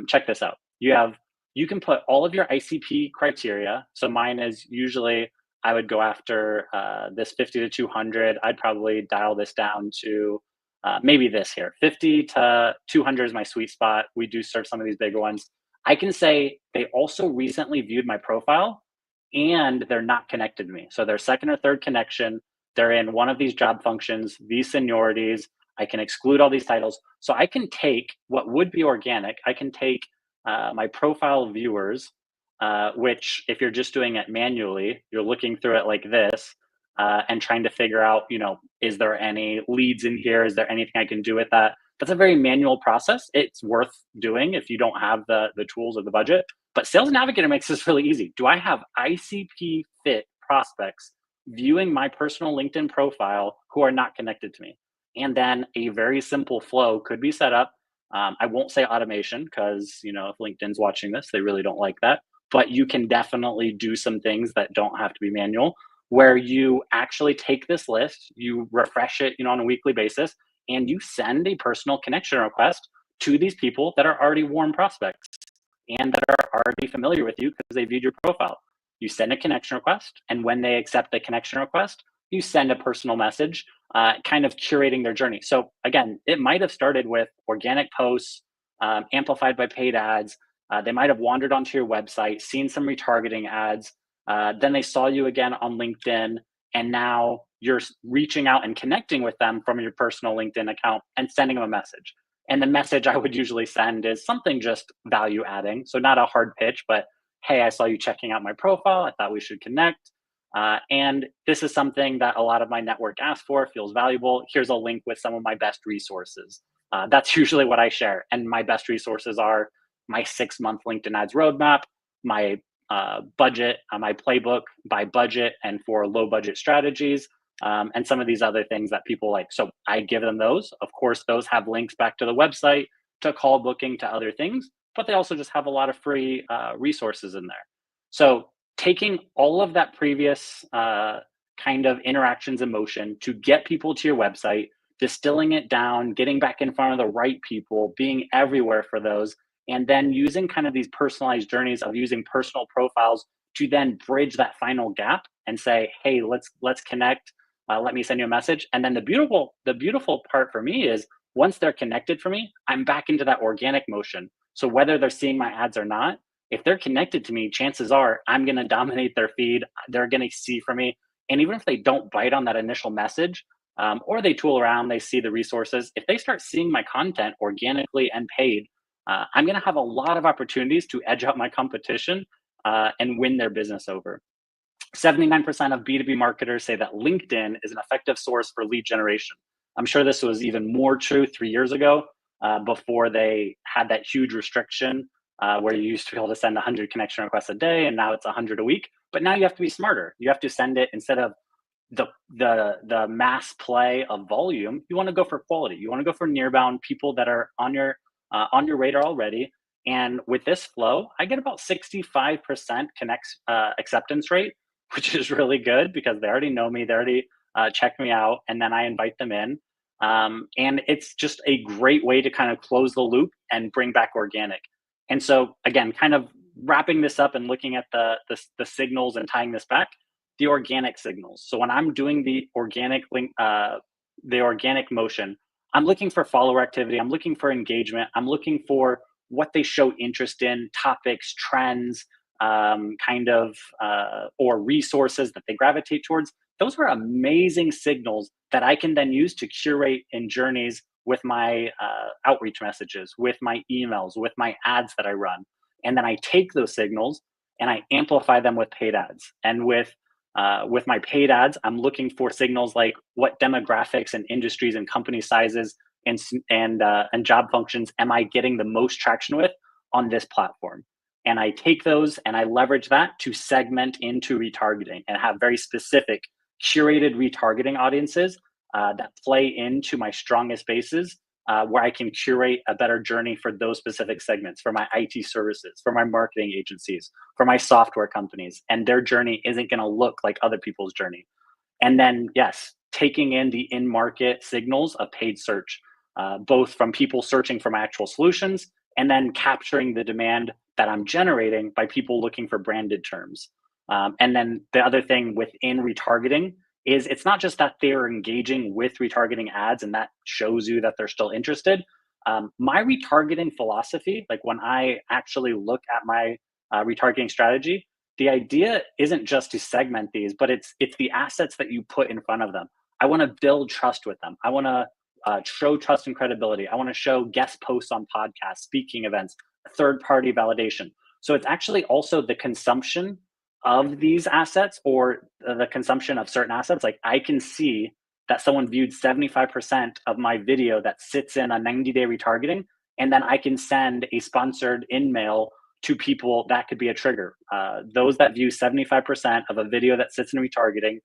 Speaker 9: check this out. You can put all of your ICP criteria. So mine is usually, I would go after this 50 to 200. I'd probably dial this down to maybe this here. 50 to 200 is my sweet spot. We do serve some of these bigger ones. I can say they also recently viewed my profile and they're not connected to me. So their second or third connection, they're in one of these job functions, these seniorities. I can exclude all these titles. So I can take what would be organic, I can take my profile viewers, which if you're just doing it manually, you're looking through it like this and trying to figure out, is there any leads in here? Is there anything I can do with that? That's a very manual process. It's worth doing if you don't have the tools or the budget. But Sales Navigator makes this really easy. Do I have ICP fit prospects viewing my personal LinkedIn profile who are not connected to me? And then a very simple flow could be set up. I won't say automation because, if LinkedIn's watching this, they really don't like that. But you can definitely do some things that don't have to be manual, where you actually take this list, you refresh it, on a weekly basis, and you send a personal connection request to these people that are already warm prospects and that are already familiar with you because they viewed your profile. You send a connection request, and when they accept the connection request, you send a personal message, kind of curating their journey. So again, it might have started with organic posts, amplified by paid ads. They might have wandered onto your website, seen some retargeting ads. Then they saw you again on LinkedIn, and now you're reaching out and connecting with them from your personal LinkedIn account and sending them a message. And the message I would usually send is something just value adding. So not a hard pitch, but hey, I saw you checking out my profile. I thought we should connect. And this is something that a lot of my network asks for, feels valuable. Here's a link with some of my best resources. That's usually what I share. And my best resources are my 6-month LinkedIn ads roadmap, my budget, my playbook by budget and for low budget strategies, and some of these other things that people like. So I give them those. Of course, those have links back to the website, to call booking, to other things, but they also just have a lot of free resources in there. So taking all of that previous kind of interactions in motion to get people to your website, distilling it down, getting back in front of the right people, being everywhere for those, and then using kind of these personalized journeys of using personal profiles to then bridge that final gap and say, hey, let's connect. Let me send you a message. And then the beautiful part for me is once they're connected for me, I'm back into that organic motion. So whether they're seeing my ads or not, if they're connected to me, chances are I'm going to dominate their feed. They're going to see from me. And even if they don't bite on that initial message, or they tool around, they see the resources, if they start seeing my content organically and paid, I'm going to have a lot of opportunities to edge out my competition and win their business over. 79% of B2B marketers say that LinkedIn is an effective source for lead generation. I'm sure this was even more true 3 years ago, before they had that huge restriction where you used to be able to send 100 connection requests a day, and now it's 100 a week. But now you have to be smarter. You have to send it instead of the mass play of volume. You want to go for quality. You want to go for nearbound people that are on your radar already. And with this flow, I get about 65% acceptance rate, which is really good because they already know me, they already check me out, and then I invite them in. And it's just a great way to kind of close the loop and bring back organic. And so again, kind of wrapping this up and looking at the signals and tying this back, the organic signals. So when I'm doing the organic link, the organic motion, I'm looking for follower activity. I'm looking for engagement. I'm looking for what they show interest in, topics, trends, or resources that they gravitate towards. Those are amazing signals that I can then use to curate in journeys with my outreach messages, with my emails, with my ads that I run. And then I take those signals and I amplify them with paid ads. And with my paid ads, I'm looking for signals like what demographics and industries and company sizes and job functions am I getting the most traction with on this platform. And I take those and I leverage that to segment into retargeting and have very specific curated retargeting audiences that play into my strongest bases, where I can curate a better journey for those specific segments, for my IT services, for my marketing agencies, for my software companies. And their journey isn't going to look like other people's journey. And then, yes, taking in the in-market signals of paid search, both from people searching for my actual solutions and then capturing the demand that I'm generating by people looking for branded terms. And then the other thing within retargeting is it's not just that they're engaging with retargeting ads and that shows you that they're still interested. My retargeting philosophy, like when I actually look at my retargeting strategy, the idea isn't just to segment these, but it's the assets that you put in front of them. I want to build trust with them. I want to show trust and credibility. I want to show guest posts on podcasts, speaking events, third-party validation. So it's actually also the consumption of these assets, or the consumption of certain assets. Like I can see that someone viewed 75% of my video that sits in a 90-day retargeting, and then I can send a sponsored in-mail to people that could be a trigger. Those that view 75% of a video that sits in retargeting,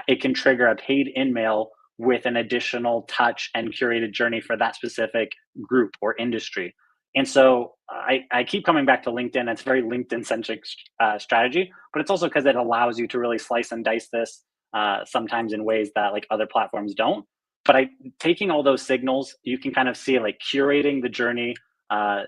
Speaker 9: it can trigger a paid in-mail with an additional touch and curated journey for that specific group or industry. And so I keep coming back to LinkedIn. It's very LinkedIn-centric strategy, but it's also because it allows you to really slice and dice this sometimes in ways that like other platforms don't. But taking all those signals, you can kind of see like curating the journey and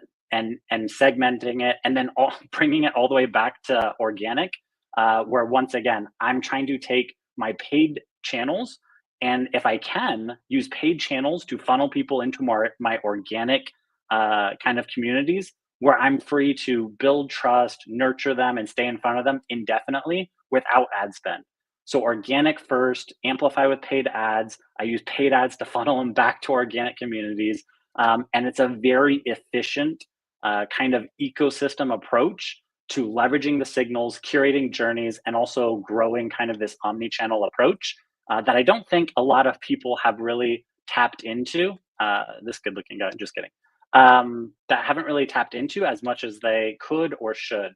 Speaker 9: segmenting it, and then bringing it all the way back to organic, where once again, I'm trying to take my paid channels, and if I can, use paid channels to funnel people into my organic kind of communities where I'm free to build trust, nurture them, and stay in front of them indefinitely without ad spend. So organic first, amplify with paid ads. I use paid ads to funnel them back to organic communities. And it's a very efficient kind of ecosystem approach to leveraging the signals, curating journeys, and also growing kind of this omni-channel approach that I don't think a lot of people have really tapped into. This good looking guy, just kidding. That haven't really tapped into as much as they could or should.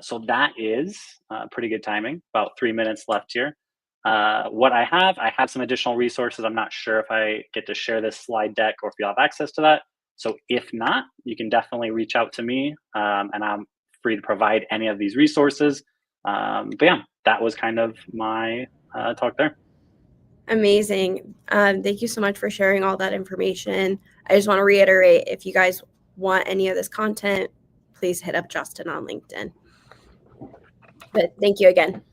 Speaker 9: So that is pretty good timing, about 3 minutes left here. What I have some additional resources. I'm not sure if I get to share this slide deck or if you have access to that. So if not, you can definitely reach out to me, and I'm free to provide any of these resources. But yeah, that was kind of my talk there.
Speaker 1: Amazing. Thank you so much for sharing all that information. I just want to reiterate, if you guys want any of this content, please hit up Justin on LinkedIn. But thank you again.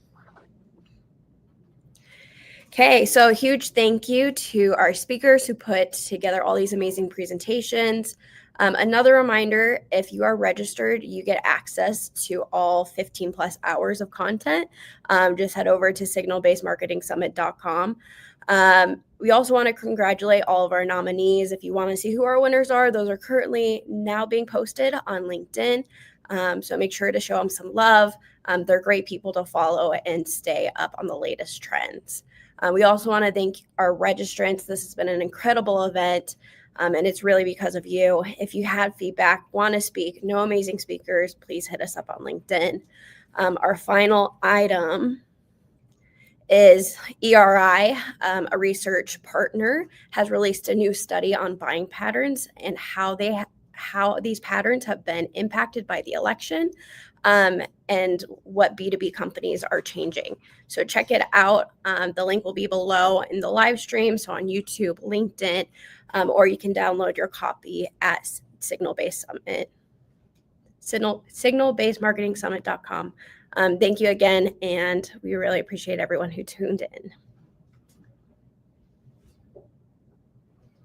Speaker 1: Okay, so a huge thank you to our speakers who put together all these amazing presentations. Another reminder, if you are registered, you get access to all 15 plus hours of content. Just head over to signalbasedmarketingsummit.com. We also want to congratulate all of our nominees. If you want to see who our winners are, those are currently now being posted on LinkedIn. So make sure to show them some love. They're great people to follow and stay up on the latest trends. We also want to thank our registrants. This has been an incredible event, and it's really because of you. If you had feedback, want to speak, know amazing speakers, please hit us up on LinkedIn. Our final item is ERI, a research partner, has released a new study on buying patterns and how these patterns have been impacted by the election, and what B2B companies are changing. So check it out. The link will be below in the live stream, so on YouTube, LinkedIn, or you can download your copy at signalbasedmarketingsummit.com. Thank you again, and we really appreciate everyone who tuned in.